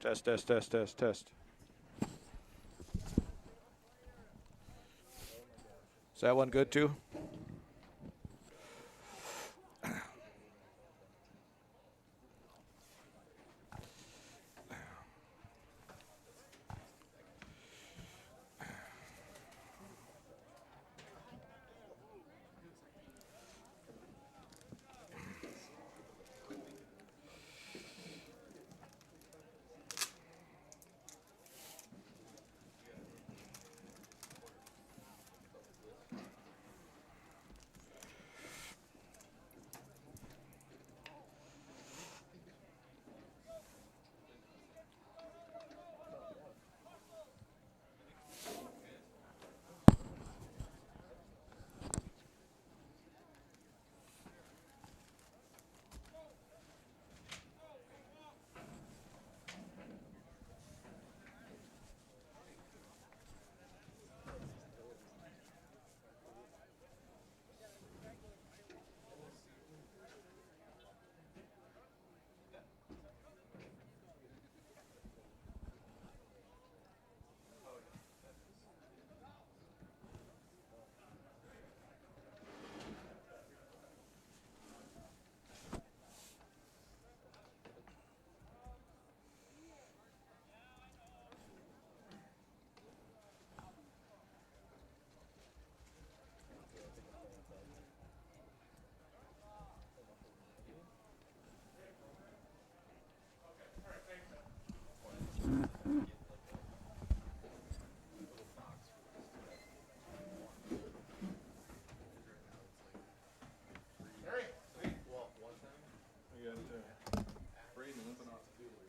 Test, test, test, test, test. Is that one good too?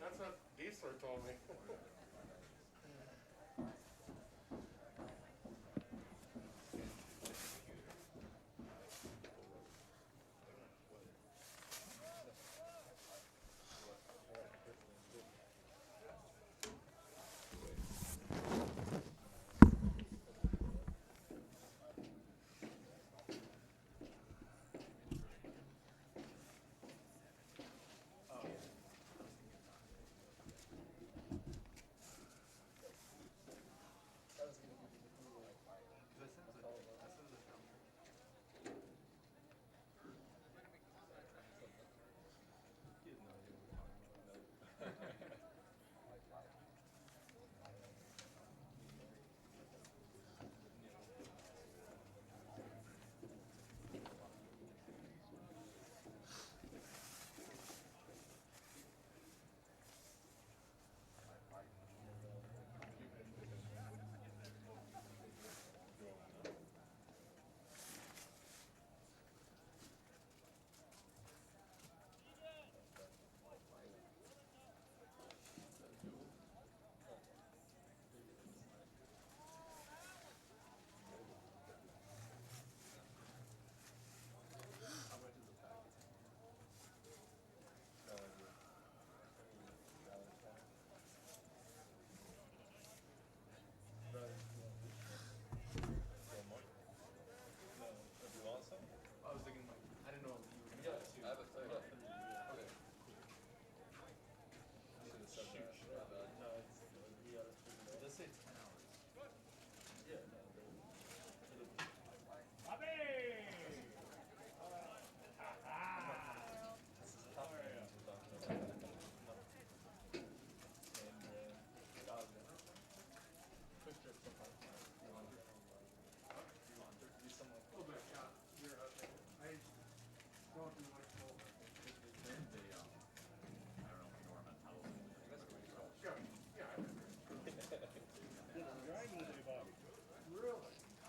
That's what Geisler told me.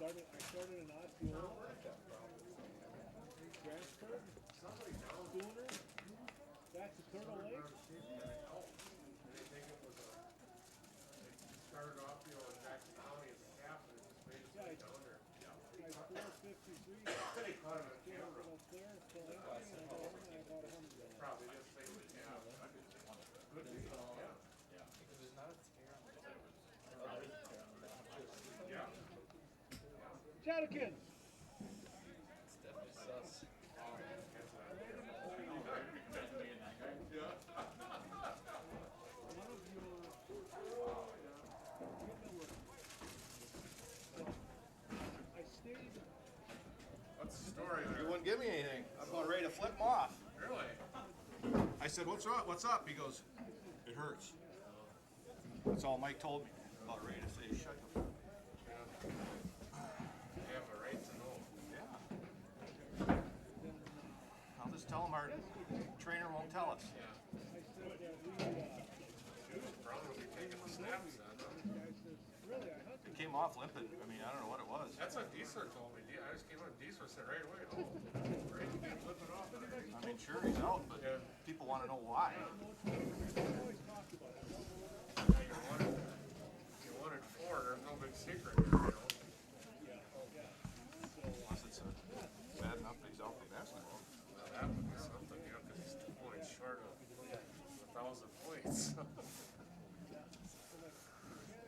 I started an Osceola, transferred, Sooner, back to Turtle Lake. Started off, in Jackson County as a captain, and just made his way down there. I 453. They caught him at Came camera. up there, till entry, and I got home and I bought 100 dollars. Probably just say the cap. Good deal, yeah. Because there's not a tear on the Yeah. Chattykins! It's definitely sus. One of your wouldn't give me anything. I was about ready to flip him off. Really? I said, "What's up? What's up?" He goes, "It hurts." That's all Mike told me. About ready to say, "Shut the fuck." Yeah. You have a right to know. Yeah. I'll just tell him our trainer won't tell us. Yeah. Brown will be taking the snaps then. It came off limping. I mean, I don't know what it was. That's what Diesler told me. I just came on Diesler said right away, oh, right, flipping off. I mean, sure, he's out, but Yeah. people want to know why. You wanted 4, there's no big secret here, you know. Unless it's bad enough that he's out for basketball. Well, that would be something, you know, because he's 2 points short of 1,000 points.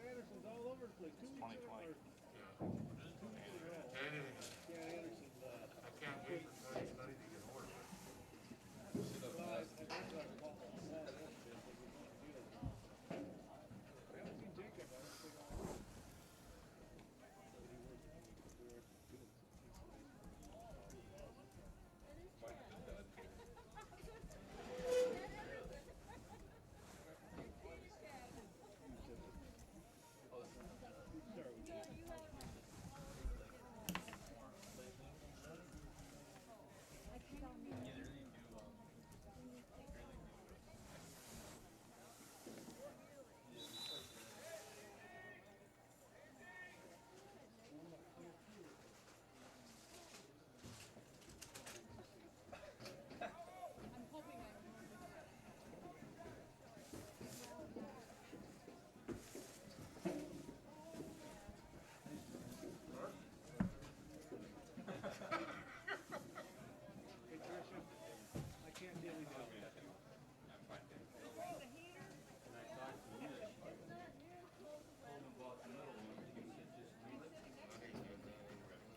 Anderson's all over the place. 2020. Hey, Anderson, I can't wait for 2020 to get over.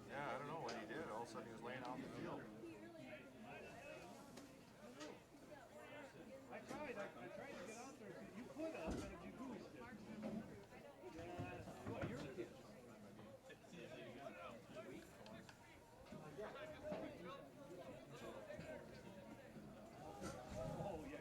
Yeah, I don't know what he did. All of a sudden he was laying out in the field. I tried to get out there. You could have, but if you goosed it. Well, you're a kid. Oh, yeah.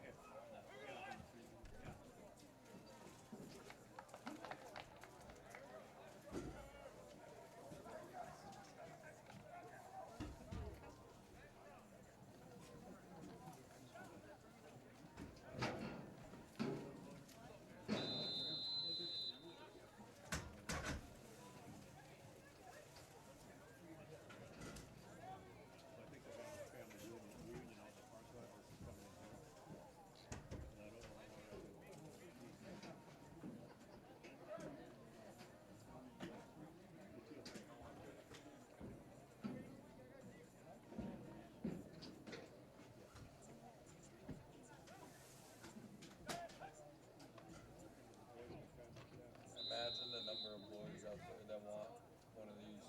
Imagine the number of boys out there that want one of these.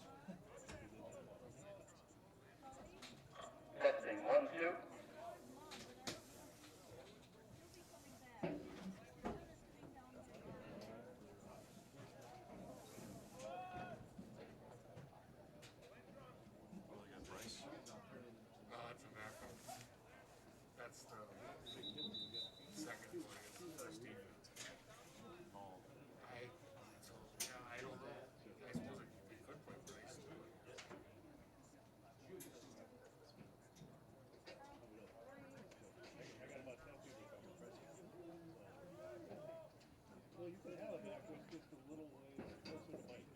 Testing 1, 2. Well, they got Bryce. That's a backup. That's the second one, it's the first defense. Oh, I don't know. I suppose he could play Bryce too. I got about 10 people coming. Well, you could have it back with just a little ways closer to Mike.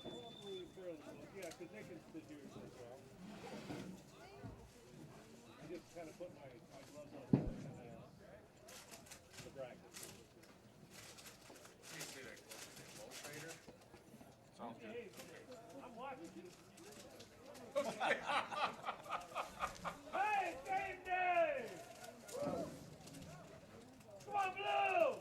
Probably fairly close. Yeah, because they can sit here as well. I just kind of put my gloves on the bracket. You see that low trader? sounds good. Hey, I'm watching you. Hey, game day! Come on, Blue!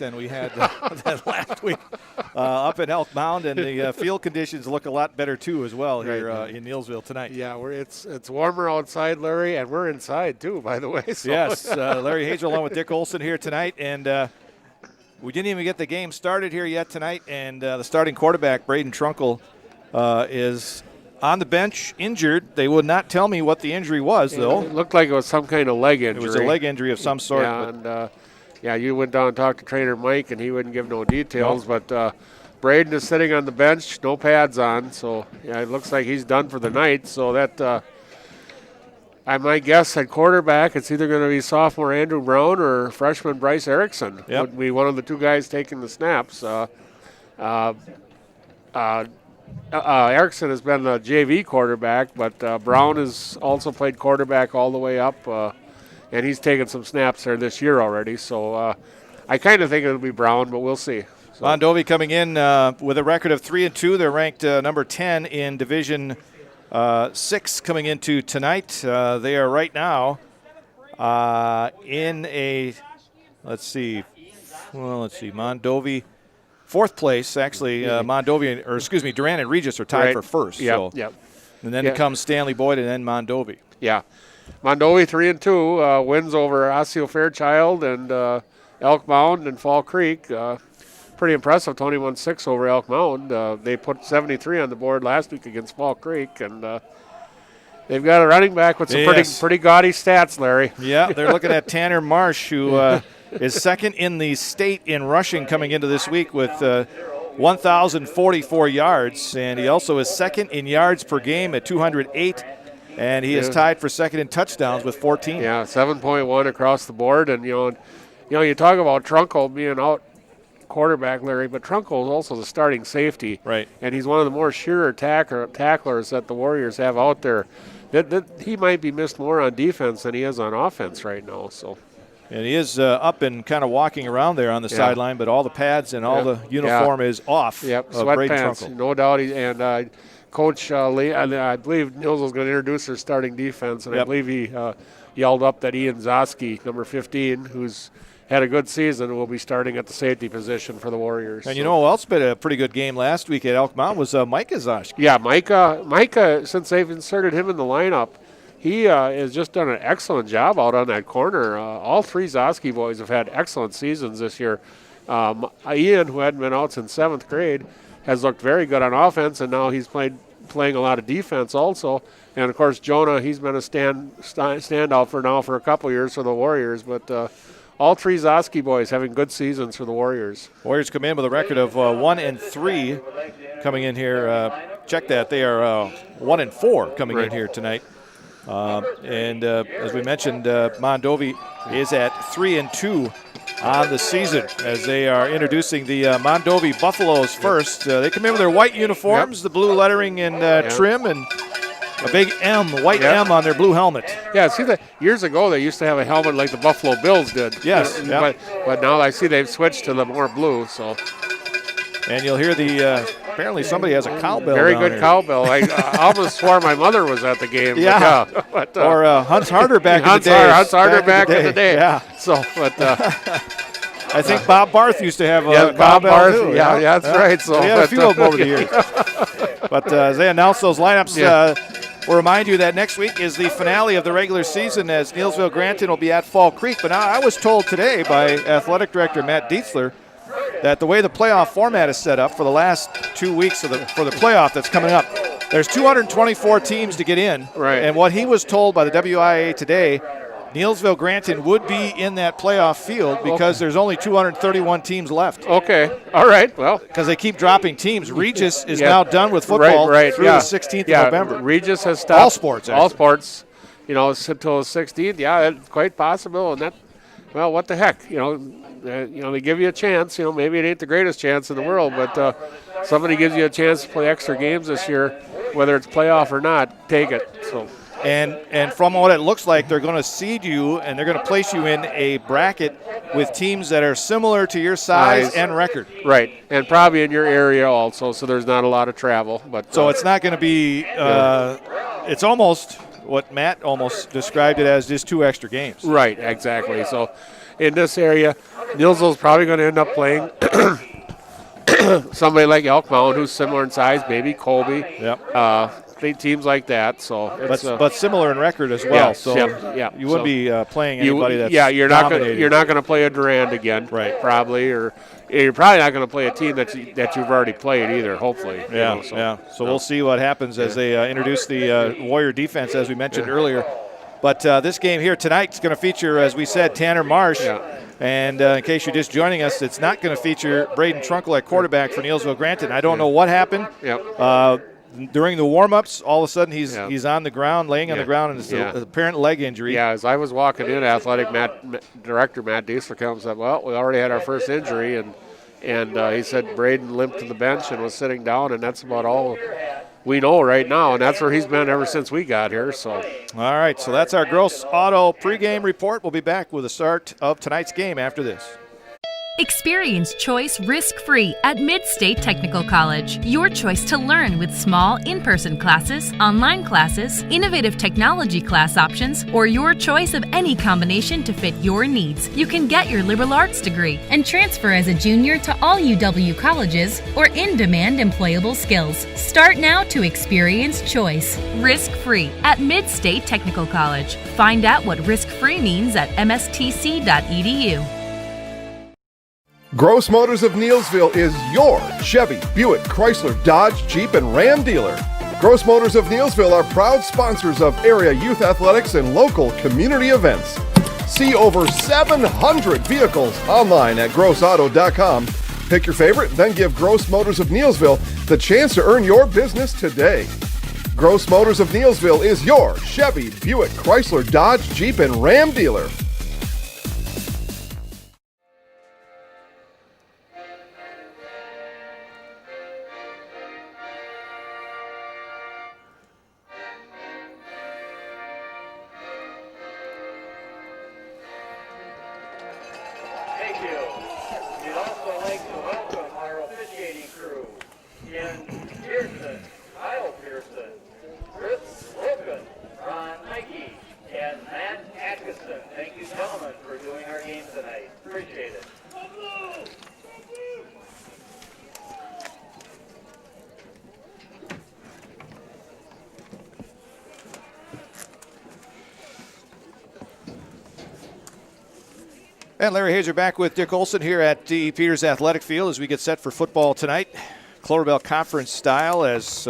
than we had than last week up in Elk Mound, and the field conditions look a lot better too as well here in Neillsville tonight. Yeah, it's warmer outside, Larry, and we're inside too, by the way. So. Yes, Larry Hazer along with Dick Olson here tonight, and we didn't even get the game started here yet tonight, and the starting quarterback, Braden Trunkle, is on the bench, injured. They would not tell me what the injury was, though. It looked like it was some kind of leg injury. It was a leg injury of some sort. Yeah, and you went down and talked to trainer Mike, and he wouldn't give no details. Nope. But Braden is sitting on the bench, no pads on, so yeah, it looks like he's done for the night. So that I might guess at quarterback, it's either going to be sophomore Andrew Brown or freshman Bryce Erickson. Yep. Would be one of the two guys taking the snaps. Erickson has been a JV quarterback, but Brown has also played quarterback all the way up, and he's taken some snaps there this year already. So I kind of think it'll be Brown, but we'll see. So. Mondovi coming in with a record of 3-2. They're ranked number 10 in Division 6 coming into tonight. They are right now in a, Mondovi. Fourth place, actually, Mondovi, Durant and Regis are tied for first. Yep. And then comes Stanley Boyd and then Mondovi. Yeah. Mondovi 3-2, wins over Osseo Fairchild and Elk Mound and Fall Creek. Pretty impressive, 21-6 over Elk Mound. They put 73 on the board last week against Fall Creek, and they've got a running back with some pretty gaudy stats, Larry. Yeah, they're looking at Tanner Marsh, who is second in the state in rushing coming into this week with 1,044 yards, and he also is second in yards per game at 208, and he is tied for second in touchdowns with 14. Yeah, 7.1 across the board, and you talk about Trunkle being out quarterback, Larry, but Trunkle is also the starting safety, right? And he's one of the more surer tacklers that the Warriors have out there. He might be missed more on defense than he is on offense right now. So. And he is up and kind of walking around there on the sideline, but all the pads and all the uniform is off. Yep, sweatpants, no doubt. And Coach Lee, I believe Neillsville's going to introduce their starting defense, and I believe he yelled up that Ian Zoski, number 15, who's had a good season, will be starting at the safety position for the Warriors. And you know who else played a pretty good game last week at Elk Mound was Micah Zoski. Yeah, Micah, since they've inserted him in the lineup, he has just done an excellent job out on that corner. All three Zoski boys have had excellent seasons this year. Ian, who hadn't been out since 7th grade, has looked very good on offense, and now he's playing a lot of defense also. And, of course, Jonah, he's been a standout for a couple years for the Warriors. But all three Zoski boys having good seasons for the Warriors. Warriors come in with a record of 1-3 coming in here. Check that. They are 1-4 coming in here tonight. And as we mentioned, Mondovi is at 3-2 on the season as they are introducing the Mondovi Buffaloes first. They come in with their white uniforms, the blue lettering and trim, and a big white M on their blue helmet. Yeah, see that years ago they used to have a helmet like the Buffalo Bills did. Yes, but now I see they've switched to the more blue. So. And you'll hear the apparently somebody has a cowbell. Very down good here. Cowbell. I almost swore my mother was at the game. Yeah. But, or Hunts Harder back in the day. Hunts Harder back in the day. Yeah. So, but I think Bob Barth used to have a Bob cowbell Barth. too. Yeah, that's right. So we had a few of them over the years. But as they announce those lineups, we'll remind you that next week is the finale of the regular season as Neillsville Granton will be at Fall Creek. But I was told today by Athletic Director Matt Dietzler that the way the playoff format is set up for the last 2 weeks for the playoff that's coming up, there's 224 teams to get in. Right. And what he was told by the WIA today, Neillsville Granton would be in that playoff field because there's only 231 teams left. Okay. All right. Well, because they keep dropping teams. Regis is now done with football through the 16th of November. Regis has stopped. All sports. Actually. All sports. Until the 16th. Yeah, it's quite possible. And that, well, what the heck? They give you a chance. Maybe it ain't the greatest chance in the world, but somebody gives you a chance to play extra games this year, whether it's playoff or not. Take it. So. And from what it looks like, they're going to seed you and they're going to place you in a bracket with teams that are similar to your size and record. Right, and probably in your area also, so there's not a lot of travel. But so it's not going to be it's almost what Matt almost described it as just 2 extra games. Right, exactly. So in this area, Neillsville's probably going to end up playing somebody like Elk Mound, who's similar in size, maybe Colby. Yep. Teams like that. So it's, but similar in record as well. yeah, so yeah. you wouldn't be playing You- anybody that's you're not dominating. going to play a Durand again, Right. Probably, or you're probably not going to play a team that you've already played either. Hopefully, So we'll see what happens as they introduce the Warrior defense, as we mentioned earlier. But this game here tonight is going to feature, as we said, Tanner Marsh. Yeah. And in case you're just joining us, it's not going to feature Braden Trunkle at quarterback for Neillsville Granton. I don't know what happened. Yep. During the warm-ups, all of a sudden he's on the ground, laying on the ground, and it's Yeah. an apparent leg injury. Yeah, as I was walking in, athletic director Matt Diesler comes up. Well, we already had our first injury, and he said Braden limped to the bench and was sitting down, and that's about all we know right now, and that's where he's been ever since we got here. So, All right, so that's our Gross Auto pregame report. We'll be back with the start of tonight's game after this. Experience choice risk-free at Mid-State Technical College. Your choice to learn with small in-person classes, online classes, innovative technology class options, or your choice of any combination to fit your needs. You can get your liberal arts degree and transfer as a junior to all UW colleges or in-demand employable skills. Start now to experience choice risk-free at Mid-State Technical College. Find out what risk-free means at mstc.edu. Gross Motors of Neillsville is your Chevy, Buick, Chrysler, Dodge, Jeep, and Ram dealer. Gross Motors of Neillsville are proud sponsors of area youth athletics and local community events. See over 700 vehicles online at grossauto.com. Pick your favorite, then give Gross Motors of Neillsville the chance to earn your business today. Gross Motors of Neillsville is your Chevy, Buick, Chrysler, Dodge, Jeep, and Ram dealer. Thank you. We'd also like to welcome our officiating crew, Ken Pearson, Kyle Pearson, Chris Logan, Ron Mikey, and Matt Atkinson. Thank you, gentlemen, for doing our game tonight. Appreciate it. And Larry Hazer back with Dick Olson here at D.E. Peters Athletic Field as we get set for football tonight. Cloverbell Conference style as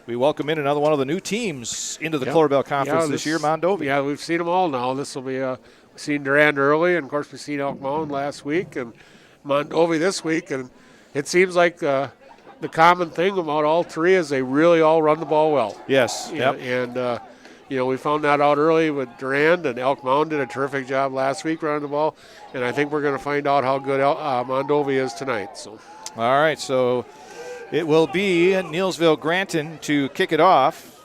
we welcome in another one of the new teams into the Cloverbell Conference this year, Mondovi. Yeah, we've seen them all now. This will be we've seen Durand early, and of course we've seen Elk Mound last week, and Mondovi this week, and it seems like the common thing about all three is they really all run the ball well. Yes. Yep. And we found that out early with Durand, and Elk Mound did a terrific job last week running the ball, and I think we're going to find out how good Mondovi is tonight. So, all right, so it will be Neillsville Granton to kick it off.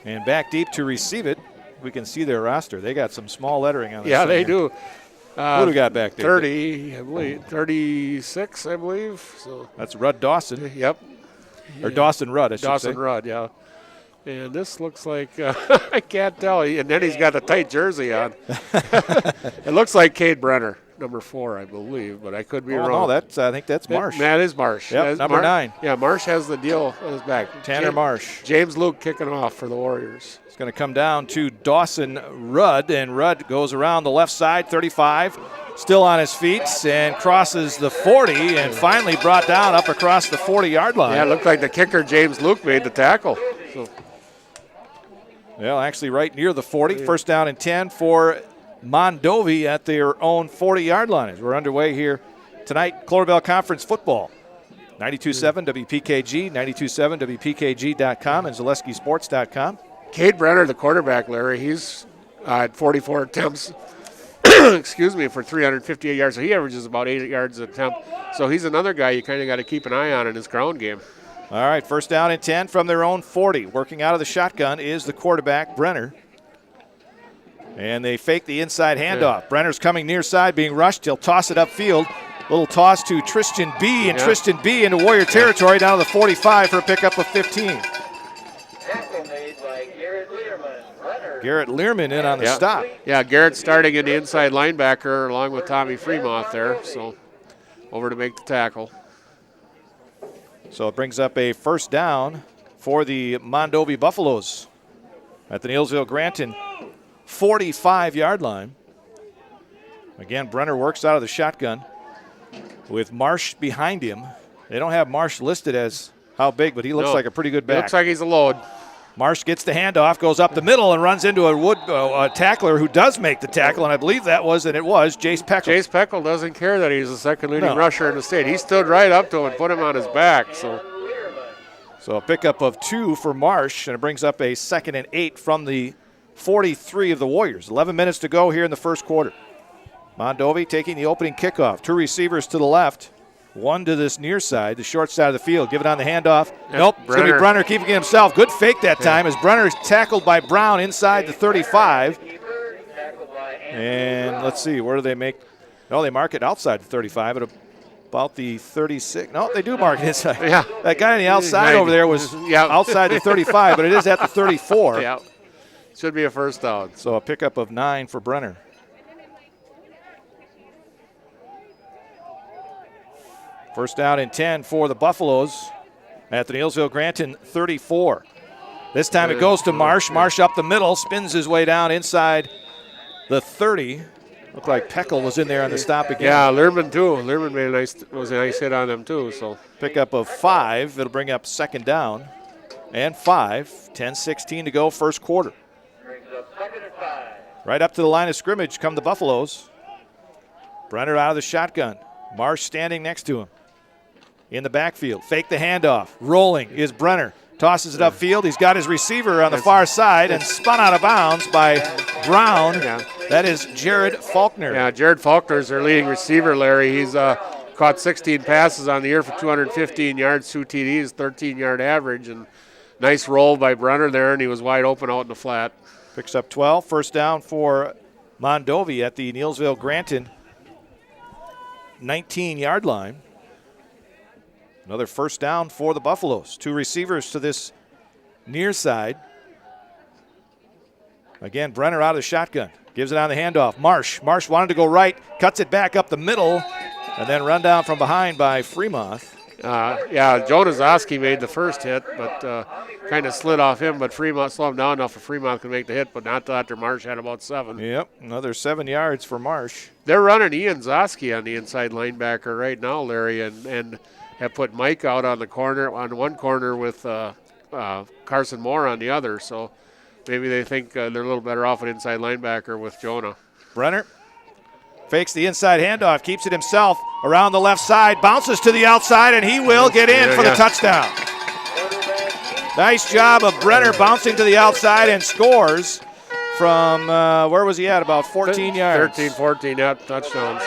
And back deep to receive it. We can see their roster. They got some small lettering on this. Yeah, they do. Who do we got back there? 30, I believe. 36, I believe. So that's Rudd Dawson. Yep. Or Dawson Rudd, I should say. Dawson Rudd, yeah. And this looks like, I can't tell. And then he's got a tight jersey on. It looks like Cade Brenner, number 4, I believe, but I could be wrong. No, I think that's Marsh. That is Marsh. Yep, number 9. Yeah, Marsh has the deal on his back. Tanner Marsh. James Luke kicking off for the Warriors. It's going to come down to Dawson Rudd, and Rudd goes around the left side, 35, still on his feet, and crosses the 40, and finally brought down up across the 40-yard line. Yeah, it looked like the kicker, James Luke, made the tackle. So. Well, actually right near the 40. First down and 10 for Mondovi at their own 40-yard line as we're underway here tonight. Cloverbell Conference football. 92.7 WPKG, 92.7 WPKG.com, and ZaleskiSports.com. Cade Brenner, the quarterback, Larry, he's at 44 attempts, for 358 yards. So he averages about 8 yards an attempt. So he's another guy you kind of got to keep an eye on in his ground game. All right, first down and 10 from their own 40. Working out of the shotgun is the quarterback, Brenner. And they fake the inside handoff. Yeah. Brenner's coming near side, being rushed. He'll toss it upfield. Little toss to Tristan B. And Tristan B. into Warrior territory down to the 45 for a pickup of 15. Garrett Learman in on the stop. Yeah, Garrett starting in the inside linebacker along with Tommy Fremont there. So over to make the tackle. So it brings up a first down for the Mondovi Buffaloes at the Neillsville-Granton 45-yard line. Again, Brenner works out of the shotgun with Marsh behind him. They don't have Marsh listed as how big, but he looks like a pretty good back. Looks like he's a load. Marsh gets the handoff, goes up the middle, and runs into a tackler who does make the tackle, and I believe that was Jace Peckle. Jace Peckle doesn't care that he's the second leading rusher in the state. He stood right up to him and put him on his back. So a pickup of 2 for Marsh, and it brings up a 2nd and 8 from the 43 of the Warriors. 11 minutes to go here in the first quarter. Mondovi taking the opening kickoff. 2 receivers to the left. 1 to this near side, the short side of the field. Give it on the handoff. Nope, it's going to be Brenner keeping it himself. Good fake that time as Brenner is tackled by Brown inside the 35. And let's see, where do they make? No, they mark it outside the 35 at about the 36. No, they do mark it inside. Yeah. That guy on the outside over there was outside the 35, but it is at the 34. Yeah, should be a first down. So a pickup of 9 for Brenner. First down and 10 for the Buffaloes at the Neillsville-Granton 34. This time it goes to Marsh. Marsh up the middle, spins his way down inside the 30. Looked like Peckle was in there on the stop again. Yeah, Learman too. Learman was a nice hit on them too. So pickup of 5. It'll bring up 2nd down and 5. 10-16 to go first quarter. Right up to the line of scrimmage come the Buffaloes. Brenner out of the shotgun. Marsh standing next to him. In the backfield, fake the handoff. Rolling is Brenner. Tosses it upfield. He's got his receiver on the far side and spun out of bounds by Brown. Yeah. That is Jared Faulkner. Yeah, Jared Faulkner is their leading receiver, Larry. He's caught 16 passes on the year for 215 yards, 2 TDs, 13-yard average. And nice roll by Brenner there, and he was wide open out in the flat. Picks up 12. First down for Mondovi at the Neillsville-Granton 19-yard line. Another first down for the Buffaloes. 2 receivers to this near side. Again, Brenner out of the shotgun. Gives it on the handoff. Marsh wanted to go right. Cuts it back up the middle. And then run down from behind by Fremont. Jonah Zoski made the first hit, but kind of slid off him. But Fremont slowed him down enough for Fremont to make the hit, but not till after Marsh had about 7. Yep, another 7 yards for Marsh. They're running Ian Zoski on the inside linebacker right now, Larry, and have put Mike out on the corner, on one corner with Carson Moore on the other. So maybe they think they're a little better off an inside linebacker with Jonah. Brenner fakes the inside handoff, keeps it himself around the left side, bounces to the outside, and he will get in for the touchdown. Nice job of Brenner bouncing to the outside and scores from, where was he at, about 14 yards? 13, 14, touchdown.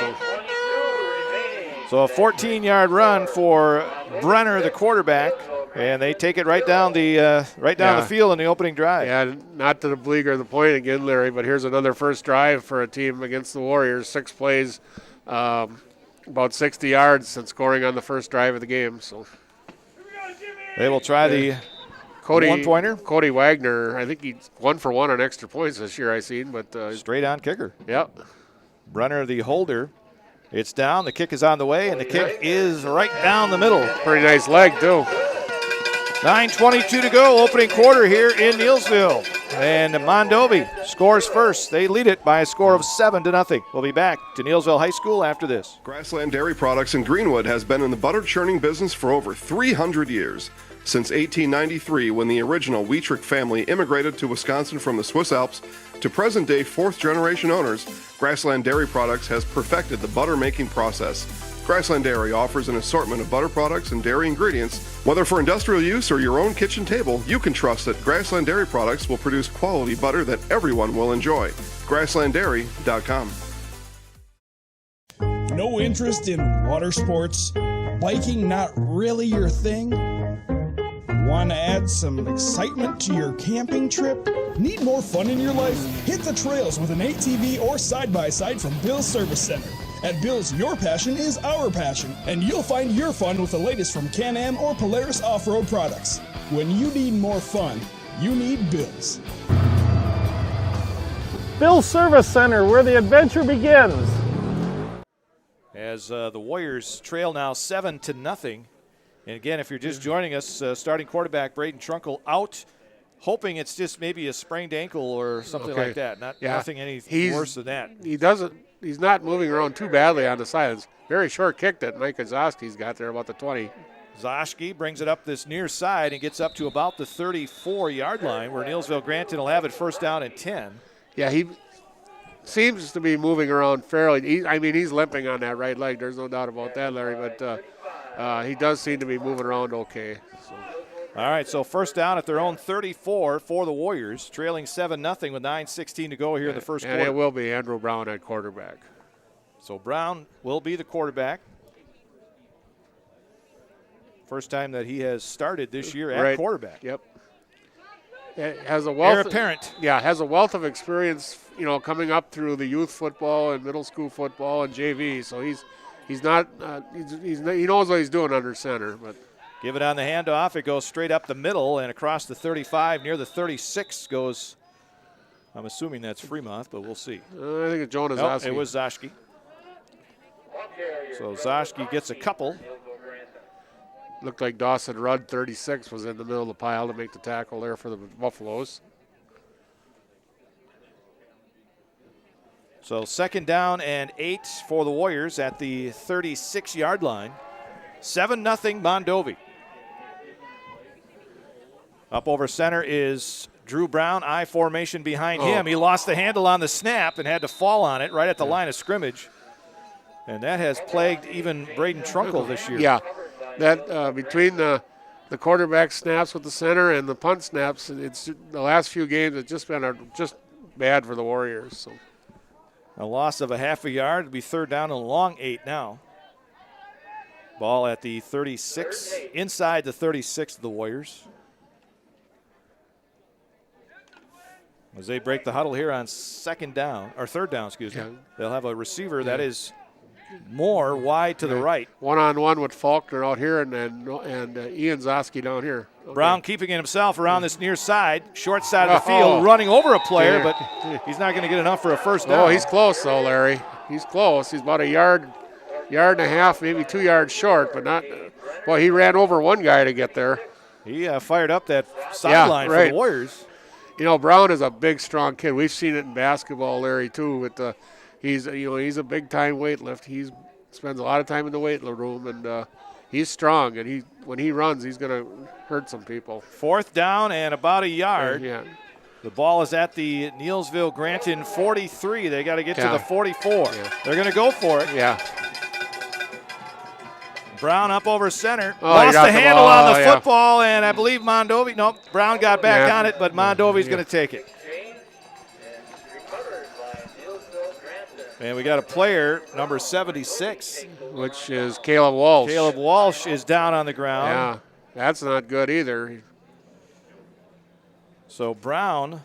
So a 14-yard run for Brenner, the quarterback, and they take it right down the field in the opening drive. Yeah, not to beleaguer the point again, Larry, but here's another first drive for a team against the Warriors. 6 plays, about 60 yards, and scoring on the first drive of the game. So they will try the one-pointer. Cody Wagner, I think he's 1 for 1 on extra points this year I've seen. But straight on kicker. Yep. Brenner, the holder. It's down. The kick is on the way, and the kick is right down the middle. Pretty nice leg, too. 9:22 to go, opening quarter here in Neillsville. And Mondovi scores first. They lead it by a score of 7-0. We'll be back to Neillsville High School after this. Grassland Dairy Products in Greenwood has been in the butter churning business for over 300 years. Since 1893, when the original Wietrich family immigrated to Wisconsin from the Swiss Alps, to present-day fourth-generation owners, Grassland Dairy Products has perfected the butter-making process. Grassland Dairy offers an assortment of butter products and dairy ingredients. Whether for industrial use or your own kitchen table, you can trust that Grassland Dairy Products will produce quality butter that everyone will enjoy. GrasslandDairy.com. No interest in water sports? Biking not really your thing? Want to add some excitement to your camping trip? Need more fun in your life? Hit the trails with an ATV or side-by-side from Bill's Service Center. At Bill's, your passion is our passion, and you'll find your fun with the latest from Can-Am or Polaris off-road products. When you need more fun, you need Bill's. Phil Service Center, where the adventure begins. As the Warriors trail now 7-0. And again, if you're just joining us, starting quarterback Braden Trunkle out, hoping it's just maybe a sprained ankle or something like that. Nothing any worse than that. He's not moving around too badly on the sidelines. Very short kick that Mike Kozowski's got there, about the 20. Zoschke brings it up this near side and gets up to about the 34-yard line, where Neillsville Granton will have it first down and 10. Yeah, he seems to be moving around fairly. He's limping on that right leg. There's no doubt about that, Larry. But he does seem to be moving around okay. So. All right, so first down at their own 34 for the Warriors, trailing 7-0 with 9:16 to go here in the first quarter. And it will be Andrew Brown at quarterback. So Brown will be the quarterback. First time that he has started this year at quarterback. Yep. Has a wealth. Heir apparent. Has a wealth of experience, coming up through the youth football and middle school football and JV. So he knows what he's doing under center. But give it on the handoff. It goes straight up the middle and across the 35 near the 36 goes. I'm assuming that's Fremont, but we'll see. I think it's Jonas. Nope, it was Zoschke. So Zoschke gets a couple. Looked like Dawson Rudd, 36, was in the middle of the pile to make the tackle there for the Buffaloes. So second down and 8 for the Warriors at the 36-yard line. 7-0 Mondovi. Up over center is Drew Brown, I formation behind him. He lost the handle on the snap and had to fall on it right at the line of scrimmage. And that has plagued even Braden Trunkle this year. Yeah. That between the quarterback snaps with the center and the punt snaps, it's the last few games it's just been just bad for the Warriors. So a loss of a half a yard. It'll be third down and a long 8 now. Ball at the 36, inside the 36 of the Warriors. As they break the huddle here on third down, They'll have a receiver that is more wide to the right. One-on-one with Faulkner out here and Ian Zoschke down here. Okay. Brown keeping it himself around this near side, short side of the field, running over a player, but he's not going to get enough for a first down. Oh, he's close though, Larry. He's close. He's about a yard and a half, maybe 2 yards short, but not. Well, he ran over one guy to get there. He fired up that sideline for the Warriors. Brown is a big, strong kid. We've seen it in basketball, Larry, too. With he's a big-time weightlift. He spends a lot of time in the weight room, and he's strong. And when he runs, he's going to hurt some people. Fourth down and about a yard. Yeah. The ball is at the Neillsville Granton 43. They got to get to the 44. Yeah. They're going to go for it. Yeah. Brown up over center. Lost the handle on the football, and I believe Mondovi. Nope, Brown got back on it, but Mondovi's going to take it. And we got a player, number 76. Which is Caleb Walsh. Caleb Walsh is down on the ground. Yeah, that's not good either. So Brown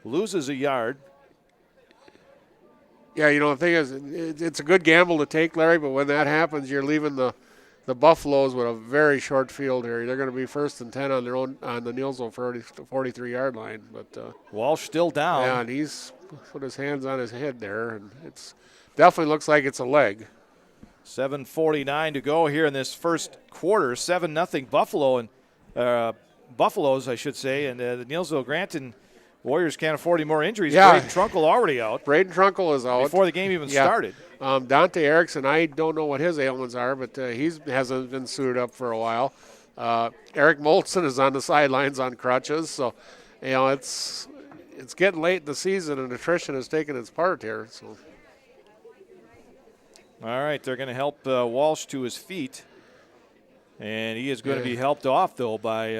loses a yard. Yeah, the thing is, it's a good gamble to take, Larry, but when that happens, you're leaving the Buffaloes with a very short field here. They're going to be first and 10 on their own on the Neillsville 43-yard line. But Walsh still down. Yeah, and he's put his hands on his head there, and it's definitely looks like it's a leg. 7:49 to go here in this first quarter. 7-0 Buffalo and Buffaloes, I should say, and the Neillsville Granton Warriors can't afford any more injuries. Yeah. Braden Trunkle already out. Braden Trunkle is out. Before the game even started. Dante Erickson, I don't know what his ailments are, but he hasn't been suited up for a while. Eric Molson is on the sidelines on crutches. So, it's getting late in the season, and attrition has taken its part here. So. All right, they're going to help Walsh to his feet. And he is going to be helped off, though, by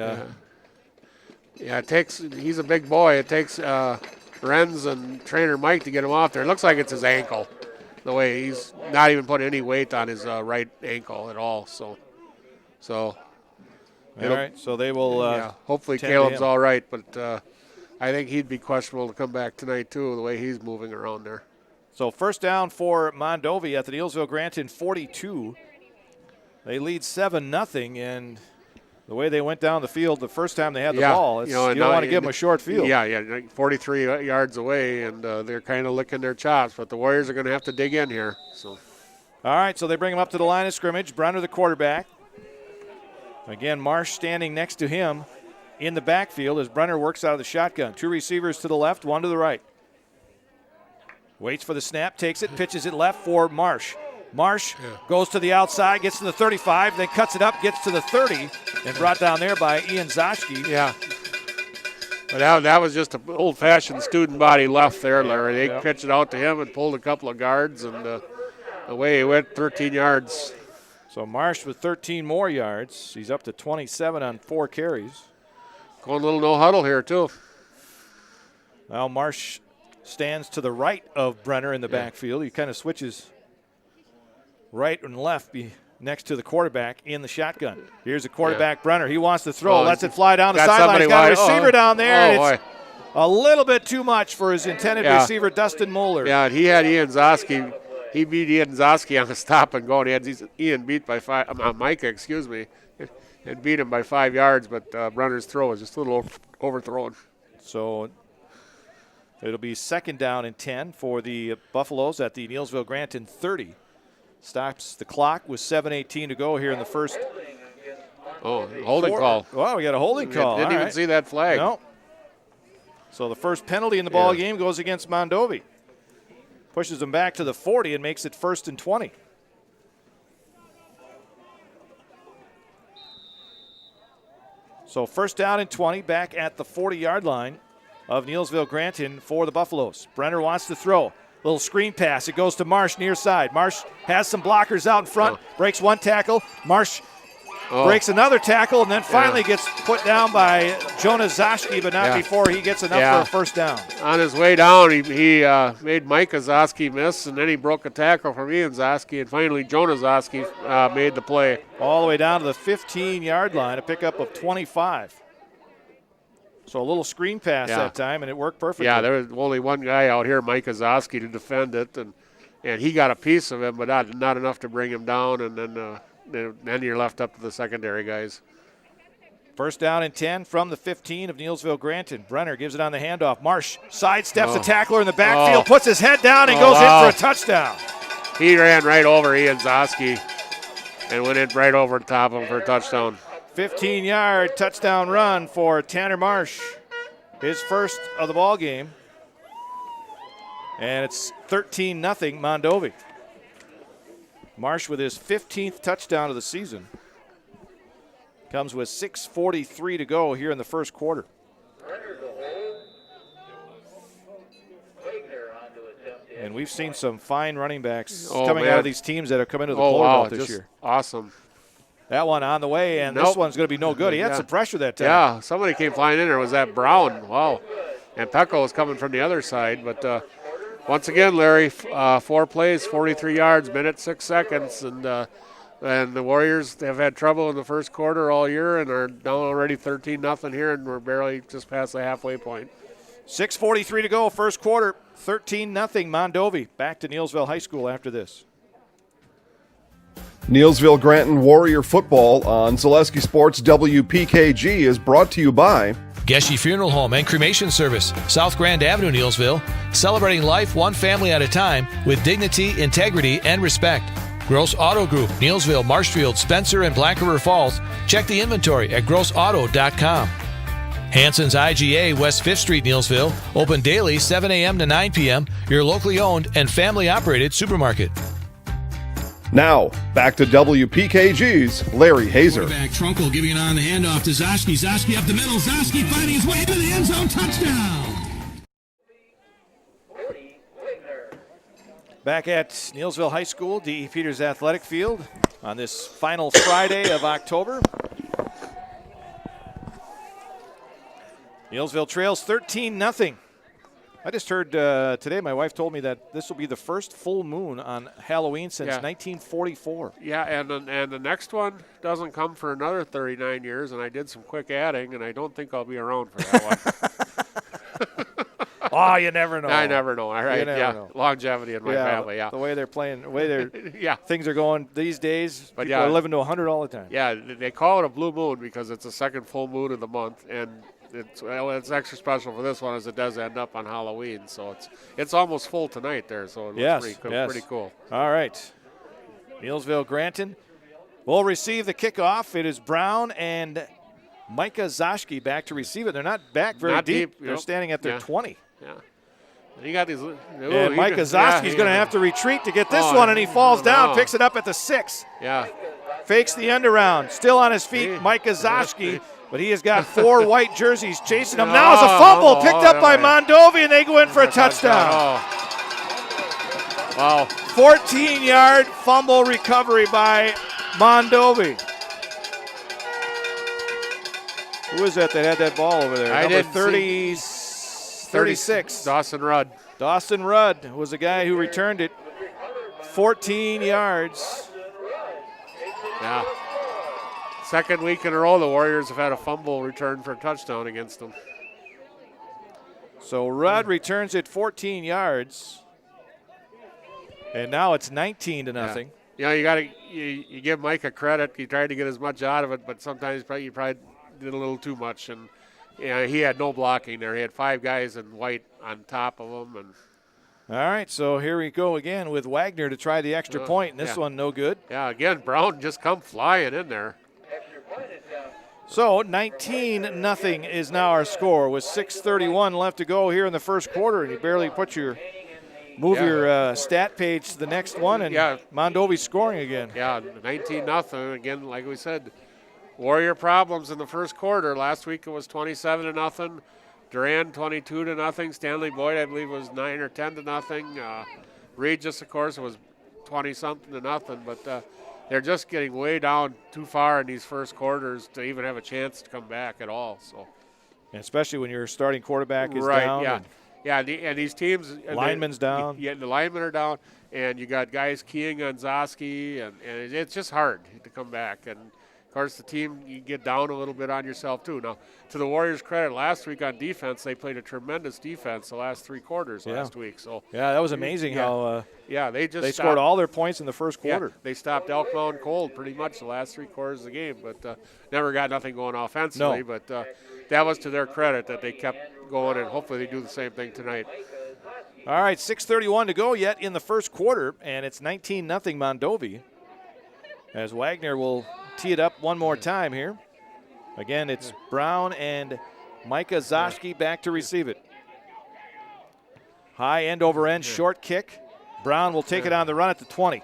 Yeah, he's a big boy. It takes Renz and trainer Mike to get him off there. It looks like it's his ankle, the way he's not even putting any weight on his right ankle at all. So all right, so they will hopefully Caleb's all right, but I think he'd be questionable to come back tonight, too, the way he's moving around there. So first down for Mondovi at the Neillsville Granton 42. They lead 7-0, and The way they went down the field the first time they had the ball, you don't want to give them a short field. Yeah, 43 yards away, and they're kind of licking their chops. But the Warriors are going to have to dig in here. So, all right, so they bring him up to the line of scrimmage. Brenner, the quarterback. Again, Marsh standing next to him in the backfield as Brenner works out of the shotgun. 2 receivers to the left, 1 to the right. Waits for the snap, takes it, pitches it left for Marsh. Marsh goes to the outside, gets to the 35, then cuts it up, gets to the 30, and brought down there by Ian Zoschke. Yeah. But that was just an old-fashioned student body left there, Larry. They pitched it out to him and pulled a couple of guards, and away he went 13 yards. So Marsh with 13 more yards. He's up to 27 on 4 carries. Going a little no huddle here, too. Well, Marsh stands to the right of Brenner in the backfield. He kind of switches right and left next to the quarterback in the shotgun. Here's the quarterback, Brenner. He wants to throw, lets it fly down the sideline. He's got a receiver down there, and it's a little bit too much for his intended receiver, Dustin Moeller. Yeah, he had Ian Zoschke. He beat Ian Zoschke on the stop and go, and he had Ian beat by 5, Micah, excuse me, and beat him by 5 yards, but Brenner's throw was just a little overthrown. So it'll be 2nd down and 10 for the Buffaloes at the Neillsville Granton 30. Stops the clock with 7:18 to go here in the first. Holding call. Well, we got a holding call. Didn't even see that flag. No. So the first penalty in the ball game goes against Mondovi. Pushes them back to the 40 and makes it 1st and 20. So 1st down and 20 back at the 40-yard line of Neillsville Granton for the Buffaloes. Brenner wants to throw. Little screen pass. It goes to Marsh near side. Marsh has some blockers out in front. Breaks 1 tackle. Marsh breaks another tackle, and then finally gets put down by Jonas Zoschke, but not before he gets enough for a 1st down. On his way down, he made Micah Zoschke miss, and then he broke a tackle from Ian Zoschke, and finally Jonas Zoschke made the play. All the way down to the 15-yard line, a pickup of 25. So a little screen pass that time, and it worked perfectly. Yeah, there was only one guy out here, Micah Zoschke, to defend it, and he got a piece of him, but not enough to bring him down, and then you're left up to the secondary guys. 1st down and 10 from the 15 of Neillsville Granton. Brenner gives it on the handoff. Marsh sidesteps a tackler in the backfield, puts his head down, and goes in for a touchdown. He ran right over Ian Zoschke and went in right over the top of him for a touchdown. 15-yard touchdown run for Tanner Marsh, his first of the ball game. And it's 13-0 Mondovi. Marsh with his 15th touchdown of the season. Comes with 6:43 to go here in the first quarter. And we've seen some fine running backs coming out of these teams that have come into the Polar Ball this year. Awesome. That one on the way, and this one's going to be no good. He had some pressure that time. Yeah, somebody came flying in there. Was that Brown? Wow. And Pecco was coming from the other side. But once again, Larry, 4 plays, 43 yards, minute 6 seconds. And the Warriors have had trouble in the first quarter all year and are down already 13-0 here, and we're barely just past the halfway point. 6:43 to go, first quarter, 13-0 Mondovi. Back to Neillsville High School after this. Neillsville Granton Warrior Football on Zaleski Sports WPKG is brought to you by Geshe Funeral Home and Cremation Service, South Grand Avenue, Neillsville, celebrating life one family at a time with dignity, integrity, and respect. Gross Auto Group, Neillsville, Marshfield, Spencer, and Black River Falls. Check the inventory at grossauto.com. Hanson's IGA, West 5th Street, Neillsville, open daily 7 a.m. to 9 p.m., your locally owned and family-operated supermarket. Now, back to WPKG's Larry Hazer. Quarterback Trunkel giving it on the handoff to Zoschke. Zoschke up the middle. Zoschke finding his way into the end zone. Touchdown. Back at Neillsville High School, D.E. Peters Athletic Field on this final Friday of October. Neillsville trails 13-0. I just heard today, my wife told me that this will be the first full moon on Halloween since 1944. Yeah, and the next one doesn't come for another 39 years, and I did some quick adding, and I don't think I'll be around for that one. Oh, you never know. I never know. All right, You never yeah. know. Longevity in my family, yeah. The way they're playing, the way they're Yeah. things are going these days, But people yeah. are living to 100 all the time. Yeah, they call it a blue moon because it's the second full moon of the month, and it's extra special for this one as it does end up on Halloween. So it's almost full tonight there, so it looks pretty cool. All right. Neillsville Granton will receive the kickoff. It is Brown and Micah Zoschke back to receive it. They're not back very deep. They're standing at their 20. Yeah. And you got these. And Micah Zoschke's going to have to retreat to get this one, and he falls down, picks it up at the 6. Yeah. Fakes the end around. Still on his feet, Micah Zoschke, but he has got 4 white jerseys chasing him. Now it's a fumble picked up by Mondovi, and they go in for a touchdown. Wow. 14-yard fumble recovery by Mondovi. Who was that had that ball over there? Number 36. Dawson Rudd. Dawson Rudd was the guy who returned it. 14 yards. Yeah. Second week in a row, the Warriors have had a fumble return for a touchdown against them. So Rudd returns it 14 yards. And now it's 19-0. Yeah, you give Mike a credit. He tried to get as much out of it, but sometimes you probably did a little too much. And he had no blocking there. He had 5 guys in white on top of him. And all right, so here we go again with Wagner to try the extra point, and this one no good. Yeah, again, Brown just come flying in there. So 19-0 is now our score with 6:31 left to go here in the first quarter, and you barely put your your stat page to the next one, and Mondovi scoring again. Yeah, 19-0 again. Like we said, Warrior problems in the first quarter. Last week it was 27-0. Duran 22-0. Stanley Boyd, I believe, was 9 or 10-0. Regis, of course, was 20-something-0. But they're just getting way down too far in these first quarters to even have a chance to come back at all. So, and especially when your starting quarterback is right, down. Yeah. Yeah, and these teams. Linemen's down. Yeah, the linemen are down, and you got guys keying on Zoschke, and it's just hard to come back. And, of course, the team, you get down a little bit on yourself, too. Now, to the Warriors' credit, last week on defense, they played a tremendous defense the last 3 quarters last week. So yeah, that was amazing how they scored all their points in the first quarter. Yeah, they stopped Elk Mountain cold pretty much the last 3 quarters of the game, but never got nothing going offensively. No. But that was to their credit that they kept going, and hopefully they do the same thing tonight. All right, 6:31 to go yet in the first quarter, and it's 19-0 Mondovi. As Wagner will tee it up one more time here. Again, it's Brown and Micah Zoschke back to receive it. High end over end, short kick. Brown will take it on the run at the 20.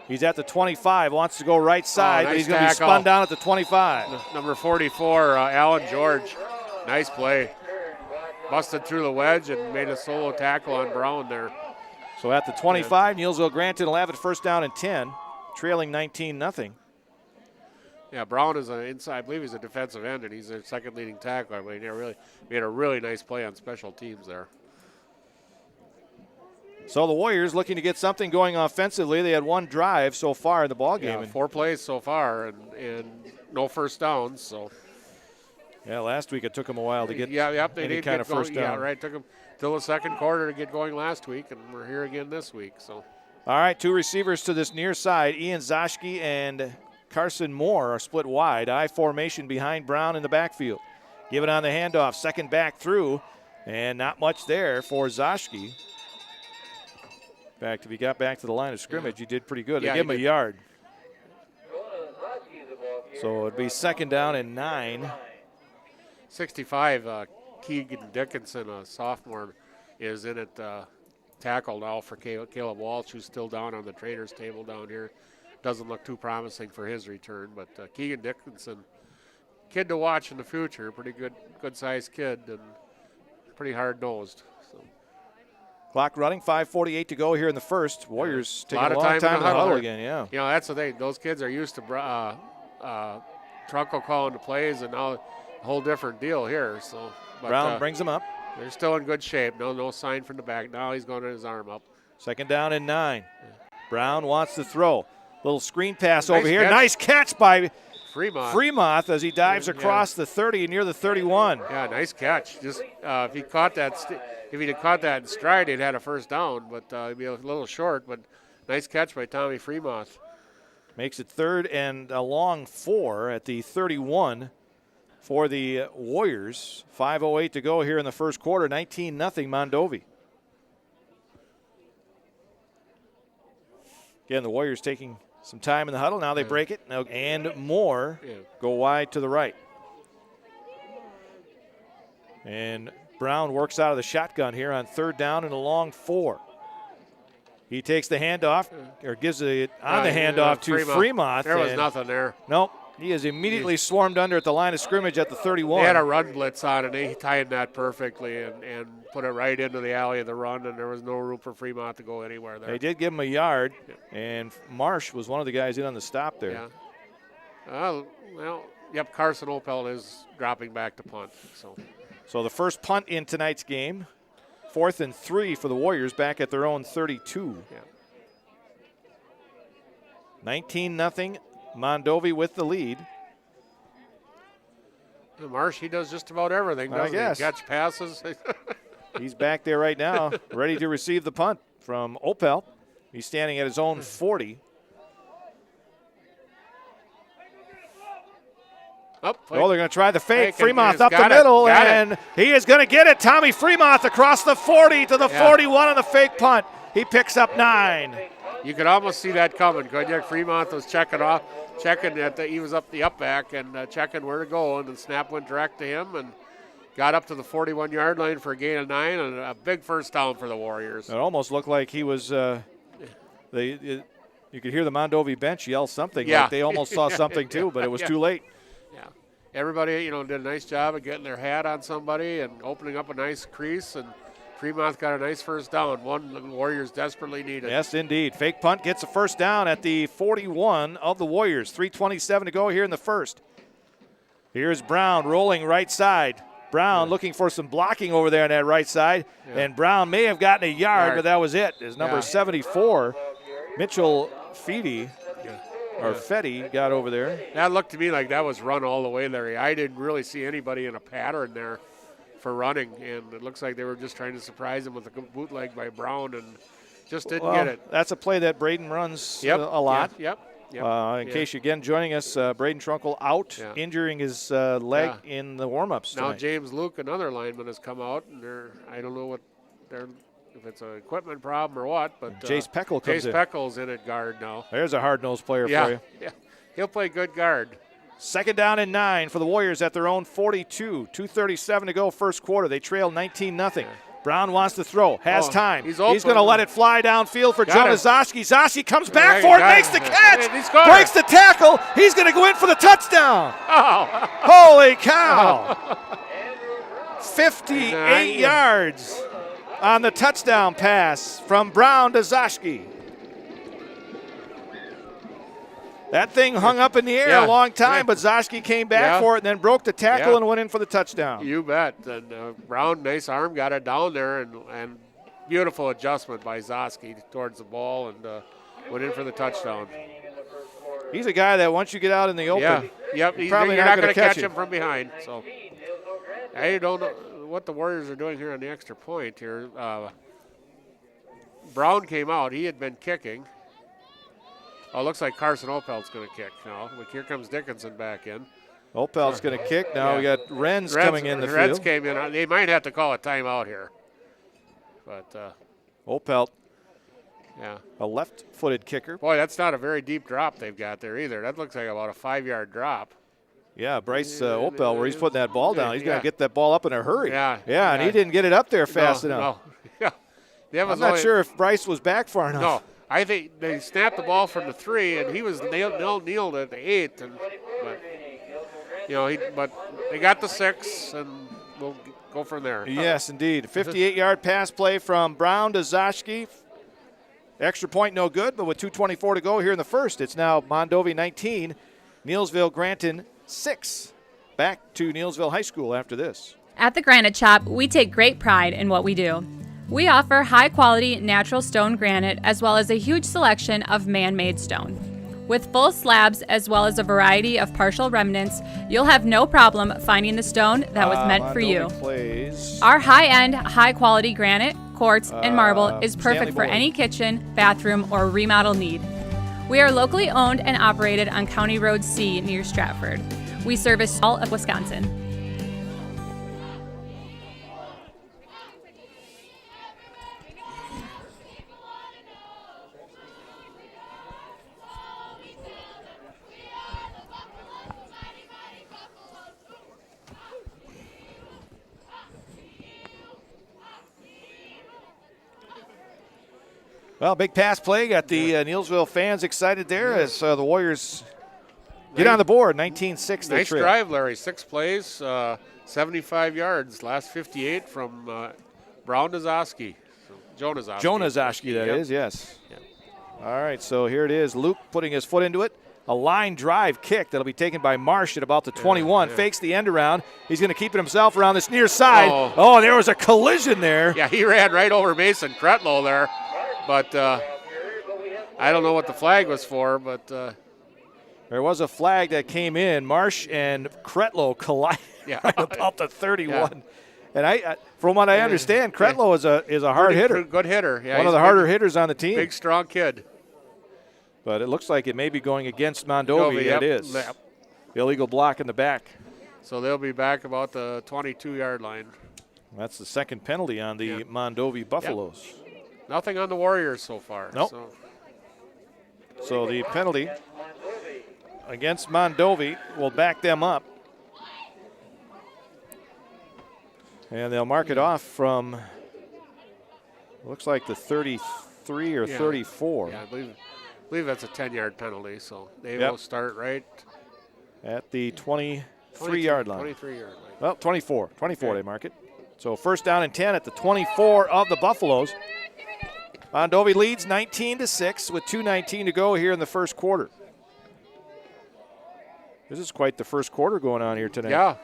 He's at the 25, wants to go right side, but he's going to be spun down at the 25. Number 44, Alan George. Nice play. Busted through the wedge and made a solo tackle on Brown there. So at the 25, Neillsville Granton will have it first down and 10, trailing 19-0. Yeah, Brown is inside. I believe he's a defensive end, and he's their second leading tackler. But he really made a really nice play on special teams there. So the Warriors looking to get something going offensively. They had 1 drive so far in the ball game. Yeah, 4 plays so far, and no first downs. So. Yeah, last week it took them a while to get any kind of first down. Yeah, right. Took them till the second quarter to get going last week, and we're here again this week. So. All right, 2 receivers to this near side. Ian Zoschke and Carson Moore are split wide. I formation behind Brown in the backfield. Give it on the handoff. Second back through, and not much there for Zoschke. In fact, if he got back to the line of scrimmage, he did pretty good. They give him a yard. So it'd be second down and 9. 65, Keegan Dickinson, a sophomore, is in at tackle now for Caleb Walsh, who's still down on the trainers table down here. Doesn't look too promising for his return, but Keegan Dickinson, kid to watch in the future, pretty good-sized kid and pretty hard-nosed. So. Clock running, 5:48 to go here in the first. Warriors taking a long time in the huddle again, yeah. You know, that's the thing. Those kids are used to Trunco calling the plays, and now a whole different deal here. So Brown brings them up. They're still in good shape. No sign from the back. Now he's going to his arm up. Second down and 9. Brown wants to throw. Little screen pass over here. Nice catch by Fremont as he dives across the 30 near the 31. Yeah, nice catch. Just if he caught that, if he'd have caught that in stride, he'd had a first down, but he'd be a little short. But nice catch by Tommy Fremont. Makes it 3rd and a long 4 at the 31 for the Warriors. 5:08 to go here in the first quarter. 19-0 Mondovi. Again, the Warriors taking some time in the huddle. Now they break it. Now, and more go wide to the right. And Brown works out of the shotgun here on 3rd down and a long 4. He takes the handoff, or gives it on the handoff to Fremont. There was nothing there. Nope. He is immediately swarmed under at the line of scrimmage at the 31. They had a run blitz on it. They timed that perfectly and put it right into the alley of the run, and there was no room for Fremont to go anywhere there. They did give him a yard, and Marsh was one of the guys in on the stop there. Yeah. Carson Opel is dropping back to punt. So the first punt in tonight's game. 4th and 3 for the Warriors back at their own 32. 19-0. Mondovi with the lead. Marsh, he does just about everything, doesn't he? Catch passes. He's back there right now, ready to receive the punt from Opel. He's standing at his own 40. They're going to try the fake. Fremont up the middle, and he is going to get it. Tommy Fremont across the 40 to the 41 on the fake punt. He picks up 9. You could almost see that coming, couldn't you? Fremont was checking he was up the up back and checking where to go, and the snap went direct to him and got up to the 41-yard line for a gain of 9 and a big first down for the Warriors. It almost looked like he was you could hear the Mondovi bench yell something. Like they almost saw something too, but it was too late. Yeah. Everybody, did a nice job of getting their hat on somebody and opening up a nice crease, and Fremont got a nice first down, one the Warriors desperately needed. Yes, indeed. Fake punt gets a first down at the 41 of the Warriors. 3:27 to go here in the first. Here's Brown rolling right side. Brown looking for some blocking over there on that right side, and Brown may have gotten a yard, but that was it. His number 74, Mitchell Fetty got over there. That looked to me like that was run all the way there. I didn't really see anybody in a pattern there for running, and it looks like they were just trying to surprise him with a bootleg by Brown and just didn't get it. That's a play that Braden runs a lot. In case you're again joining us, Braden Trunkel out, injuring his leg in the warm-ups Now tonight. James Luke, another lineman, has come out, and I don't know if it's an equipment problem or what, but Jace Peckle comes in. Jace Peckle's in at guard now. There's a hard-nosed player for you. Yeah, he'll play good guard. 2nd down and 9 for the Warriors at their own 42. 2:37 to go first quarter. They trail 19-0. Brown wants to throw, has time. He's going to let it fly downfield for Jonas Zoski. Zoski comes back for it, makes the catch, breaks the tackle. He's going to go in for the touchdown. Holy cow. 58 yards on the touchdown pass from Brown to Zoski. That thing hung up in the air a long time, but Zoski came back for it and then broke the tackle and went in for the touchdown. You bet. And Brown, nice arm, got it down there, and beautiful adjustment by Zoski towards the ball and went in for the touchdown. He's a guy that once you get out in the open, you're probably not going to catch him him from behind. So I don't know what the Warriors are doing here on the extra point here. Brown came out. He had been kicking. Oh, it looks like Carson Opel's going to kick now. But here comes Dickinson back in. Opel's going to kick. Now we got Renz coming in the field. Renz came in. They might have to call a timeout here. But Opel, a left-footed kicker. Boy, that's not a very deep drop they've got there either. That looks like about a 5-yard drop. Yeah, Bryce Opel, where he's putting that ball down. He's going to get that ball up in a hurry. Yeah, and he didn't get it up there fast enough. No. I'm not sure if Bryce was back far enough. No. I think they snapped the ball from the 3, and he was nailed at the 8. But they got the 6, and we'll go from there. Yes, indeed. 58-yard pass play from Brown to Zoski. Extra point no good, but with 2:24 to go here in the first, it's now Mondovi 19, Neillsville Granton 6. Back to Neillsville High School after this. At the Granite Shop, we take great pride in what we do. We offer high-quality natural stone granite as well as a huge selection of man-made stone. With full slabs as well as a variety of partial remnants, you'll have no problem finding the stone that was meant for you. Plays. Our high-end, high-quality granite, quartz, and marble is perfect for Boyd. any kitchen, bathroom, or remodel need. We are locally owned and operated on County Road C near Stratford. We service all of Wisconsin. Well, big pass play. Got the Neillsville fans excited there as the Warriors get on the board. 19-6. Nice drive, Larry. 6 plays, 75 yards. Last 58 from Brown to Zoski. Joe Zoski, that is, yes. Yep. All right, so here it is. Luke putting his foot into it. A line drive kick that'll be taken by Marsh at about the 21. Fakes the end around. He's going to keep it himself around this near side. Oh, there was a collision there. Yeah, he ran right over Mason Kretlow there. But I don't know what the flag was for, but there was a flag that came in. Marsh and Kretlow collided right about the 31. Yeah. And from what I understand, Kretlow is a hard hitter. Good hitter. Yeah, one of the harder hitters on the team. Big, strong kid. But it looks like it may be going against Mondovi. Yep. It is. Yep. Illegal block in the back. So they'll be back about the 22-yard line. That's the second penalty on the Mondovi Buffaloes. Yep. Nothing on the Warriors so far. Nope. So the penalty against Mondovi will back them up. And they'll mark it off from, looks like the 33 or 34. Yeah, I believe that's a 10-yard penalty, so they will start right at the 23-yard line. 23-yard line. Well, 24. 24 they mark it. So first down and 10 at the 24 of the Buffaloes. Mondovi leads 19-6 with 2:19 to go here in the first quarter. This is quite the first quarter going on here tonight. Yeah,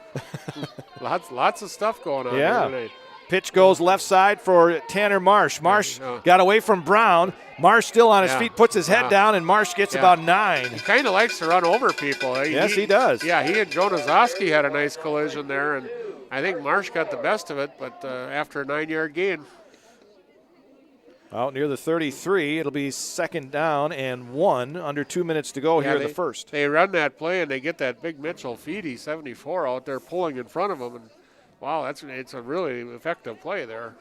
lots of stuff going on here tonight. Pitch goes left side for Tanner Marsh. Marsh got away from Brown. Marsh still on his feet, puts his head down, and Marsh gets about 9. He kind of likes to run over people. Yes, he does. Yeah, he and Jonas Zoski had a nice collision there, and I think Marsh got the best of it, but after a 9-yard gain. Out near the 33, it'll be second down and 1, under 2 minutes to go here in the first. They run that play, and they get that big Mitchell Feedy, 74, out there pulling in front of them. And, wow, it's a really effective play there.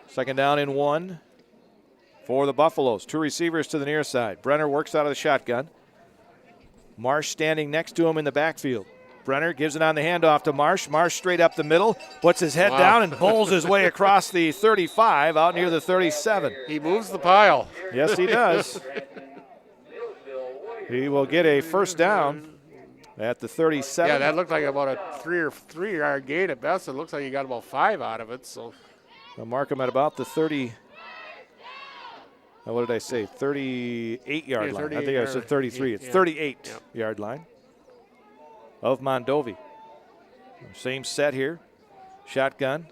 Second down and 1 for the Buffaloes. 2 receivers to the near side. Brenner works out of the shotgun. Marsh standing next to him in the backfield. Brenner gives it on the handoff to Marsh. Marsh straight up the middle, puts his head down and bowls his way across the 35 out near the 37. He moves the pile. Yes, he does. He will get a first down at the 37. Yeah, that looked like about a 3-yard gain at best. It looks like he got about 5 out of it. So I'll mark him at about the 30. What did I say? 38-yard line. I think I said 33. It's 38-yard line of Mondovi. Same set here. Shotgun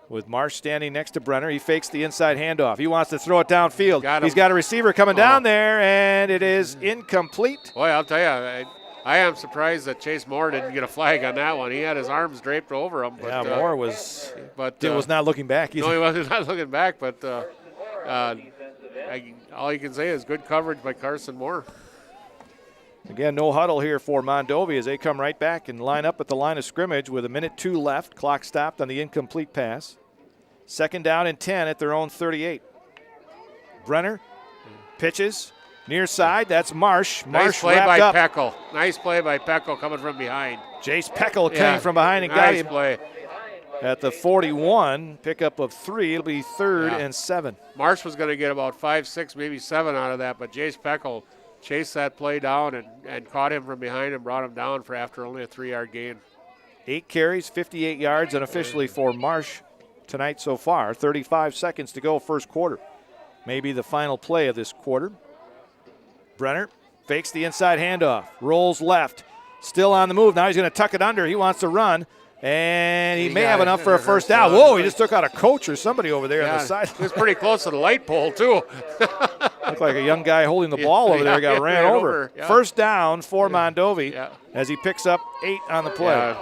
with Marsh standing next to Brenner. He fakes the inside handoff. He wants to throw it downfield. He's got a receiver coming down there, and it is incomplete. Boy, I'll tell you, I am surprised that Chase Moore didn't get a flag on that one. He had his arms draped over him. But, Moore was not looking back either. No, he was not looking back, but all you can say is good coverage by Carson Moore. Again, no huddle here for Mondovi as they come right back and line up at the line of scrimmage with 1:02 left. Clock stopped on the incomplete pass. Second down and 10 at their own 38. Brenner pitches near side. That's Marsh. Nice play by Peckel. Nice play by Peckel coming from behind. Jace Peckel came from behind and got him. Play. At the 41, pickup of 3. It'll be third and 7. Marsh was going to get about 5, 6, maybe 7 out of that, but Jace Peckel chased that play down and caught him from behind and brought him down for after only a 3-yard gain. 8 carries, 58 yards, and officially for Marsh tonight so far. 35 seconds to go first quarter. Maybe the final play of this quarter. Brenner fakes the inside handoff, rolls left, still on the move. Now he's going to tuck it under. He wants to run, and he may have enough for a first down. Whoa, he just took out a coach or somebody over there on the side. He was pretty close to the light pole, too. Looked like a young guy holding the ball over there got ran over. Yeah. First down for Mondovi Yeah. as he picks up 8 on the play. Yeah.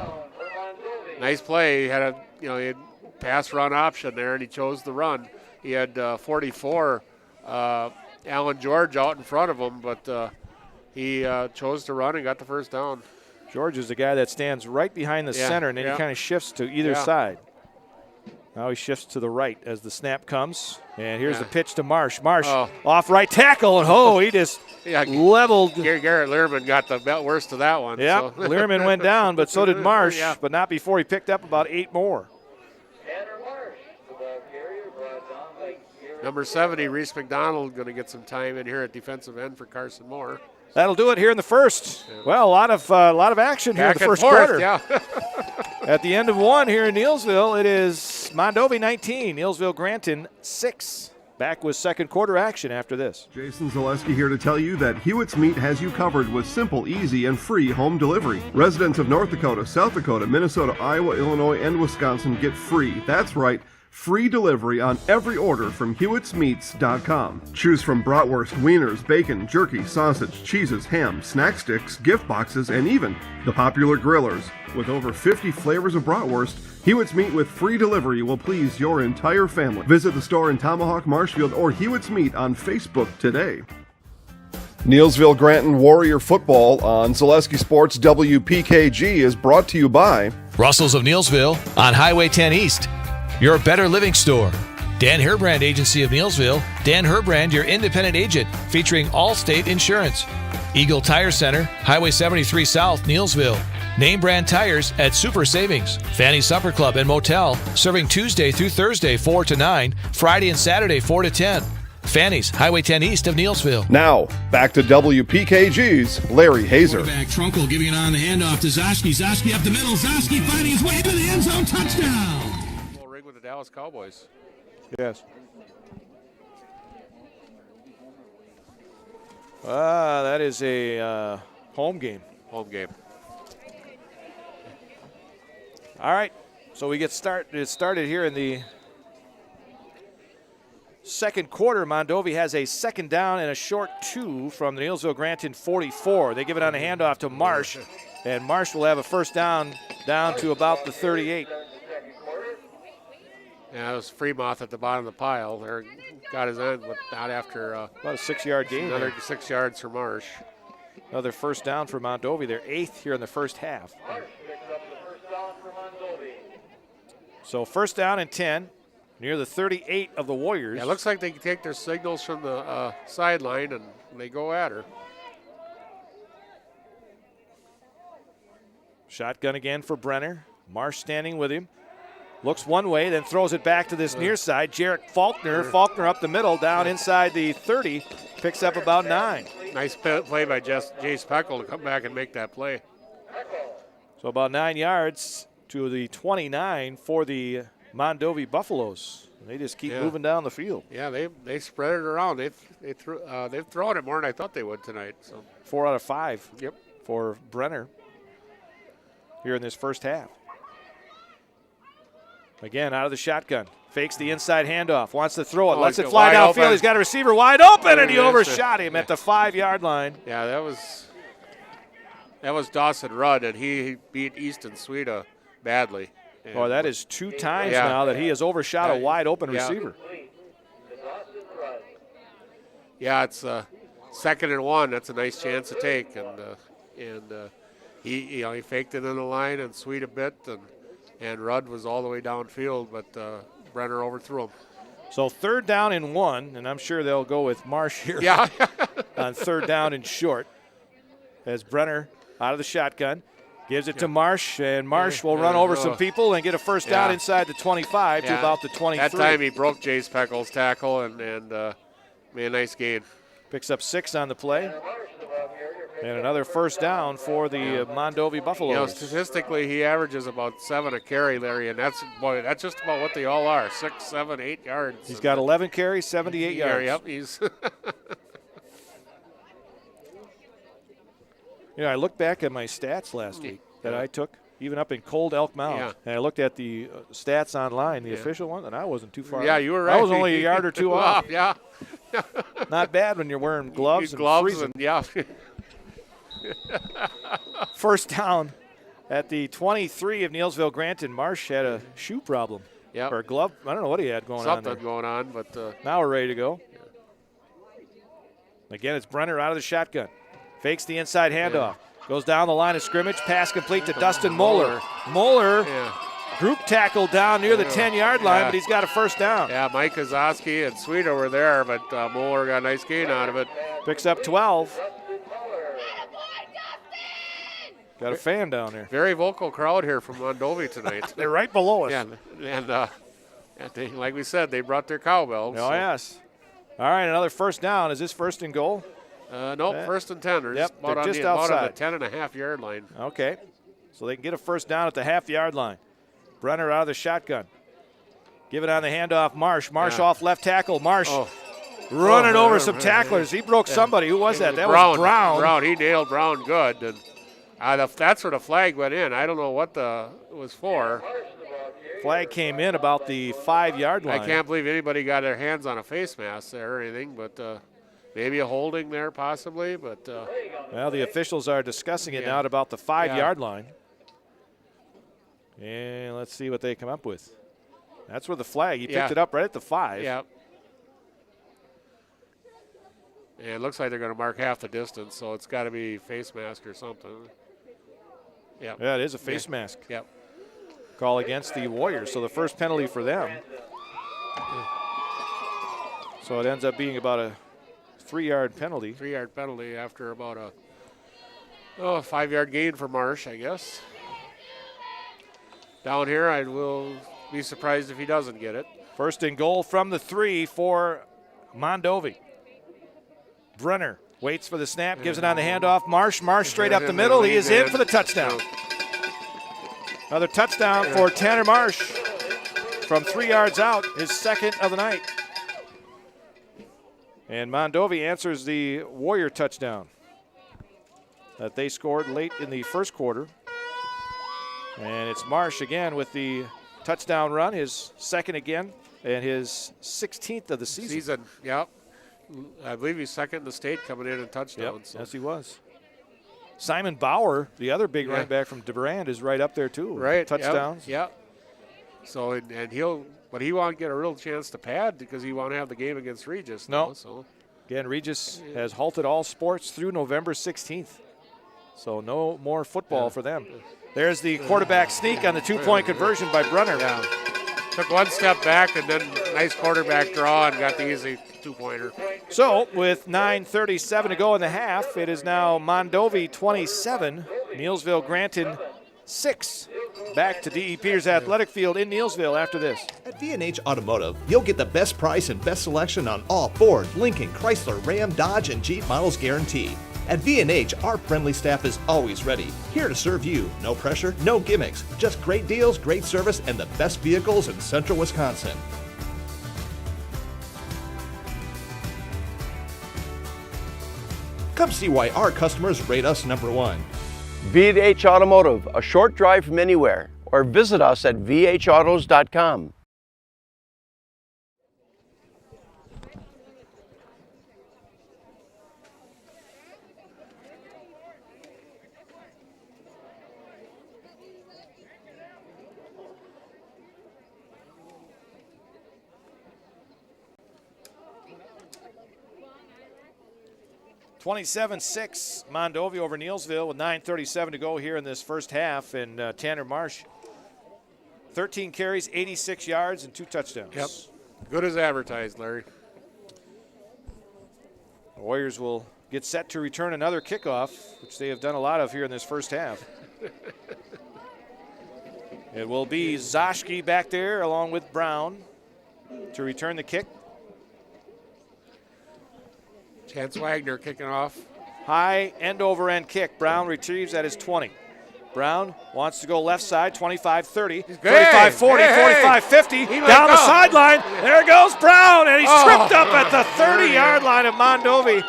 Nice play. He had he had pass run option there, and he chose the run. He had 44 Alan George out in front of him, but he chose to run and got the first down. George is the guy that stands right behind the center, and then he kind of shifts to either side. Now he shifts to the right as the snap comes. And here's the pitch to Marsh. Marsh off right tackle, and he just leveled. Garrett Learman got the worst of that one. Yeah, So. Learman went down, but so did Marsh, but not before he picked up about 8 more. Number 70, Reese McDonald, going to get some time in here at defensive end for Carson Moore. That'll do it here in the first. Well, a lot of action here in the Back and first forth, quarter. Yeah. At the end of one here in Neillsville, it is Mondovi 19, Neillsville Granton 6. Back with second quarter action after this. Jason Zaleski here to tell you that Hewitt's Meat has you covered with simple, easy, and free home delivery. Residents of North Dakota, South Dakota, Minnesota, Iowa, Illinois, and Wisconsin get free. That's right. Free delivery on every order from Hewitt'sMeats.com. Choose from bratwurst, wieners, bacon, jerky, sausage, cheeses, ham, snack sticks, gift boxes, and even the popular grillers. With over 50 flavors of bratwurst, Hewitt's Meat with free delivery will please your entire family. Visit the store in Tomahawk, Marshfield, or Hewitt's Meat on Facebook today. Neillsville Granton Warrior Football on Zaleski Sports WPKG is brought to you by Russell's of Neillsville on Highway 10 East. Your better living store. Dan Herbrand Agency of Neillsville. Dan Herbrand, your independent agent, featuring Allstate Insurance. Eagle Tire Center, Highway 73 South, Neillsville. Name brand tires at Super Savings. Fanny Supper Club and Motel, serving Tuesday through Thursday 4 to 9, Friday and Saturday 4 to 10. Fanny's, Highway 10 East of Neillsville. Now, back to WPKG's Larry Hazer. Quarterback Trunkle giving it on the handoff to Zoski. Zoski up the middle. Zoski finding his way into the end zone. Touchdown. Ring with the Dallas Cowboys. Yes. That is a home game. Home game. All right, so we get started here in the second quarter. Mondovi has a second down and a short 2 from the Neillsville Granton 44. They give it on a handoff to Marsh, and Marsh will have a first down to about the 38. Yeah, it was Fremont at the bottom of the pile. There, got his end, but not after about a 6-yard gain. Another 6 yards for Marsh. Another first down for Mondovi. They're 8th here in the first half. So first down and 10, near the 38 of the Warriors. Yeah, it looks like they take their signals from the sideline and they go at her. Shotgun again for Brenner. Marsh standing with him. Looks one way, then throws it back to this near side. Jarek Faulkner. Faulkner up the middle, down inside the 30. Picks up about 9. Nice play by Jace Peckel to come back and make that play. So about 9 yards to the 29 for the Mondovi Buffaloes. They just keep moving down the field. Yeah, they spread it around. They've thrown it more than I thought they would tonight. So 4 out of 5. Yep. For Brenner here in this first half. Again, out of the shotgun. Fakes the inside handoff. Wants to throw it. Lets it fly downfield. He's got a receiver wide open, and he overshot him at the 5-yard line. Yeah, that was Dawson Rudd, and he beat Easton Sweda badly. And that is 2 times now that he has overshot a wide open receiver. Yeah, it's 2nd and 1. That's a nice chance to take, and he faked it in the line and Sweda bit, and Rudd was all the way downfield, but Brenner overthrew him. So 3rd down and 1, and I'm sure they'll go with Marsh here on 3rd down and short. As Brenner out of the shotgun gives it to Marsh, and Marsh will run over some people and get a first down inside the 25 to about the 23. That time he broke Jace Peckel's tackle and made a nice gain. Picks up 6 on the play. And another first down for the Mondovi Buffaloes. You know, statistically, he averages about 7 a carry, Larry, and that's just about what they all are, 6, 7, 8 yards. He's got 11 carries, 78 yards. Yep, he's. You know, I looked back at my stats last week that I took, even up in cold Elk Mound, and I looked at the stats online, the official one, and I wasn't too far. Yeah, you were right. I was only a yard or 2 off. Yeah. Not bad when you're wearing gloves and freezing. yeah. First down at the 23 of Neillsville Granton. Marsh had a shoe problem. Yeah. Or a glove. I don't know what he had going on Something there. going on, but Now we're ready to go. Again, it's Brenner out of the shotgun. Fakes the inside handoff. Goes down the line of scrimmage. Pass complete to Dustin Moeller. Moeller, group tackle down near the 10-yard line, but he's got a first down. Yeah, Mike Kozowski and Sweeter were there, but Moeller got a nice gain out of it. Picks up 12. Got a fan down there. Very vocal crowd here from Mondovi tonight. They're right below us. Yeah, and they, like we said, they brought their cowbells. Oh, yes. All right, another first down. Is this first and goal? Nope, first and 10. They're Yep, about they're on just about on outside. the 10.5-yard line. Okay. So they can get a first down at the half-yard line. Brenner out of the shotgun. Give it on the handoff. Marsh. Marsh off left tackle. Marsh running over some tacklers. He broke somebody. Who was that? That was Brown. Brown. He nailed Brown good. And that's where the flag went in. I don't know what it was for. Flag came in about the 5-yard line. I can't believe anybody got their hands on a face mask there or anything, but maybe a holding there possibly. But well, the officials are discussing it now at about the 5-yard line. And let's see what they come up with. That's where the flag. He picked it up right at the 5. Yeah. And it looks like they're going to mark half the distance, so it's got to be face mask or something. Yeah. Yeah, it is a face mask. Yep. Call against the Warriors, so the first penalty for them. So it ends up being about a 3-yard penalty. 3-yard penalty after about a 5-yard gain for Marsh, I guess. Down here, I will be surprised if he doesn't get it. First and goal from the 3 for Mondovi. Brenner waits for the snap, gives it on the handoff. Marsh straight up the middle. He is in for the touchdown. Another touchdown for Tanner Marsh from 3 yards out, his second of the night. And Mondovi answers the Warrior touchdown that they scored late in the first quarter. And it's Marsh again with the touchdown run, his second again, and his 16th of the season. Yep. I believe he's second in the state coming in touchdowns. Yep, so. Yes, he was. Simon Bauer, the other big running back from DeBrand, is right up there too. Right, touchdowns. Yep. So but he won't get a real chance to pad because he won't have the game against Regis. No. Now, so again, Regis has halted all sports through November 16th. So no more football for them. There's the quarterback sneak on the 2-point conversion by Brenner. Yeah. Took one step back and then nice quarterback draw and got the easy 2-pointer. So with 9:37 to go in the half, it is now Mondovi 27, Neillsville Granton 6. Back to D.E. Peters Athletic Field in Neillsville after this. At V&H Automotive, you'll get the best price and best selection on all Ford, Lincoln, Chrysler, Ram, Dodge, and Jeep models guaranteed. At V&H, our friendly staff is always ready, here to serve you. No pressure, no gimmicks, just great deals, great service, and the best vehicles in central Wisconsin. Come see why our customers rate us #1. V&H Automotive, a short drive from anywhere, or visit us at vhautos.com. (27-6) Mondovi over Neillsville with 9:37 to go here in this first half. And Tanner Marsh, 13 carries, 86 yards, and 2 touchdowns. Yep. Good as advertised, Larry. The Warriors will get set to return another kickoff, which they have done a lot of here in this first half. It will be Zoschke back there along with Brown to return the kick. Chance Wagner kicking off. High end-over-end kick. Brown retrieves at his 20. Brown wants to go left side, 25-30, 35-40, 45-50, down the sideline. There goes Brown, and he's tripped up at the 30-yard line of Mondovi.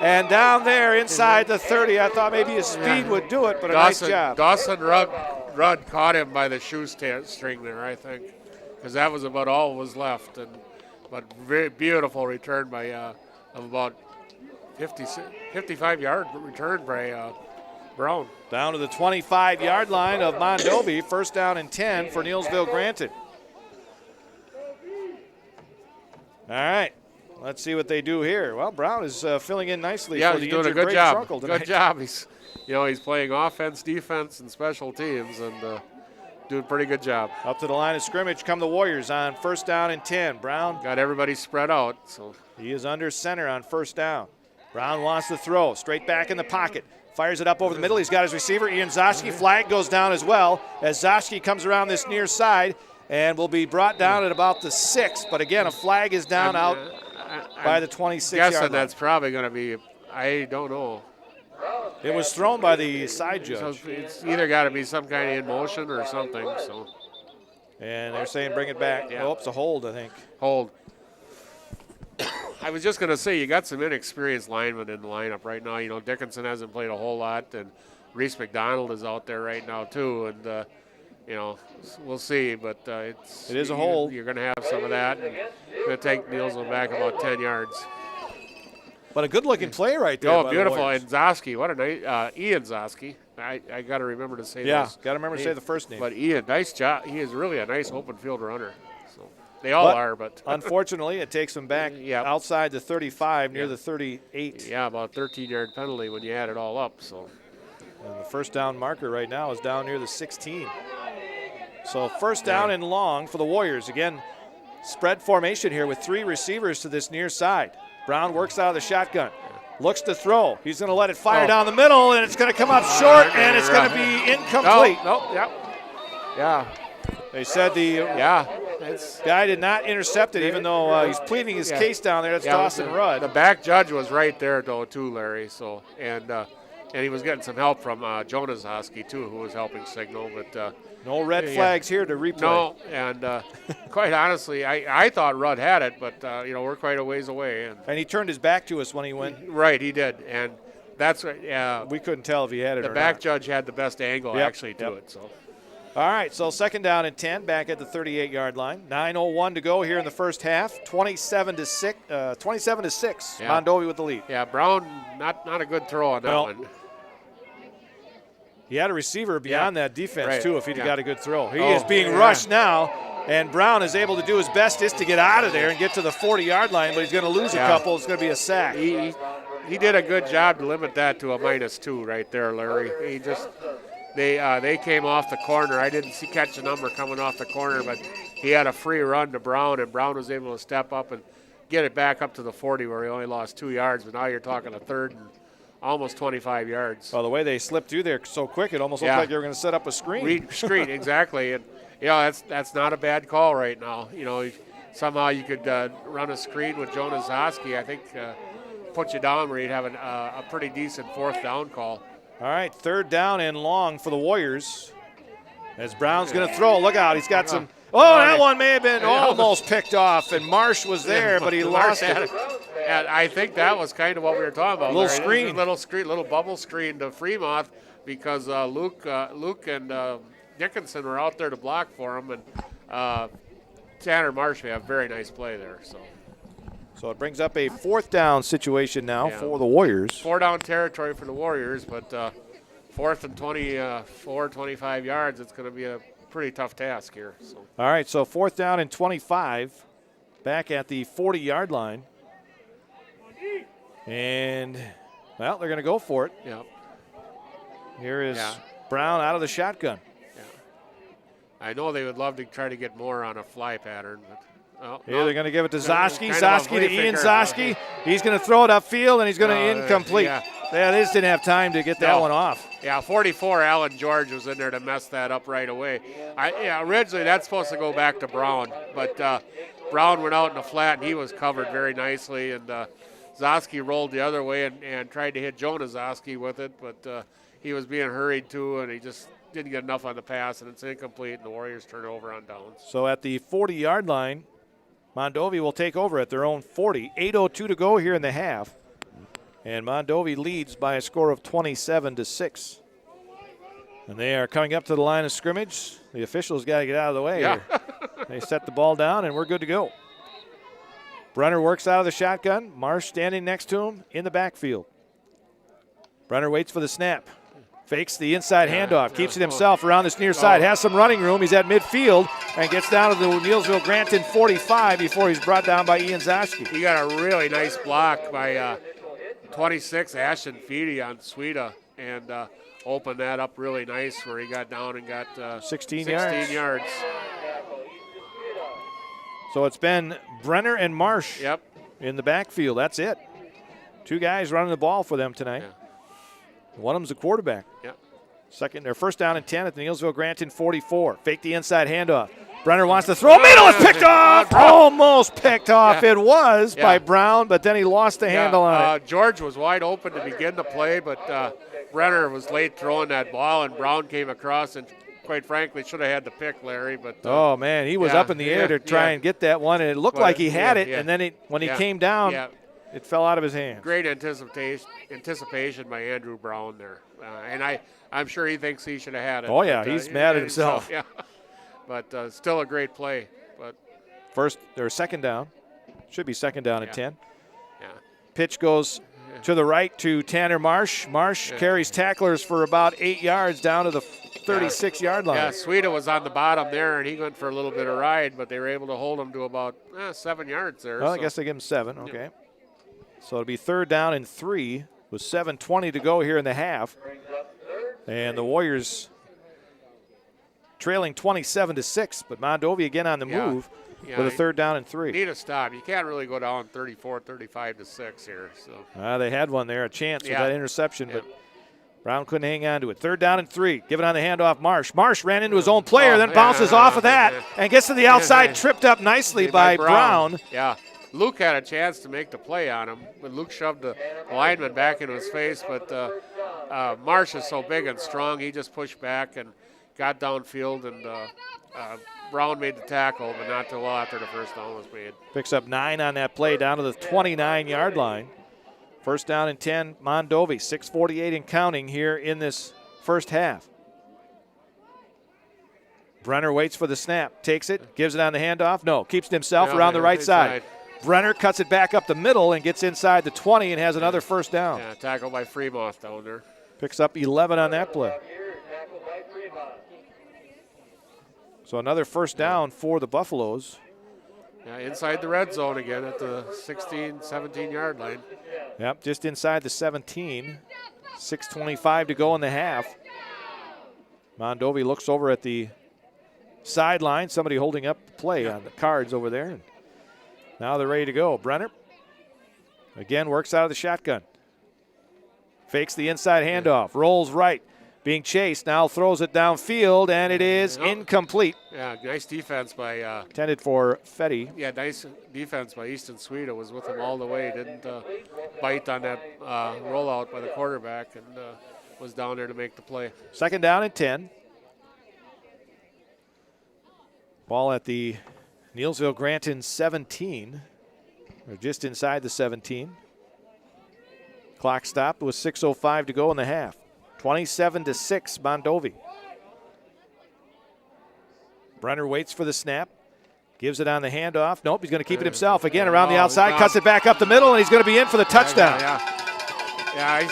And down there inside the 30, I thought maybe his speed would do it, but nice job. Dawson Rudd caught him by the shoestring there, I think, because that was about all was left. But very beautiful return by of about 55-yard return by Brown. Down to the 25-yard line of Mondovi. First down and 10 for Neillsville Granted. All right. Let's see what they do here. Well, Brown is filling in nicely for the he's doing a injured good Brady job. Trunkle tonight. Good job. He's playing offense, defense, and special teams, and doing a pretty good job. Up to the line of scrimmage come the Warriors on first down and 10. Brown got everybody spread out. So he is under center on first down. Brown wants to throw straight back in the pocket. Fires it up over the middle. He's got his receiver, Ian Zoschke. Flag goes down as well as Zoschke comes around this near side and will be brought down at about the 6. But again, a flag is down out by the 26-yard line. That's probably going to be, I don't know. It was thrown by the side judge. So it's either got to be some kind of in motion or something. So. And they're saying bring it back. Yeah. Oh, it's a hold, I think. Hold. I was just going to say, you got some inexperienced linemen in the lineup right now. You know, Dickinson hasn't played a whole lot, and Reese McDonald is out there right now too. And, you know, we'll see. But it is a hold. You're going to have some of that. And going to take Neillsville back about 10 yards. But a good-looking play right there. Oh, beautiful. And Zoschke, what a nice Ian Zoschke. I got to remember to say yeah, this. got to remember to say the first name. But Ian, nice job. He is really a nice open field runner. So they all are, but unfortunately, it takes them back outside the 35, near the 38. Yeah, about a 13-yard penalty when you add it all up. So, and the first down marker right now is down near the 16. So first down and long for the Warriors. Again, spread formation here with 3 receivers to this near side. Brown works out of the shotgun. Looks to throw. He's going to let it fire down the middle, and it's going to come up short, and it's going to be incomplete. Yeah. They said the guy did not intercept it, even though he's pleading his case down there. That's Dawson Rudd. The back judge was right there, though, too, Larry. So and he was getting some help from Jonas Hosky, too, who was helping signal. But no red flags here to replay. No, and quite honestly, I thought Rudd had it, but you know, we're quite a ways away. And he turned his back to us when he went. Right, he did, and that's right. We couldn't tell if he had it or not. The back judge had the best angle actually to it. So. All right, so second down and 10, back at the 38-yard line. 9:01 to go here in the first half. 27-6. 27-6. Yeah. Mondovi with the lead. Yeah, Brown not a good throw on that one. He had a receiver beyond that defense, too, if he'd got a good throw. He is being rushed now, and Brown is able to do his best just to get out of there and get to the 40-yard line, but he's going to lose a couple. It's going to be a sack. He did a good job to limit that to a -2 right there, Larry. He just they came off the corner. I didn't catch the number coming off the corner, but he had a free run to Brown, and Brown was able to step up and get it back up to the 40 where he only lost 2 yards, but now you're talking a third and almost 25 yards. Well, the way they slipped through there so quick, it almost looked like they were going to set up a screen. Screen, exactly. And, you know, that's not a bad call right now. You know, somehow you could run a screen with Jonas Hosky, I think, put you down where you'd have a pretty decent fourth down call. All right, third down and long for the Warriors. As Brown's going to throw. Look out, he's got some. Oh, that one may have been almost picked off, and Marsh was there, but he lost it. And I think that was kind of what we were talking about. Little screen. Little bubble screen to Fremont because Luke and Dickinson were out there to block for him, and Tanner Marsh had a very nice play there. So it brings up a fourth down situation now for the Warriors. 4 down territory for the Warriors, but fourth and 25 yards, it's going to be a pretty tough task here. So. All right, so fourth down and 25, back at the 40-yard line. And, well, they're going to go for it. Yeah. Here is Brown out of the shotgun. Yeah. I know they would love to try to get more on a fly pattern, but. They're going to give it to Zoschke. Zoschke to Ian Zoschke. He's going to throw it upfield, and he's going to incomplete. Yeah, they just didn't have time to get that one off. Yeah, 44, Alan George was in there to mess that up right away. Originally that's supposed to go back to Brown, but Brown went out in the flat, and he was covered very nicely, and Zoschke rolled the other way and tried to hit Jonas Zoschke with it, but he was being hurried too, and he just didn't get enough on the pass, and it's incomplete, and the Warriors turn it over on downs. So at the 40-yard line, Mondovi will take over at their own 40. 8:02 to go here in the half. And Mondovi leads by a score of 27-6. And they are coming up to the line of scrimmage. The officials got to get out of the way here. They set the ball down, and we're good to go. Brenner works out of the shotgun. Marsh standing next to him in the backfield. Brenner waits for the snap. Fakes the inside handoff. Keeps it himself around this near side. Has some running room. He's at midfield and gets down to the Neillsville Granton 45 before he's brought down by Ian Zoschke. He got a really nice block by 26 Ashton Feedy on Sweda and opened that up really nice where he got down and got 16 yards. So it's been Brenner and Marsh in the backfield. That's it. Two guys running the ball for them tonight. One of them's a quarterback. First down and 10 at the Neillsville Granton 44. Fake the inside handoff. Brenner wants to throw. Middle is picked off. Almost picked off. It was by Brown, but then he lost the handle on it. George was wide open to begin the play, but Brenner was late throwing that ball, and Brown came across and quite frankly should have had the pick, Larry. But oh, man, he was up in the air to try and get that one, and it looked like he had it, and then when he came down, it fell out of his hands. Great anticipation by Andrew Brown there. And I'm sure he thinks he should have had it. Oh, yeah, he's mad at himself. But still a great play. But second down. Should be second down and 10. Pitch goes to the right to Tanner Marsh. Marsh carries tacklers for about 8 yards down to the 36-yard line. Yeah, Sweda was on the bottom there, and he went for a little bit of ride, but they were able to hold him to about 7 yards there. Well, I guess they give him 7. Okay. So it'll be third down and 3 with 7:20 to go here in the half. And the Warriors trailing 27-6, but Mondovi again on the move with a third down and 3. Need a stop. You can't really go down 35-6 here. So they had one there, a chance with that interception, but Brown couldn't hang on to it. Third down and 3. Give it on the handoff, Marsh. Marsh ran into his own player, then bounces off of that and gets to the outside, tripped up nicely by Brown. Yeah. Luke had a chance to make the play on him, but Luke shoved the lineman back into his face. But Marsh is so big and strong, he just pushed back and got downfield, and Brown made the tackle, but not too long after the first down was made. Picks up 9 on that play down to the 29-yard line. First down and 10, Mondovi, 6:48 and counting here in this first half. Brenner waits for the snap, takes it, gives it on the handoff. No, keeps it himself around the right side. Brenner cuts it back up the middle and gets inside the 20 and has another first down. Yeah, tackled by Fremont down there. Picks up 11 on that play. So another first down for the Buffaloes. Yeah, inside the red zone again at the 16, 17-yard line. Yep, just inside the 17. 6:25 to go in the half. Mondovi looks over at the sideline. Somebody holding up the play on the cards over there. And now they're ready to go. Brenner again works out of the shotgun. Fakes the inside handoff. Rolls right. Being chased. Now throws it downfield, and it is incomplete. Yeah, nice defense by... intended for Fetty. Yeah, nice defense by Easton Sweda. Was with him all the way. Didn't bite on that rollout by the quarterback, and was down there to make the play. Second down and 10. Ball at the Neillsville Granton 17, or just inside the 17. Clock stopped with 6:05 to go in the half. 27-6, Mondovi. Brenner waits for the snap, gives it on the handoff. Nope, he's going to keep it himself again around the outside, cuts it back up the middle, and he's going to be in for the touchdown. Yeah,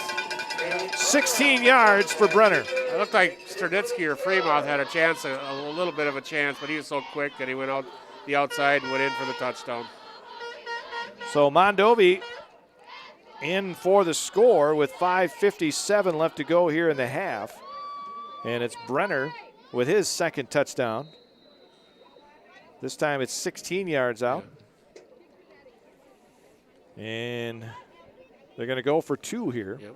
16 yards for Brenner. It looked like Sternitsky or Fremont had a chance, a little bit of a chance, but he was so quick that he went out the outside and went in for the touchdown. So Mondovi in for the score with 5:57 left to go here in the half. And it's Brenner with his second touchdown. This time it's 16 yards out. And they're going to go for 2 here. Yep.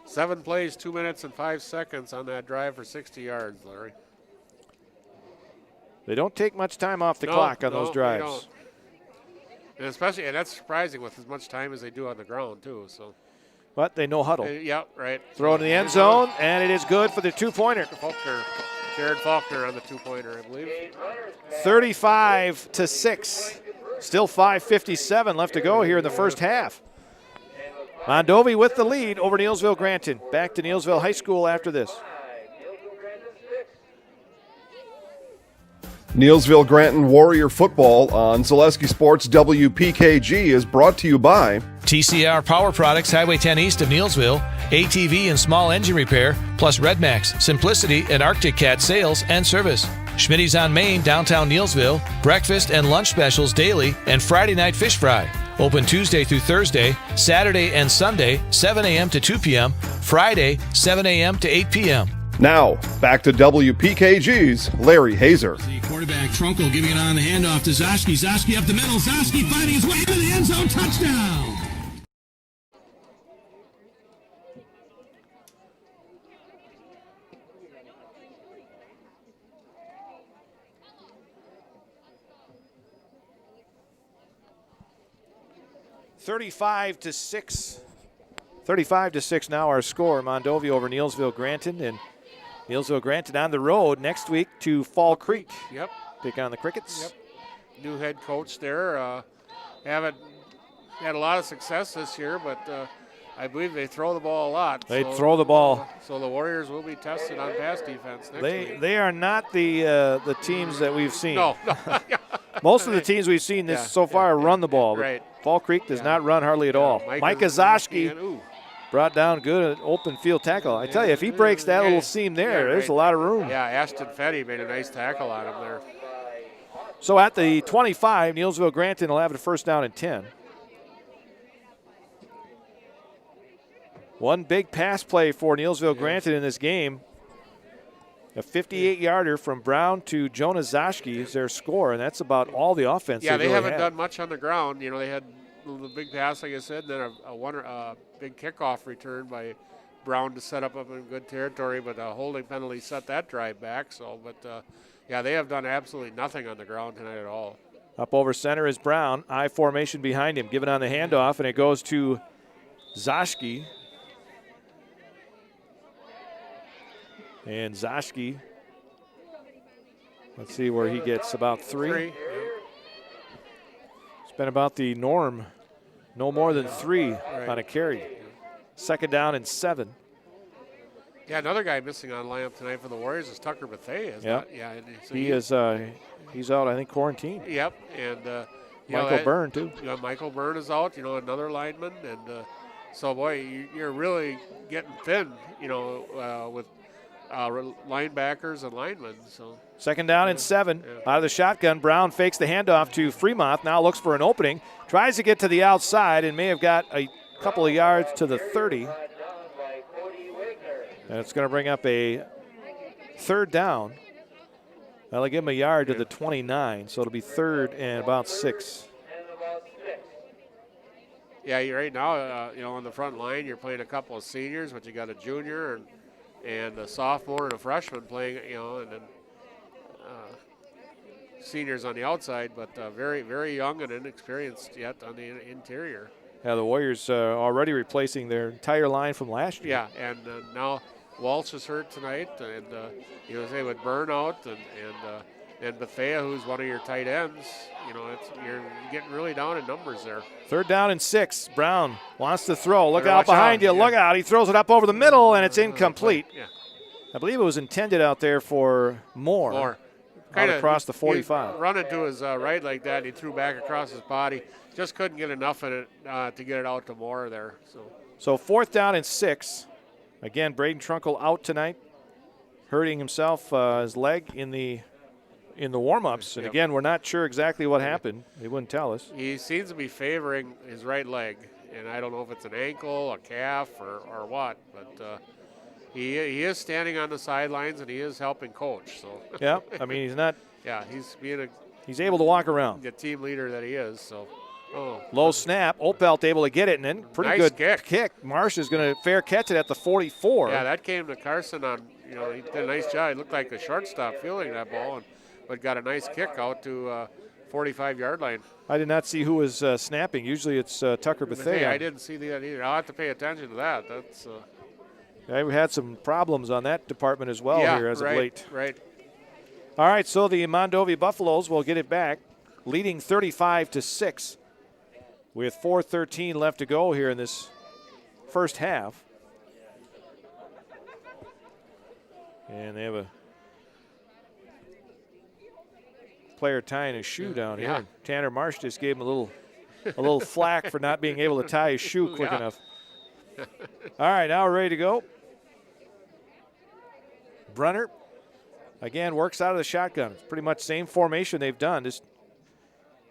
7 plays, 2 minutes and 5 seconds on that drive for 60 yards, Larry. They don't take much time off the clock on those drives. They don't. And especially, and that's surprising with as much time as they do on the ground, too. So, but they know huddle. Yeah, right. Throw it in the end zone, and it is good for the 2-pointer. Jared Faulkner on the 2-pointer, I believe. 35-6. Still 5:57 left to go here in the first half. Mondovi with the lead over Neillsville Granton. Back to Neillsville High School after this. Neillsville Granton Warrior Football on Zaleski Sports WPKG is brought to you by TCR Power Products, Highway 10 east of Neillsville, ATV and small engine repair, plus Redmax, Simplicity, and Arctic Cat sales and service. Schmitty's on Main, downtown Neillsville, breakfast and lunch specials daily, and Friday night fish fry. Open Tuesday through Thursday, Saturday and Sunday, 7 a.m. to 2 p.m., Friday, 7 a.m. to 8 p.m. Now, back to WPKG's Larry Hazer. The quarterback, Trunkel, giving it on the handoff to Zoschke. Zoschke up the middle. Zoschke finding his way into the end zone. Touchdown! $35 to 6. 35 to 6 now our score. Mondovi over Neillsville Granton, and Neillsville Granton on the road next week to Fall Creek. Yep. Take on the Crickets. Yep. New head coach there. Haven't had a lot of success this year, but I believe they throw the ball a lot. They throw the ball. So the Warriors will be tested on pass defense next week. They are not the teams that we've seen. No. Most of the teams we've seen so far run the ball. Right. Fall Creek does not run hardly at all. Micah Zoschke brought down good open field tackle. I tell you, if he breaks that little seam there, there's a lot of room. Yeah, Ashton Fetty made a nice tackle on him there. So at the 25, Neillsville Granton will have a first down and 10. One big pass play for Neillsville Granton in this game. A 58-yarder from Brown to Jonah Zoschke is their score, and that's about all the offense Yeah, they really haven't had. done much on the ground. You know, they had the big pass, like I said, and then a big kickoff return by Brown to set up in good territory, but a holding penalty set that drive back. So, but yeah, they have done absolutely nothing on the ground tonight at all. Up over center is Brown. I formation behind him. Given on the handoff, and it goes to Zoschke. And Zoschke, let's see where he gets about three. It's been about the norm. No more than three on a carry. Second down and 7. Yeah, another guy missing on lineup tonight for the Warriors is Tucker Bethea. So he's out, I think, quarantined. Yep, and Michael Byrne too. Yeah, Michael Byrne is out. You know, another lineman, and so boy, you're really getting thin. You know, with linebackers and linemen. So second down and 7. Out of the shotgun, Brown fakes the handoff to Fremont. Now looks for an opening. Tries to get to the outside and may have got a couple of yards to the 30. And it's going to bring up a third down. That'll give him a yard to the 29, so it'll be third and about 6. Yeah, right now, you know, on the front line, you're playing a couple of seniors, but you got a junior and a sophomore and a freshman playing, you know, and then seniors on the outside, but very, very young and inexperienced yet on the interior. Yeah, the Warriors already replacing their entire line from last year. Yeah, and now Walsh is hurt tonight, and you know, say with Burnout and Bethea, who's one of your tight ends, you know, you're getting really down in numbers there. Third down and 6. Brown wants to throw. Look out behind you. Look out. He throws it up over the middle, and it's incomplete. Yeah. I believe it was intended out there for Moore. Out across the 45. He run into his right like that, and he threw back across his body. Just couldn't get enough in it to get it out to Moore there. So fourth down and 6. Again, Braden Trunkel out tonight, hurting himself, his leg in the warm-ups. And again, we're not sure exactly what happened. They wouldn't tell us. He seems to be favoring his right leg, and I don't know if it's an ankle, a calf, or what, but he is standing on the sidelines and he is helping coach. So yeah, I mean he's not. Yeah, he's being he's able to walk around. The team leader that he is. So low snap, Opelt able to get it, and then pretty nice good kick. Marsh is going to fair catch it at the 44. Yeah, that came to Carson on. You know, he did a nice job. He looked like a shortstop fielding that ball, but got a nice kick out to 45-yard line. I did not see who was snapping. Usually it's Tucker Bethea. I didn't see that either. I'll have to pay attention to that. That's. Yeah, we had some problems on that department as well here as of late. Right. All right, so the Mondovi Buffaloes will get it back, leading 35-6 with 4:13 left to go here in this first half. And they have a player tying his shoe down here. Yeah. And Tanner Marsh just gave him a little flack for not being able to tie his shoe quick enough. All right, now we're ready to go. Brenner, again, works out of the shotgun. It's pretty much same formation they've done, just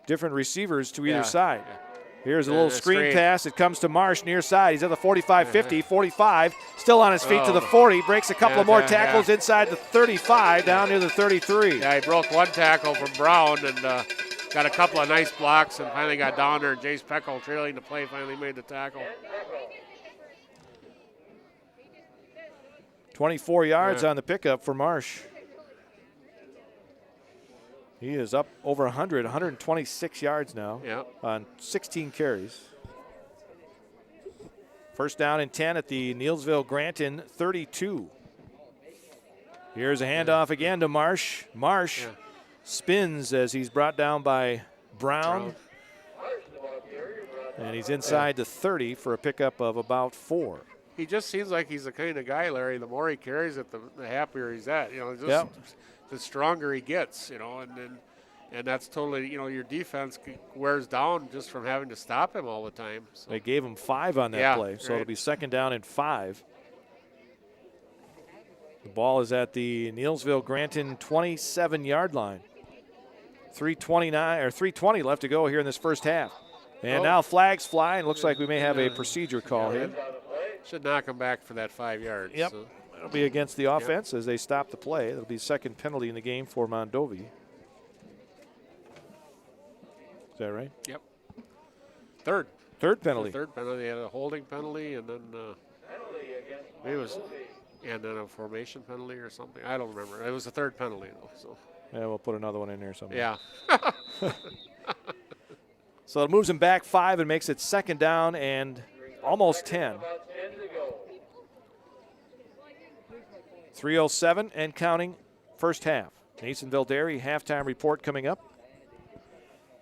different receivers to either side. Here's a little screen pass. It comes to Marsh near side. He's at the 45-50, 45. Still on his feet to the 40. Breaks a couple of more tackles inside the 35, down near the 33. Yeah, he broke one tackle from Brown and got a couple of nice blocks and finally got down there. And Jace Peckel, trailing the play, finally made the tackle. 24 yards on the pickup for Marsh. He is up over 126 yards now on 16 carries. First down and 10 at the Neillsville Granton 32. Here's a handoff again to Marsh. Marsh spins as he's brought down by Brown. And he's inside the 30 for a pickup of about 4. He just seems like he's the kind of guy, Larry, the more he carries it, the happier he's at. The stronger he gets, and that's totally, your defense wears down just from having to stop him all the time. So. They gave him 5 on that play, so it'll be second down and 5. The ball is at the Neillsville Granton 27-yard line. 3:20 left to go here in this first half. And now flags fly, and looks like we may have a procedure call here. Should knock him back for that 5 yards. Yep. So. It'll be against the offense as they stop the play. It'll be second penalty in the game for Mondovi. Is that right? Yep. Third penalty. Third penalty. They had a holding penalty, and then maybe it was, and then a formation penalty or something. I don't remember. It was the third penalty though. So. Yeah, we'll put another one in there somewhere. Yeah. So it moves him back 5 and makes it second down and almost 10. 3:07 and counting, first half. Neillsville Dairy halftime report coming up.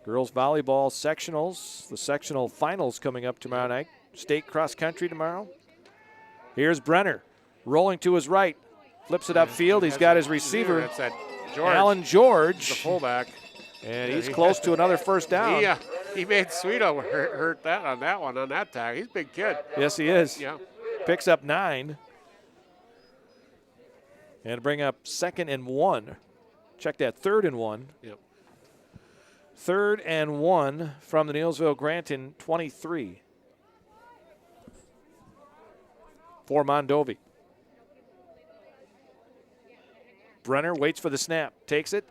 Girls volleyball sectionals, the sectional finals coming up tomorrow night. State cross country tomorrow. Here's Brenner rolling to his right, flips it upfield. He's got his receiver, That's that George. Alan George, the fullback, and he's close to another first down. He made Sweeto hurt that on that tag. He's a big kid. Yes, he is. Yeah. Picks up 9. And bring up 2nd and 1. Check that, 3rd and 1. Yep. 3rd and 1 from the Neillsville Granton 23. For Mondovi. Brenner waits for the snap, takes it,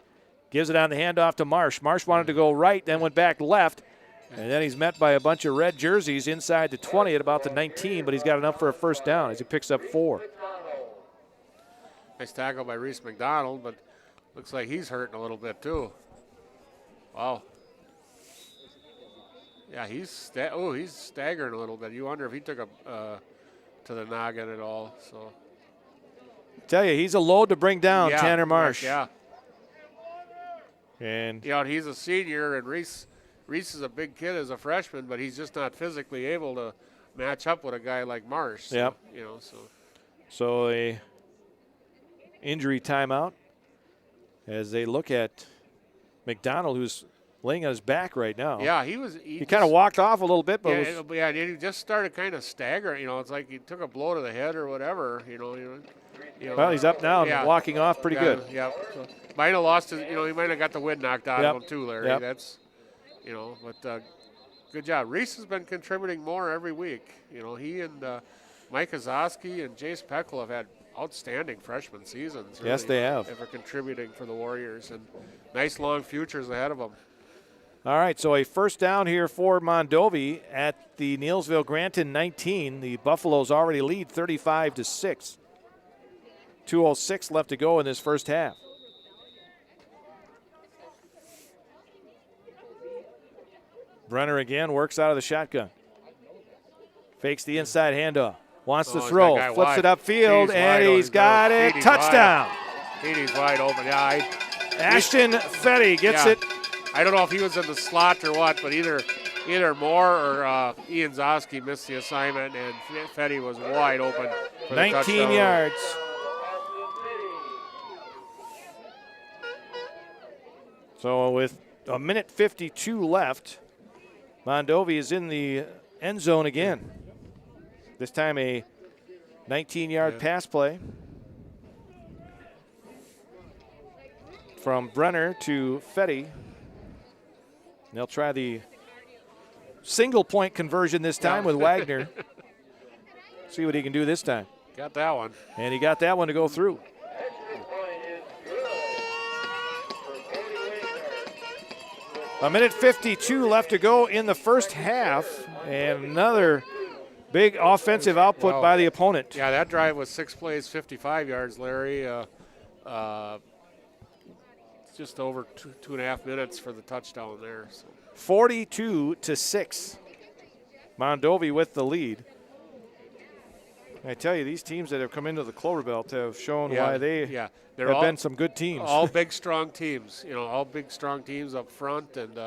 gives it on the handoff to Marsh. Marsh wanted to go right, then went back left, and then he's met by a bunch of red jerseys inside the 20 at about the 19, but he's got enough for a first down as he picks up 4. Nice tackle by Reese McDonald, but looks like he's hurting a little bit too. Wow. Yeah, he's staggering a little bit. You wonder if he took a to the noggin at all. So. Tell you, he's a load to bring down, Tanner Marsh. Yeah. And he's a senior, and Reese is a big kid as a freshman, but he's just not physically able to match up with a guy like Marsh. So, yep. So a injury timeout as they look at McDonald, who's laying on his back right now. Yeah, he kind of walked off a little bit, but he just started kind of staggering. It's like he took a blow to the head or whatever. Well, he's up now and walking off pretty good. Yeah. So might have lost his. He might have got the wind knocked out of him too, Larry. Yep. That's, but good job. Reese has been contributing more every week. He and Mike Kozowski and Jace Peckel have had outstanding freshman seasons. Really, yes, they have. Ever contributing for the Warriors, and nice long futures ahead of them. All right, so a first down here for Mondovi at the Neillsville Granton 19. The Buffaloes already lead 35-6. 2:06 left to go in this first half. Brenner again works out of the shotgun. Fakes the inside handoff. Wants to throw. Flips it upfield, and he's got it. Touchdown. He's wide open. Yeah, Ashton Fetty gets it. I don't know if he was in the slot or what, but either Moore or Ian Zosky missed the assignment, and Fetty was wide open for 19 yards. So with a minute 52 left, Mondovi is in the end zone again. This time a 19-yard pass play from Brenner to Fetty. They'll try the single-point conversion this time with Wagner. See what he can do this time. Got that one. And he got that one to go through. A minute 52 left to go in the first half, and another big offensive output by the opponent. Yeah, that drive was 6 plays, 55 yards, Larry. Just over 2.5 minutes for the touchdown there. So. 42-6. Mondovi with the lead. I tell you, these teams that have come into the Clover Belt have shown why they have been some good teams. All big, strong teams. All big, strong teams up front, and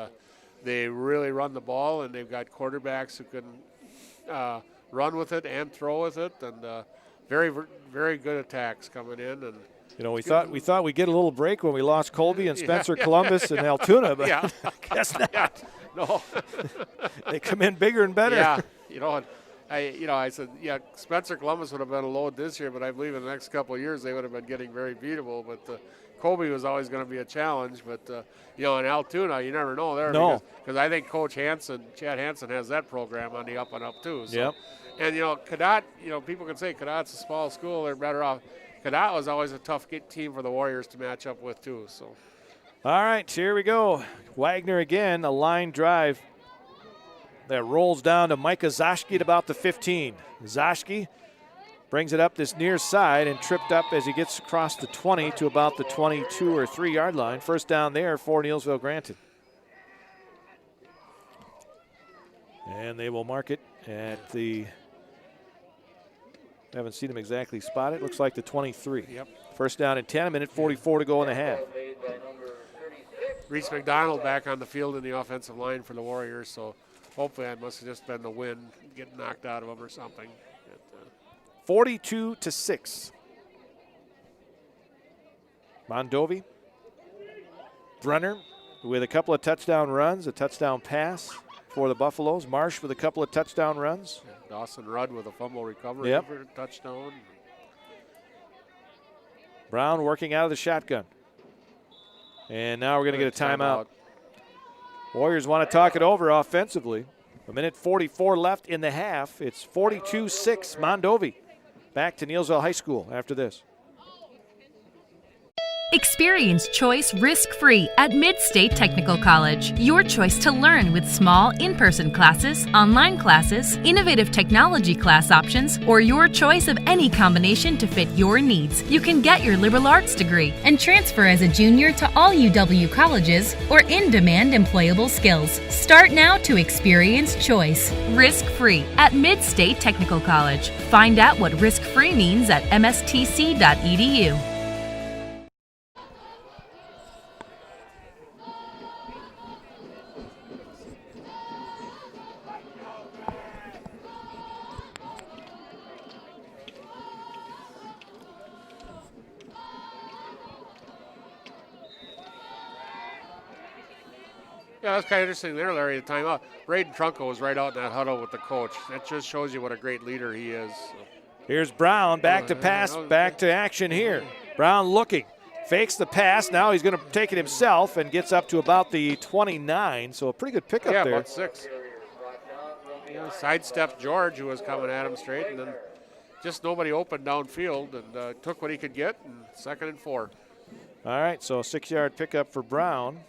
they really run the ball, and they've got quarterbacks who can run with it and throw with it, and very, very good attacks coming in. And we thought we'd get a little break when we lost Colby and Spencer Columbus and Altoona, but I guess not. Yeah. No, they come in bigger and better. Yeah, I said, Spencer Columbus would have been a load this year, but I believe in the next couple of years they would have been getting very beatable. But Colby was always going to be a challenge. But, in Altoona, you never know there. No. Because I think Coach Chad Hansen, has that program on the up and up, too. So. Yep. And, Cadott, people can say Cadott's a small school, they're better off. Cadott was always a tough team for the Warriors to match up with, too. So. All right, here we go. Wagner again, a line drive that rolls down to Micah Zashke at about the 15. Zashke brings it up this near side and tripped up as he gets across the 20 to about the 22 or 3-yard line. First down there for Neillsville Granton. And they will mark it at the, haven't seen him exactly spotted, looks like the 23. Yep. First down and 10, a minute 44 to go in the half. Reese McDonald back on the field in the offensive line for the Warriors, so hopefully that must have just been the wind getting knocked out of him or something. 42-6. Mondovi. Brenner with a couple of touchdown runs, a touchdown pass for the Buffaloes. Marsh with a couple of touchdown runs. Dawson Rudd with a fumble recovery for a touchdown. Brown working out of the shotgun. And now we're going to get a timeout. Warriors want to talk it over offensively. A minute 44 left in the half. It's 42-6 Mondovi. Back to Neillsville High School after this. Experience choice risk-free at Mid-State Technical College. Your choice to learn with small in-person classes, online classes, innovative technology class options, or your choice of any combination to fit your needs. You can get your liberal arts degree and transfer as a junior to all UW colleges or in-demand employable skills. Start now to experience choice risk-free at Mid-State Technical College. Find out what risk-free means at mstc.edu. Yeah, that's kind of interesting there, Larry, the timeout. Braden Trunco was right out in that huddle with the coach. That just shows you what a great leader he is. So. Here's Brown, back to pass, back to action here. Brown looking, fakes the pass. Now he's going to take it himself and gets up to about the 29, so a pretty good pickup there. Yeah, about 6. Sidestepped George, who was coming at him straight, and then just nobody open downfield, and took what he could get, and 2nd and 4. All right, so a 6-yard pickup for Brown.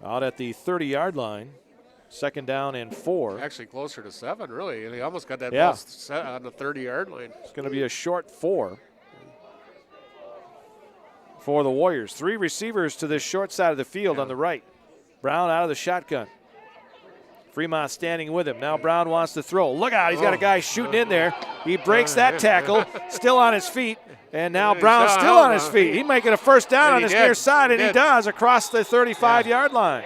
Out at the 30-yard line, 2nd down and 4. Actually closer to 7, really. And he almost got that ball set on the 30-yard line. It's going to be a short 4 for the Warriors. 3 receivers to this short side of the field on the right. Brown out of the shotgun. Fremont standing with him. Now Brown wants to throw. Look out, he's got a guy shooting in there. He breaks that tackle, still on his feet. And now Brown's still on his feet. He might get a first down on this near side, and he does, across the 35-yard line.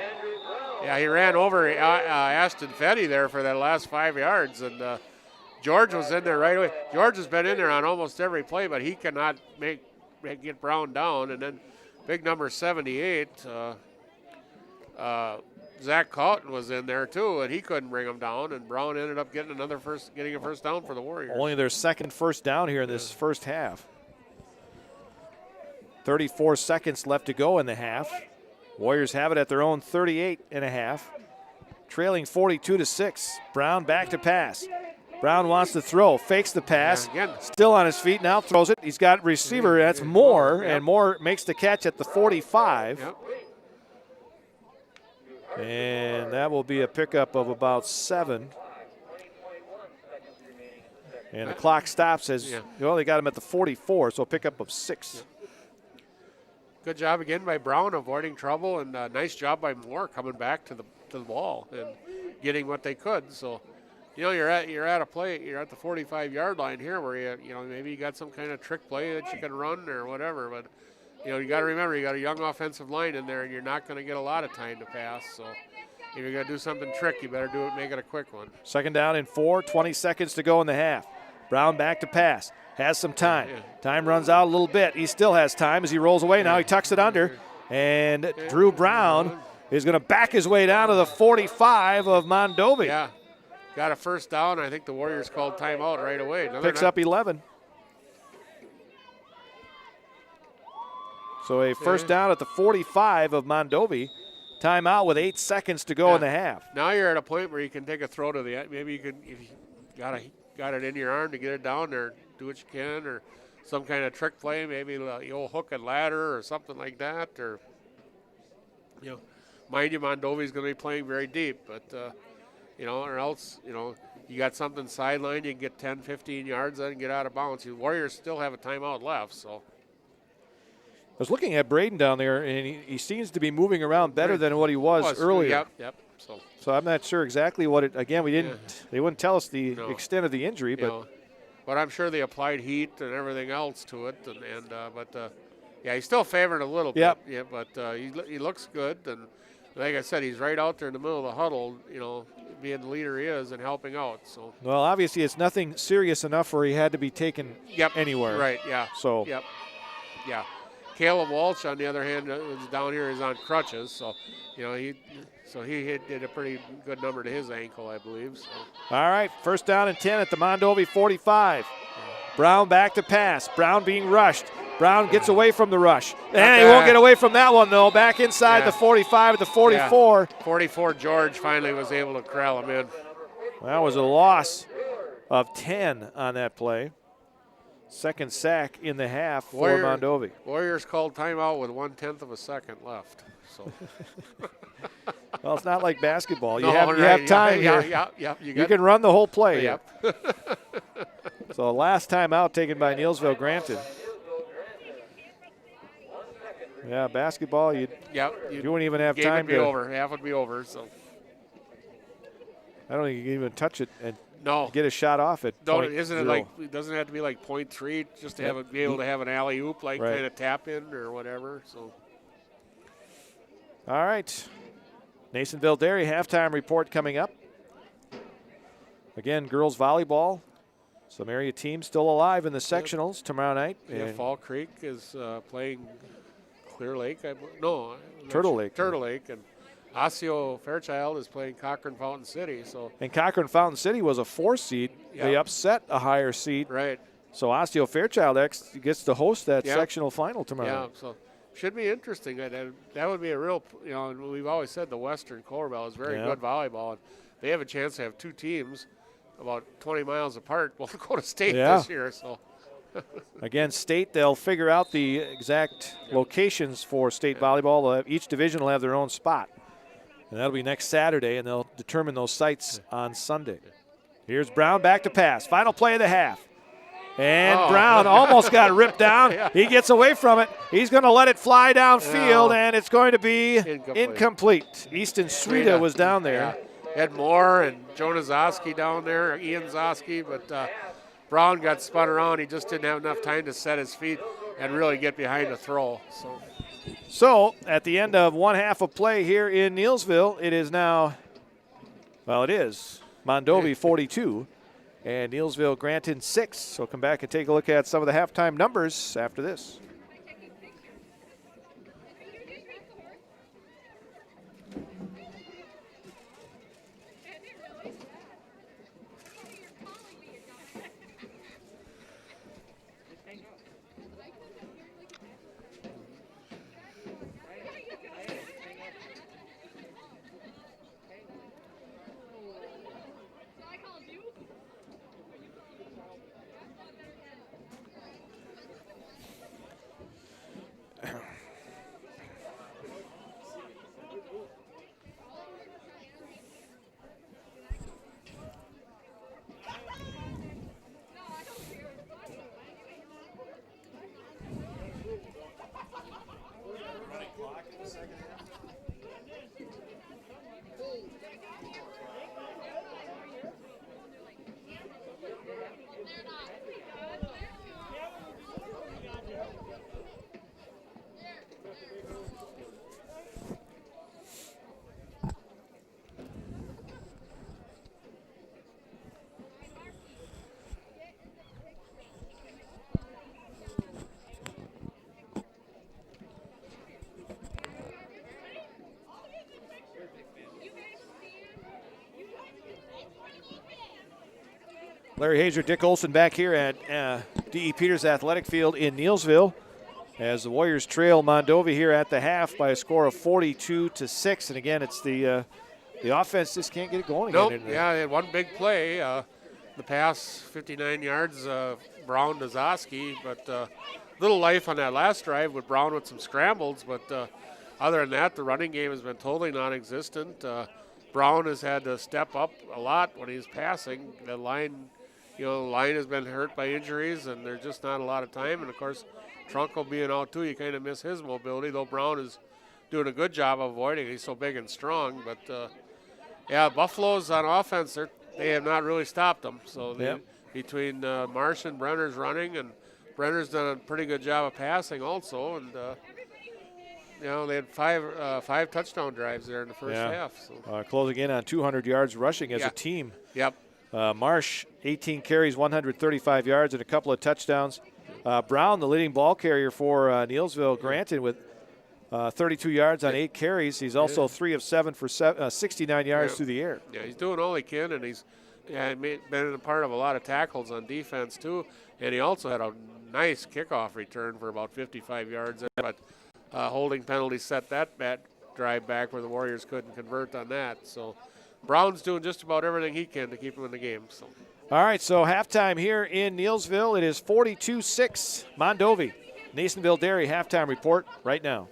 Yeah, he ran over Ashton Fetty there for that last 5 yards, and George was in there right away. George has been in there on almost every play, but he cannot get Brown down. And then big number 78, Zach Cotton was in there too, and he couldn't bring him down. And Brown ended up getting a first down for the Warriors. Only their second first down here in this first half. 34 seconds left to go in the half. Warriors have it at their own 38.5, trailing 42-6. Brown back to pass. Brown wants to throw, fakes the pass, still on his feet, now throws it. He's got receiver, that's Moore, and Moore makes the catch at the 45. Yep. And that will be a pickup of about 7. And the clock stops as, well, they got him at the 44, so a pickup of 6. Good job again by Brown avoiding trouble, and nice job by Moore coming back to the ball and getting what they could. So, you're at a play, you're at the 45-yard line here where maybe you got some kind of trick play that you can run or whatever, but you got to remember you got a young offensive line in there, and you're not going to get a lot of time to pass. So, if you're going to do something trick, you better do it, make it a quick one. Second down and 4, 20 seconds to go in the half. Brown back to pass. Has some time. Time runs out a little bit. He still has time as he rolls away. Now he tucks it under. And Drew Brown is going to back his way down to the 45 of Mondovi. Yeah. Got a first down. I think the Warriors called timeout right away. Picks up 11. So a first down at the 45 of Mondovi. Timeout with 8 seconds to go in the half. Now you're at a point where you can take a throw to the – maybe you can – if you got it in your arm to get it down there, do what you can, or some kind of trick play, maybe the old hook and ladder or something like that, or mind you, Mondovi's going to be playing very deep, but or else you got something sidelined, you can get 10, 15 yards and get out of bounds. The Warriors still have a timeout left, so. I was looking at Braden down there, and he seems to be moving around better than what he was earlier. Yep. So I'm not sure exactly what it. Again, they wouldn't tell us the extent of the injury, but I'm sure they applied heat and everything else to it, but he's still favored a little bit. Yeah, but he looks good, and like I said, he's right out there in the middle of the huddle, being the leader he is and helping out. So. Well, obviously it's nothing serious enough where he had to be taken anywhere. Right. Yeah. So. Yep. Yeah. Caleb Walsh, on the other hand, is down here. He's on crutches, so he did a pretty good number to his ankle, I believe. So. All right, first down and 10 at the Mondovi 45. Brown back to pass. Brown being rushed. Brown gets away from the rush. And he won't get away from that one, though. Back inside the 45 at the 44. 44, George finally was able to corral him in. That was a loss of 10 on that play. Second sack in the half for Mondovi. Warriors called timeout with 1/10 of a second left. So. Well, it's not like basketball. You have time here. Yeah. You can run the whole play. Yep. So last time out taken by Neillsville Granton. Yeah, basketball, you wouldn't even have time to. Half would be over. So. I don't think you can even touch it and get a shot off it. Isn't it like it doesn't have to be like 0.3 just to be able to have an alley oop kind of tap in or whatever. So. All right, Neillsville Dairy halftime report coming up. Again, girls volleyball. Some area teams still alive in the sectionals tomorrow night. Yeah, Fall Creek is playing Clear Lake. Turtle Lake. Turtle Lake, and Osseo Fairchild is playing Cochran Fountain City. And Cochran Fountain City was a 4 seed. Yeah. They upset a higher seed. Right. So Osseo Fairchild gets to host that sectional final tomorrow. Yeah, so should be interesting. That would be a real, we've always said the Western Corbell is very good volleyball. And they have a chance to have 2 teams about 20 miles apart. We'll go to state this year. So. Again, state, they'll figure out the exact locations for state volleyball. Each division will have their own spot. And that'll be next Saturday, and they'll determine those sites on Sunday. Here's Brown back to pass. Final play of the half. And Brown almost got ripped down. He gets away from it. He's going to let it fly downfield, and it's going to be incomplete. Easton Sreda was down there. Ed Moore and Jonah Zoski down there, Ian Zoski, but Brown got spun around. He just didn't have enough time to set his feet and really get behind the throw. So at the end of one half of play here in Neillsville, it is now, it is Mondovi 42 and Neillsville Granton 6. So come back and take a look at some of the halftime numbers after this. Larry Hazer, Dick Olson back here at D.E. Peters Athletic Field in Neillsville as the Warriors trail Mondovi here at the half by a score of 42-6. And again, it's the offense just can't get it going Nope. again. Yeah, they had one big play. The pass, 59 yards, Brown to Zoski, but little life on that last drive with Brown with some scrambles. But other than that, the running game has been totally non-existent. Brown has had to step up a lot when he's passing. The line has been hurt by injuries, and there's just not a lot of time. And, of course, Trunkel being out, too, you kind of miss his mobility, though Brown is doing a good job of avoiding it. He's so big and strong. But, Buffalo's on offense, they have not really stopped them. So between Marsh and Brenner's running, and Brenner's done a pretty good job of passing also. And, they had five touchdown drives there in the first half. So. Closing in on 200 yards rushing as a team. Yep. Marsh, 18 carries, 135 yards, and a couple of touchdowns. Brown, the leading ball carrier for Neillsville, Granton, with 32 yards on 8 carries. He's also 3 of 7 for 69 yards through the air. Yeah, he's doing all he can, and he's been a part of a lot of tackles on defense, too. And he also had a nice kickoff return for about 55 yards. But holding penalty set that drive back where the Warriors couldn't convert on that. So Brown's doing just about everything he can to keep him in the game. So. All right, so halftime here in Neillsville. It is 42-6 Mondovi. Nasonville Dairy halftime report right now.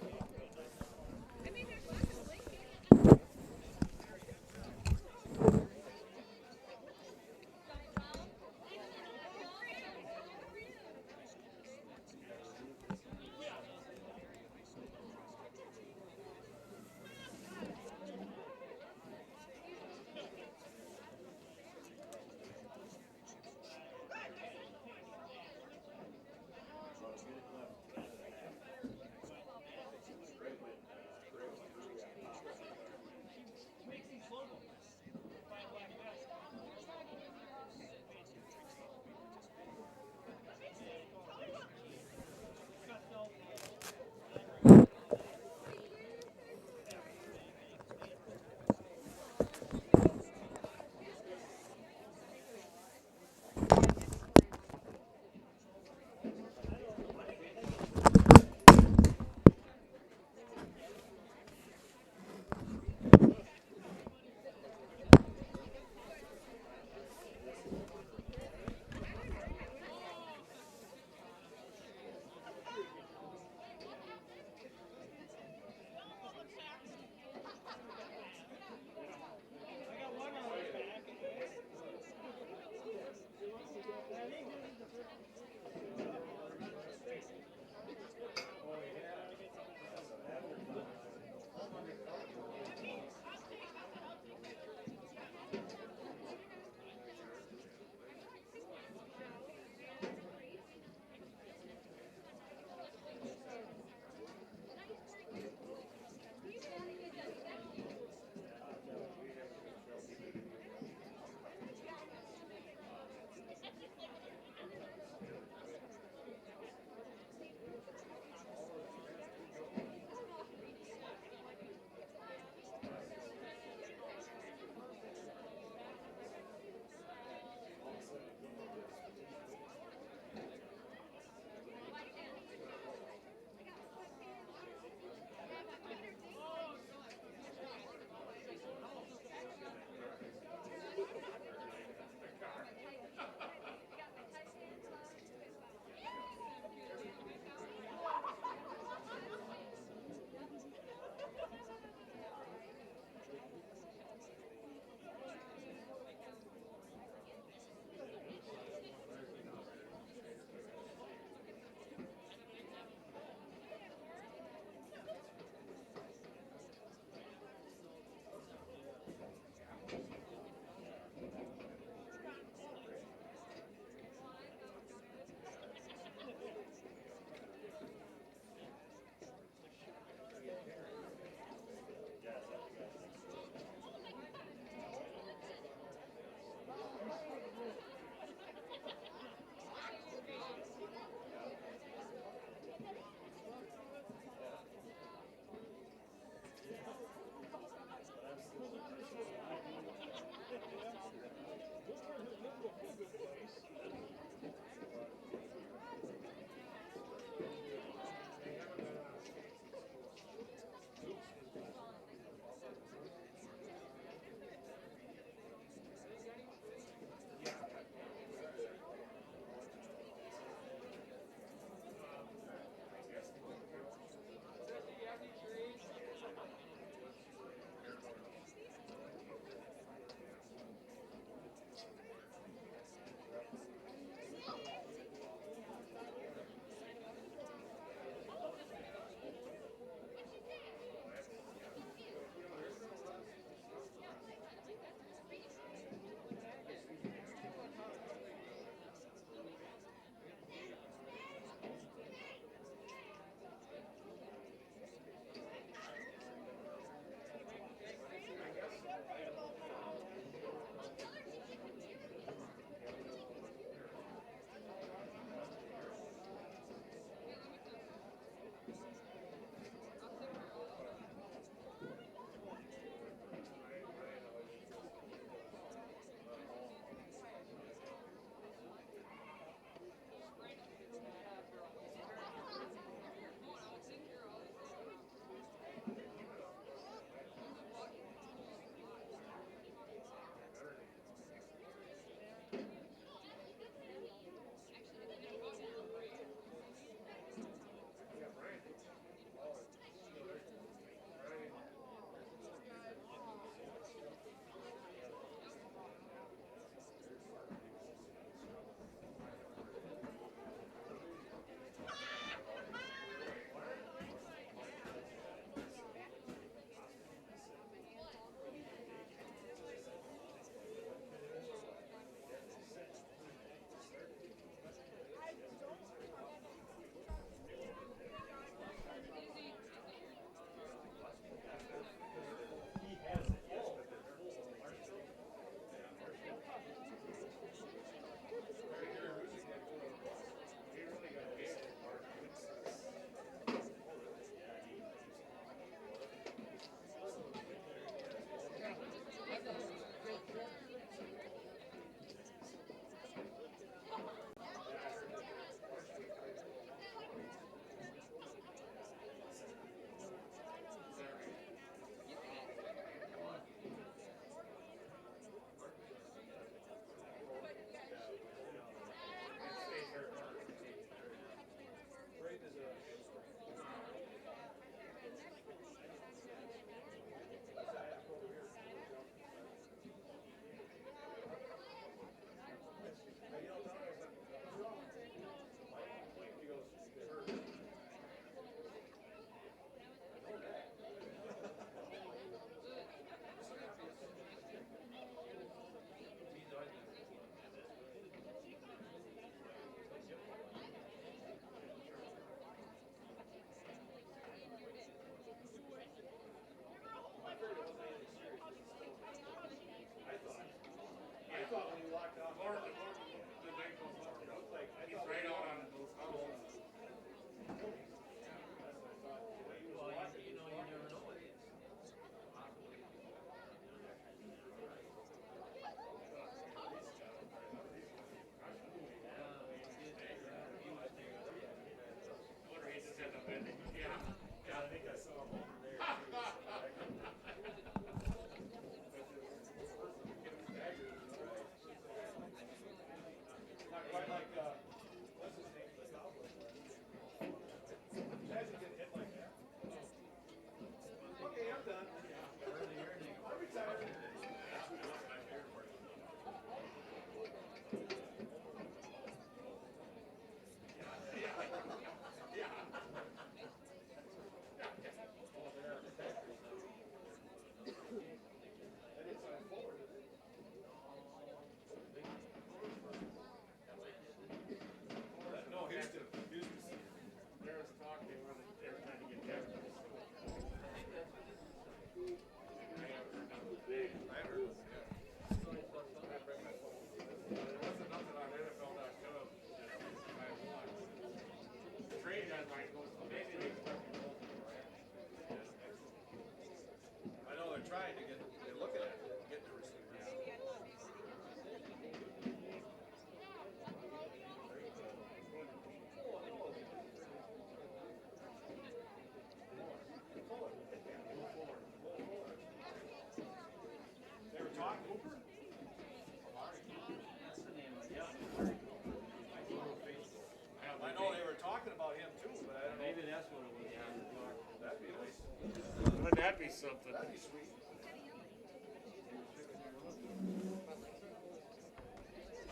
Wouldn't that be something?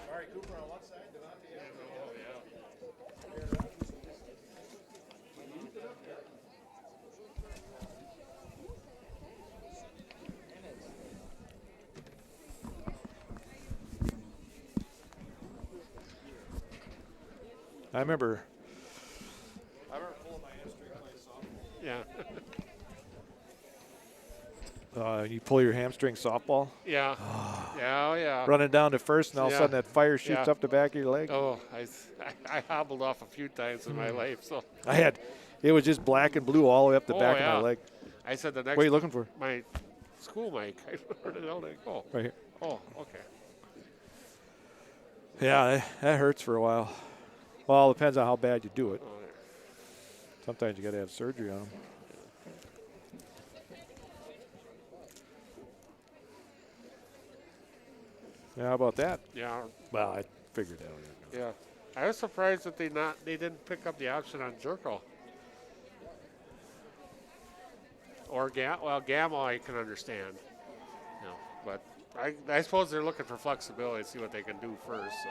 Sorry, Cooper on one side, Devontae. Oh, yeah. I remember pulling my hamstring playing softball. Yeah. You pull your hamstring softball? Yeah. Yeah. Running down to first, and all of a sudden that fire shoots up the back of your leg. Oh, I hobbled off a few times in my life. So it was just black and blue all the way up the back of my leg. I said the next. What are you looking for? My school mic. Where the hell did it go? Right here. Oh, okay. Yeah, that hurts for a while. Well, it depends on how bad you do it. Sometimes you got to have surgery on them. Yeah, how about that? Yeah. Well, I figured that out. Yeah. I was surprised that they didn't pick up the option on Jerko. Or Gamma I can understand. You know, but I suppose they're looking for flexibility to see what they can do first. So.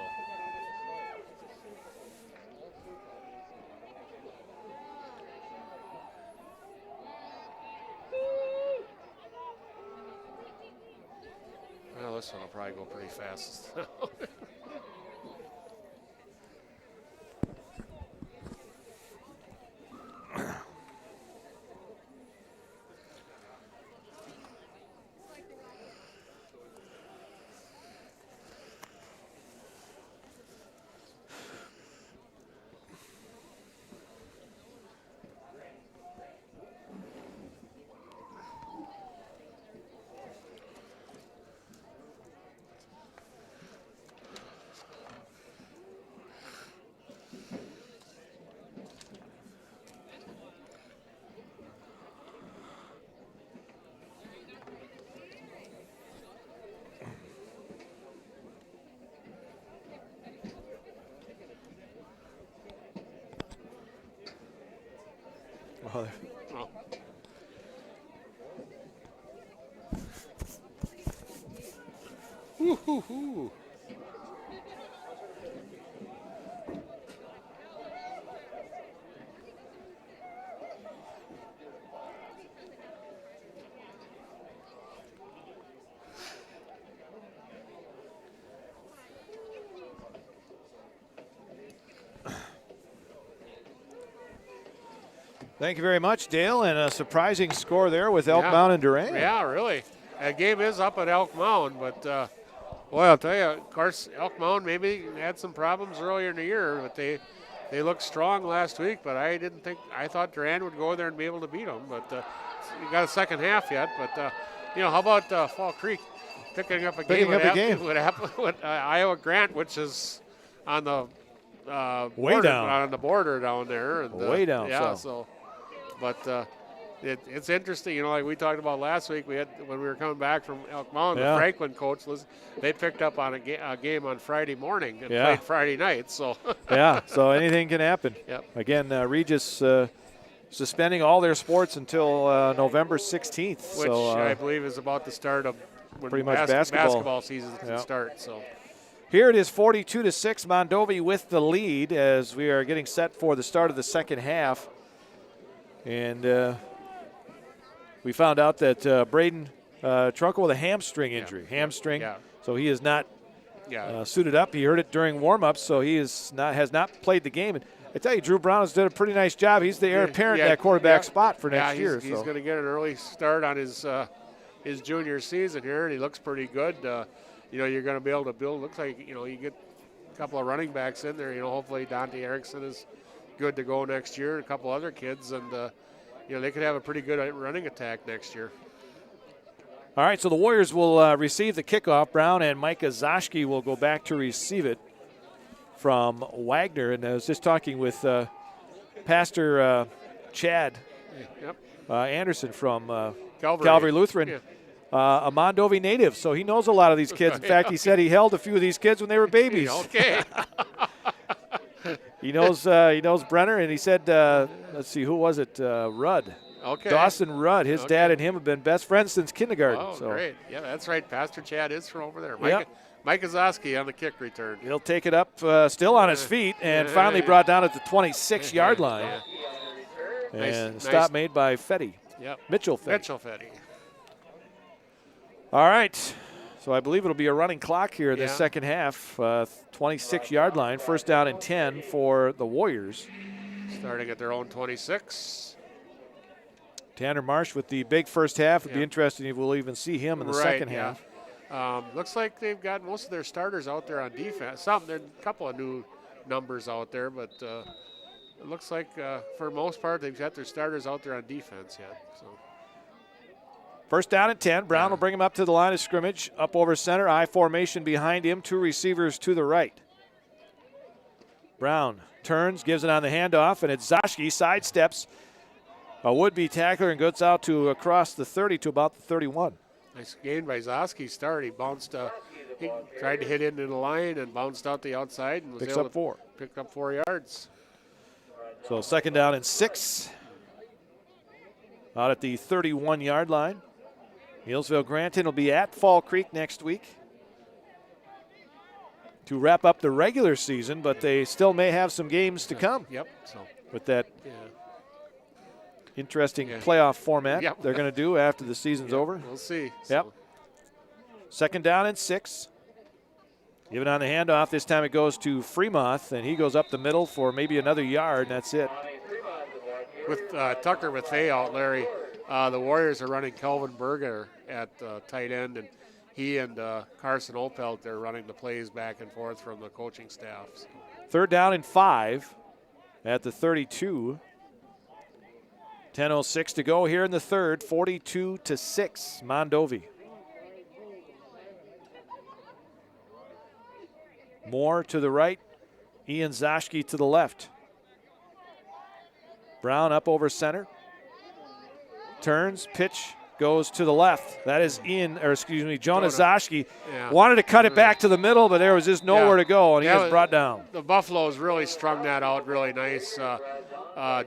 Well, this one will probably go pretty fast. Oh. Woo-hoo-hoo. Thank you very much, Dale, and a surprising score there with Elk Mound and Durand. Yeah, really. That game is up at Elk Mound, but boy, I'll tell you, of course, Elk Mound maybe had some problems earlier in the year, but they looked strong last week. But I thought Durand would go there and be able to beat them. But you got a second half yet. But how about Fall Creek picking up a game with Iowa Grant, which is on the border down there, and way down. Yeah, but it's interesting. Like we talked about last week, when we were coming back from Elk Mound, the Franklin coach they picked up on a game on Friday morning and played Friday night. So yeah, so anything can happen. Yep. Again, Regis suspending all their sports until November 16th, which I believe is about the start of when pretty much basketball season can start. So. Here it is 42-6, Mondovi with the lead as we are getting set for the start of the second half. And we found out that Braden Trunkel with a hamstring injury. So he is not suited up. He heard it during warm-ups, so he has not played the game. And I tell you, Drew Brown has done a pretty nice job. He's the heir apparent in that quarterback spot for next year. He's going to get an early start on his junior season here, and he looks pretty good. You're going to be able to build. Looks like, you get a couple of running backs in there. Hopefully Dante Erickson is good to go next year, and a couple other kids, and they could have a pretty good running attack next year. All right, so the Warriors will receive the kickoff. Brown and Micah Zoschke will go back to receive it from Wagner. And I was just talking with Pastor Chad Anderson from Calvary Lutheran. Yeah. A Mondovi native, so he knows a lot of these kids. In fact, he said he held a few of these kids when they were babies. Okay. He knows Brenner, and he said, let's see, who was it? Rudd. Okay. Dawson Rudd. His dad and him have been best friends since kindergarten. Oh, so. great. Yeah, that's right. Pastor Chad is from over there. Yep. Mike Ozoski on the kick return. He'll take it up still on his feet and finally brought down at the 26-yard line. And stop made by Fetty. Yep. Mitchell Fetty. Mitchell Fetty. All right. So I believe it'll be a running clock here in the second half. 26-yard line. First down and 10 for the Warriors. Starting at their own 26. Tanner Marsh with the big first half. It'd be interesting if we'll even see him in the second half. Looks like they've got most of their starters out there on defense. There's a couple of new numbers out there, but it looks like for the most part they've got their starters out there on defense yet. So. First down and 10. Brown will bring him up to the line of scrimmage. Up over center. I formation behind him. Two receivers to the right. Brown turns, gives it on the handoff, and it's Zoschke. Sidesteps a would-be tackler and goes out to across the 30 to about the 31. Nice gain by Zoschke. Start. He bounced. He tried to hit into the line and bounced out the outside and was Picks able up 4. Picked up 4 yards. So second down and 6. Out at the 31-yard line. Neillsville Granton will be at Fall Creek next week to wrap up the regular season, but they still may have some games to come. Yep. So with that interesting playoff format they're going to do after the season's over. We'll see. Yep. Second down and 6. Give it on the handoff. This time it goes to Fremont, and he goes up the middle for maybe another yard, and that's it. With Tucker with Fay out, Larry, the Warriors are running Kelvin Berger at tight end, and he and Carson Opelt, they're running the plays back and forth from the coaching staffs. Third down and 5 at the 32. 10:06 to go here in the third. 42-6, Mondovi. Moore to the right, Ian Zoschke to the left. Brown up over center. Turns, pitch, goes to the left. That is Jonah Zoschke. Yeah. Wanted to cut it back to the middle, but there was just nowhere to go, and he was brought down. The Buffaloes really strung that out really nice.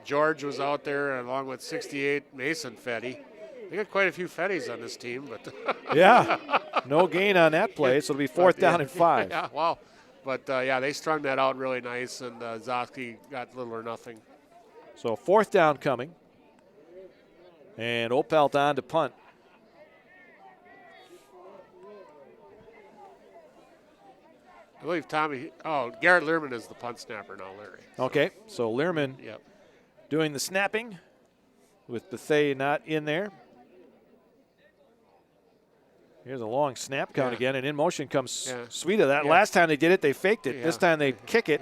George was out there along with 68 Mason Fetty. They got quite a few Fetties on this team, but yeah, no gain on that play, so it'll be fourth down and 5. Yeah, wow. But they strung that out really nice, and Zoschke got little or nothing. So fourth down coming. And Opelt on to punt. I believe Garrett Learman is the punt snapper now, Larry. So. Okay, so Learman doing the snapping with Bethea not in there. Here's a long snap count again, and in motion comes Sweeta. That last time they did it, they faked it. This time they kick it.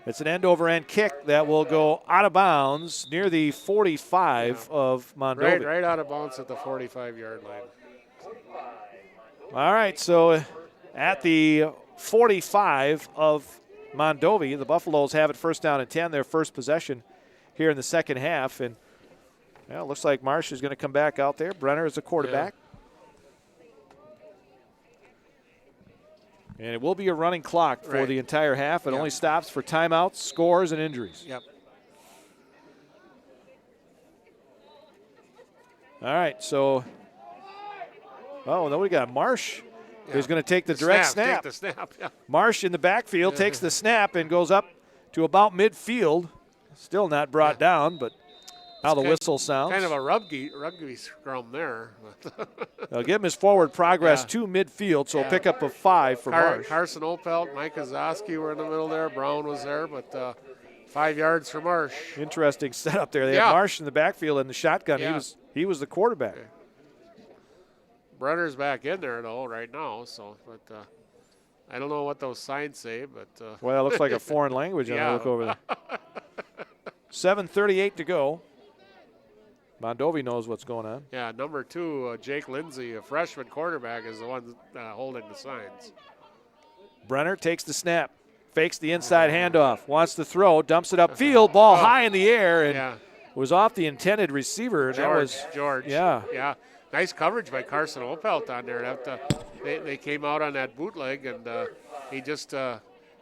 It's an end-over-end kick that will go out of bounds near the 45 of Mondovi. Right out of bounds at the 45-yard line. All right, so at the 45 of Mondovi, the Buffaloes have it first down and 10, their first possession here in the second half. And it looks like Marsh is going to come back out there. Brenner is the quarterback. And it will be a running clock for the entire half. It only stops for timeouts, scores, and injuries. Yep. All right, so, then we got Marsh who's going to take the direct snap. Take the snap, Marsh in the backfield takes the snap and goes up to about midfield. Still not brought down, but how the whistle sounds. Kind of a rugby scrum there. They'll give him his forward progress to midfield, so pick up a 5 for Marsh. Carson Opelt, Mike Ozoski were in the middle there. Brown was there, but 5 yards for Marsh. Interesting setup there. They have Marsh in the backfield and the shotgun. He was the quarterback. Brenner's back in there, though, right now. So, but I don't know what those signs say, but well, it looks like a foreign language when I look over there. 7:38 to go. Mondovi knows what's going on. Yeah, number 2, Jake Lindsay, a freshman quarterback, is the one holding the signs. Brenner takes the snap, fakes the inside handoff, wants to throw, dumps it upfield, ball high in the air, and was off the intended receiver. George. Yeah. Nice coverage by Carson Opelt on there. They came out on that bootleg, and he just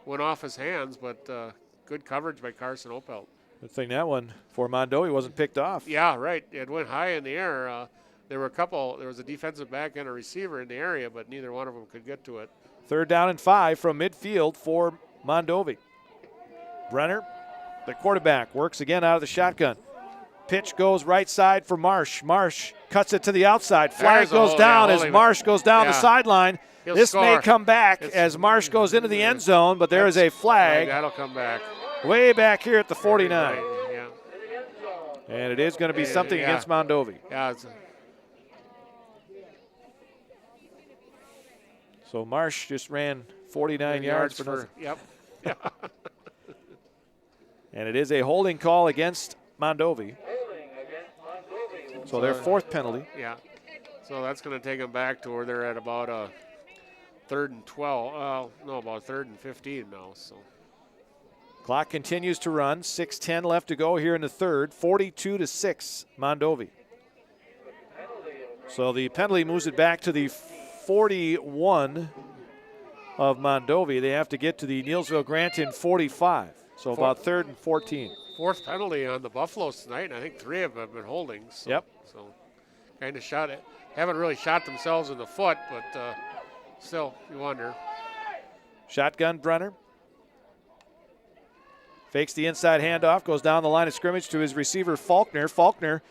went off his hands, but good coverage by Carson Opelt. Good thing that one for Mondovi wasn't picked off. Yeah, right. It went high in the air. There was a defensive back and a receiver in the area, but neither one of them could get to it. 3rd down and 5 from midfield for Mondovi. Brenner, the quarterback, works again out of the shotgun. Pitch goes right side for Marsh. Marsh cuts it to the outside. Flag goes down as Marsh goes down the sideline. This may come back as Marsh goes into the end zone, but there is a flag. That'll come back. Way back here at the 49. Yeah. And it is going to be something against Mondovi. Yeah. So Marsh just ran 49 yards for nothing. Yep. And it is a holding call against Mondovi. So their 4th penalty. Yeah. So that's going to take them back to where they're at about a 3rd and 12. About 3rd and 15 now. So. Clock continues to run. 6:10 left to go here in the 3rd. 42-6, Mondovi. So the penalty moves it back to the 41 of Mondovi. They have to get to the Neillsville Granton 45. So about 3rd and 14. 4th penalty on the Buffaloes tonight, and I think 3 of them have been holdings. So, yep. So kind of shot it. Haven't really shot themselves in the foot, but still, you wonder. Shotgun Brenner. Fakes the inside handoff, goes down the line of scrimmage to his receiver Faulkner. Faulkner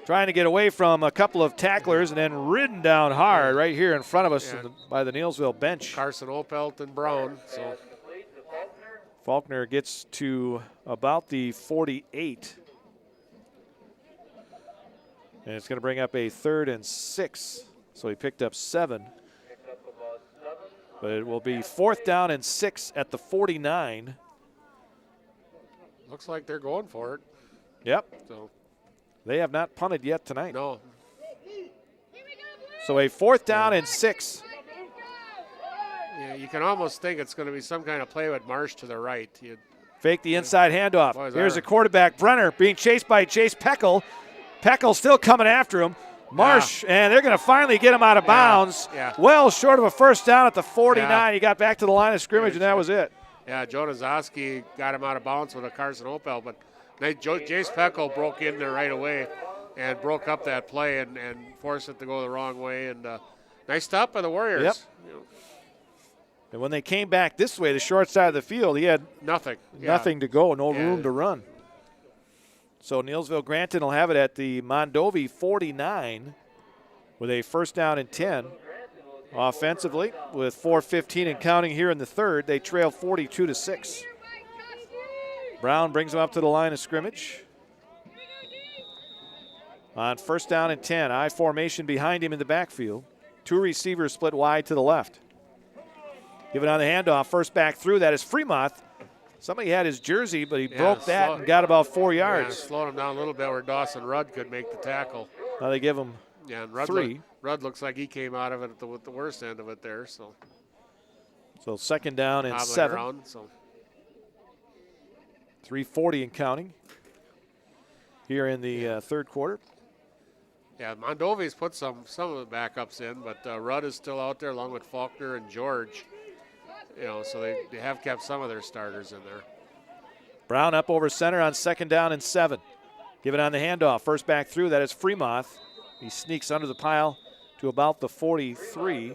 trying to get away from a couple of tacklers and then ridden down hard right here in front of us by the Neillsville bench. Carson Opelt and Brown. So Faulkner gets to about the 48. And it's going to bring up a 3rd and 6. So he picked up 7. But it will be 4th down and 6 at the 49. Looks like they're going for it. Yep. So they have not punted yet tonight. No. So a 4th down and 6. Yeah, you can almost think it's going to be some kind of play with Marsh to the right. Fake the inside handoff. Here's a quarterback, Brenner, being chased by Chase Peckel. Peckel still coming after him. Marsh, and they're going to finally get him out of bounds. Yeah. Well short of a 1st down at the 49. He got back to the line of scrimmage, and that was it. Yeah, Joe Nazowski got him out of bounds with a Carson Opel, but Jace Peckel broke in there right away and broke up that play and forced it to go the wrong way. And nice stop by the Warriors. Yep. And when they came back this way, the short side of the field, he had nothing to go, no room to run. So Neillsville Granton will have it at the Mondovi 49 with a 1st down and 10. Offensively, with 4:15 and counting here in the 3rd, they trail 42-6. Brown brings them up to the line of scrimmage. On 1st down and 10, I formation behind him in the backfield. 2 receivers split wide to the left. Give it on the handoff, first back through. That is Fremont. Somebody had his jersey, but he broke that and got about 4 yards. Yeah, slowed him down a little bit where Dawson Rudd could make the tackle. Now they give him and Rudd 3. Rudd looks like he came out of it with the worst end of it there. So 2nd down and 7. Around, so. 3:40 and counting here in the 3rd quarter. Yeah, Mondovi's put some of the backups in, but Rudd is still out there along with Faulkner and George. So they have kept some of their starters in there. Brown up over center on 2nd down and 7. Give it on the handoff. First back through. That is Fremont. He sneaks under the pile to about the 43.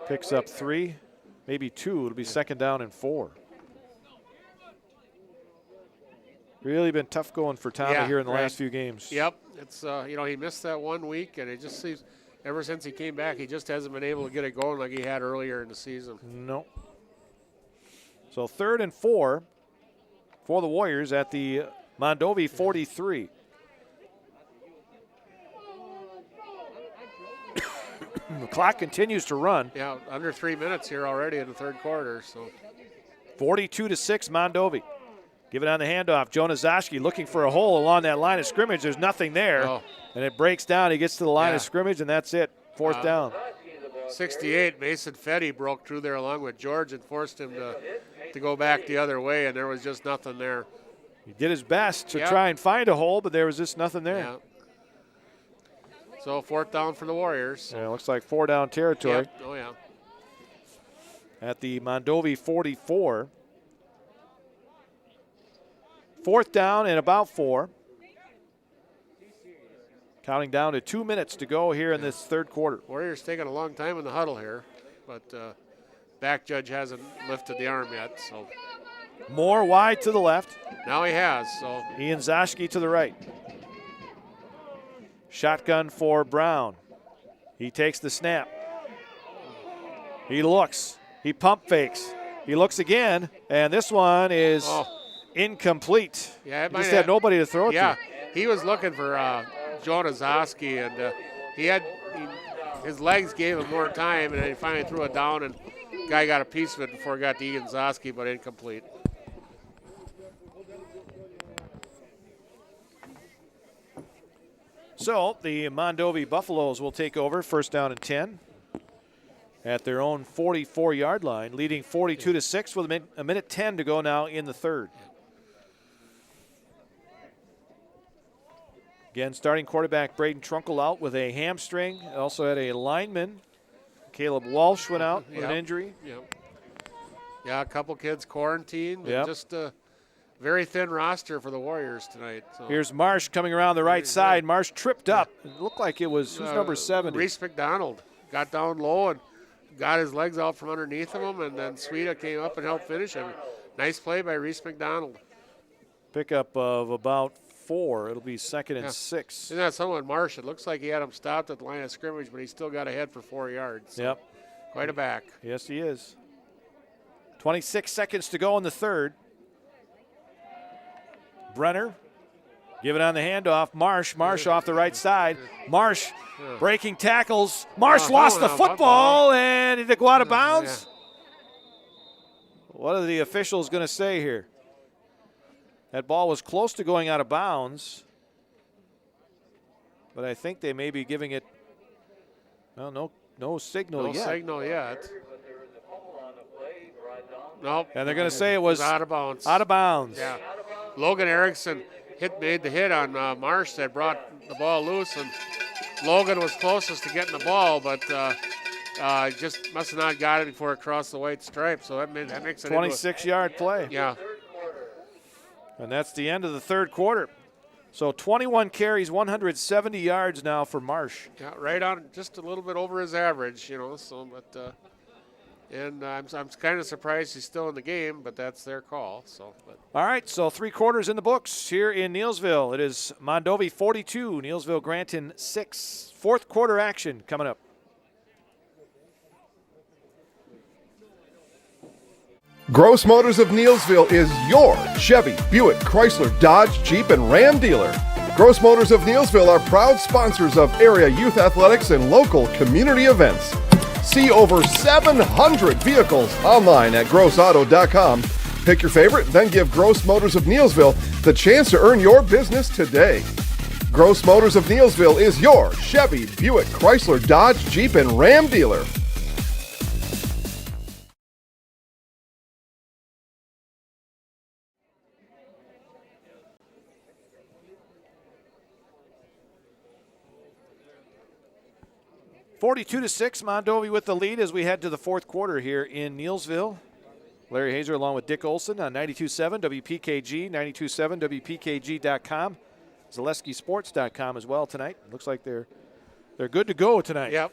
Picks up 3, maybe 2. It'll be 2nd down and 4. Really been tough going for Tommy here in the last few games. Yep. It's he missed that 1 week, and it just seems ever since he came back, he just hasn't been able to get it going like he had earlier in the season. No. So 3rd and 4 for the Warriors at the Mondovi 43. The clock continues to run. Yeah, under 3 minutes here already in the 3rd quarter. So 42-6 Mondovi. Give it on the handoff. Joe Nazowski looking for a hole along that line of scrimmage. There's nothing there. Oh. And it breaks down. He gets to the line of scrimmage, and that's it. 4th down. 68, Mason Fetty broke through there along with George and forced him to go back the other way, and there was just nothing there. He did his best to try and find a hole, but there was just nothing there. Yeah. So 4th down for the Warriors. Yeah, looks like 4 down territory. Yep. Oh, yeah. At the Mondovi 44. 4th down and about 4. Counting down to 2 minutes to go here in this third quarter. Warriors taking a long time in the huddle here, but back judge hasn't lifted the arm yet. So Moore wide to the left. now he has. So Ian Zashke to the right. Shotgun for Brown. He takes the snap. He looks. He pump fakes. He looks again, and this one is incomplete. Yeah, it He might just had nobody to throw it Yeah, to. he was looking for Jonah Zosky, and his legs gave him more time, and then he finally threw it down, and guy got a piece of it before it got to Ian Zosky, but incomplete. So the Mondovi Buffaloes will take over, 1st down and 10 at their own 44-yard line, leading 42-6 with a minute 10 to go now in the third. Again, starting quarterback Braden Trunkle out with a hamstring. Also had a lineman, Caleb Walsh, went out with an injury. Yep. Yeah, a couple kids quarantined. Yep. And just a very thin roster for the Warriors tonight. So. Here's Marsh coming around the right side. Marsh tripped up. It looked like it was, who's number 70? Reese McDonald got down low and got his legs out from underneath of him, and then Sweeta came up and helped finish him. Nice play by Reese McDonald. Pickup of about 4. It'll be 2nd and 6. Isn't that something with Marsh? It looks like he had him stopped at the line of scrimmage, but he still got ahead for 4 yards. So Yep. Quite a back. Yes, he is. 26 seconds to go in the third. Brenner, give it on the handoff. Marsh off the right side. Marsh breaking tackles. Marsh lost the football, and did it go out of bounds? What are the officials going to say here? That ball was close to going out of bounds, but I think they may be giving it, well, no signal yet. No signal yet. Nope. And they're going to say it was out of bounds. Out of bounds. Yeah. Logan Erickson made the hit on Marsh that brought the ball loose, and Logan was closest to getting the ball, but just must have not got it before it crossed the white stripe. So that makes it 26-yard play. Yeah. And that's the end of the third quarter. So 21 carries, 170 yards now for Marsh. Yeah, right on, just a little bit over his average, you know. So, but and I'm kind of surprised he's still in the game, but that's their call. So, all right, so 3 quarters in the books here in Neillsville. It is Mondovi 42, Neillsville Granton 6. 4th quarter action coming up. Gross Motors of Neillsville is your Chevy, Buick, Chrysler, Dodge, Jeep, and Ram dealer. Gross Motors of Neillsville are proud sponsors of area youth athletics and local community events. See over 700 vehicles online at grossauto.com. Pick your favorite, then give Gross Motors of Neillsville the chance to earn your business today. Gross Motors of Neillsville is your Chevy, Buick, Chrysler, Dodge, Jeep, and Ram dealer. (42-6), Mondovi with the lead as we head to the 4th quarter here in Neillsville. Larry Hazer along with Dick Olson on 92.7 WPKG, 92.7 WPKG.com, ZaleskiSports.com as well tonight. Looks like they're good to go tonight. Yep.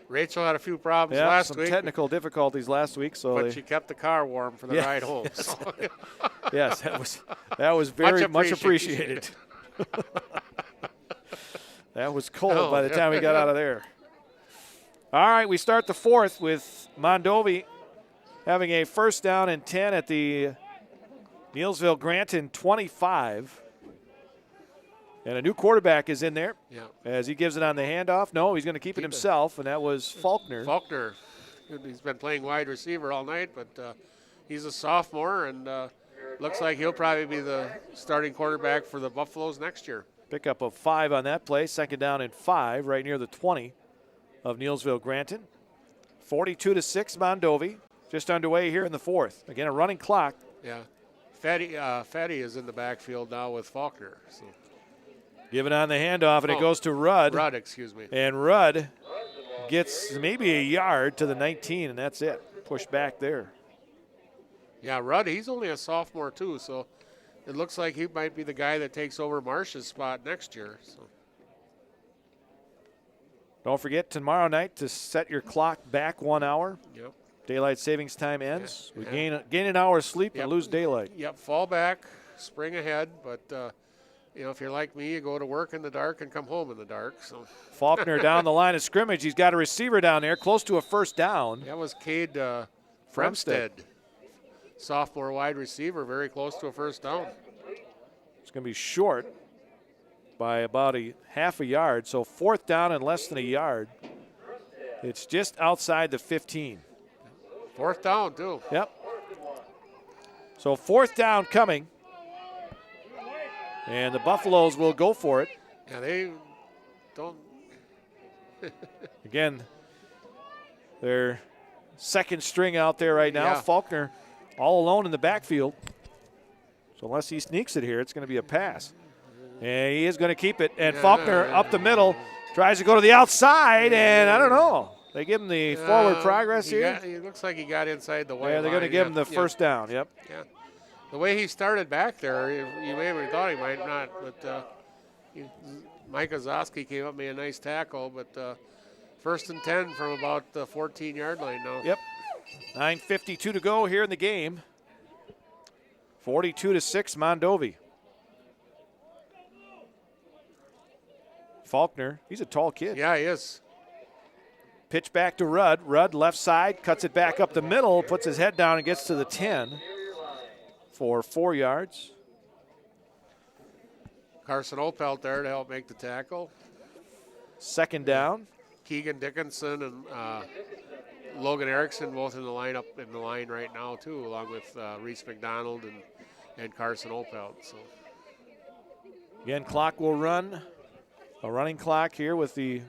Rachel had a few problems last week. Some technical difficulties last week, but she kept the car warm for the ride home. Yes, so. yes, that was very much appreciated. That was cold by the time we got out of there. All right, we start the 4th with Mondovi having a 1st down and 10 at the Neillsville Granton 25. And a new quarterback is in there as he gives it on the handoff. No, he's going to keep it himself, and that was Faulkner. Faulkner. He's been playing wide receiver all night, but he's a sophomore, and looks like he'll probably be the starting quarterback for the Buffaloes next year. Pickup of 5 on that play. 2nd down and 5 right near the 20 of Neillsville Granton. 42-6 Mondovi. Just underway here in the 4th. Again, a running clock. Yeah. Fatty is in the backfield now with Faulkner. So. Give it on the handoff, and it goes to Rudd. Rudd, excuse me. And Rudd gets maybe a yard to the 19, and that's it. Push back there. Yeah, Rudd, he's only a sophomore too, so it looks like he might be the guy that takes over Marsh's spot next year. So. Don't forget tomorrow night to set your clock back 1 hour. Yep. Daylight savings time ends. We gain an hour of sleep and lose daylight. Yep, fall back, spring ahead. But, if you're like me, you go to work in the dark and come home in the dark. So Faulkner down the line of scrimmage. He's got a receiver down there, close to a first down. That was Cade Fremstead, sophomore wide receiver, very close to a first down. It's going to be short by about a half a yard, so 4th down and less than a yard. It's just outside the 15. 4th down, too. Yep. So 4th down coming. And the Buffaloes will go for it. Yeah, they don't. Again, their second string out there right now. Yeah. Faulkner all alone in the backfield. So unless he sneaks it here, it's going to be a pass. And he is going to keep it. And Faulkner up the middle, tries to go to the outside, and I don't know. They give him the forward progress here. It looks like he got inside the white Yeah, they're going to give him the first down. Yep. Yeah. The way he started back there, you may have thought he might not, but Micah Zoski came up, made a nice tackle, but 1st and 10 from about the 14-yard line now. Yep. 9:52 to go here in the game. 42-6, Mondovi. Faulkner, he's a tall kid. Yeah, he is. Pitch back to Rudd. Rudd left side, cuts it back up the middle, puts his head down and gets to the 10 for 4 yards. Carson Opelt there to help make the tackle. 2nd down. Keegan Dickinson and Logan Erickson both in the line right now too, along with Reese McDonald and Carson Opelt. So Again, clock will run. A running clock here with the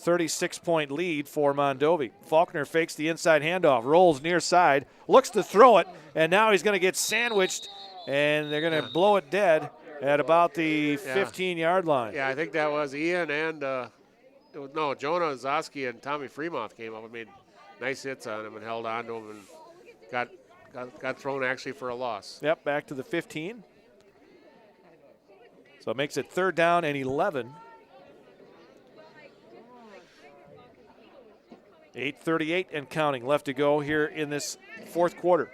36-point lead for Mondovi. Faulkner fakes the inside handoff, rolls near side, looks to throw it, and now he's going to get sandwiched, and they're going to blow it dead at about the 15-yard line. Yeah, I think that was Ian and Jonah Zoski and Tommy Fremont came up and made nice hits on him and held on to him and got thrown actually for a loss. Yep, back to the 15. So it makes it 3rd down and 11. 8:38 and counting left to go here in this 4th quarter.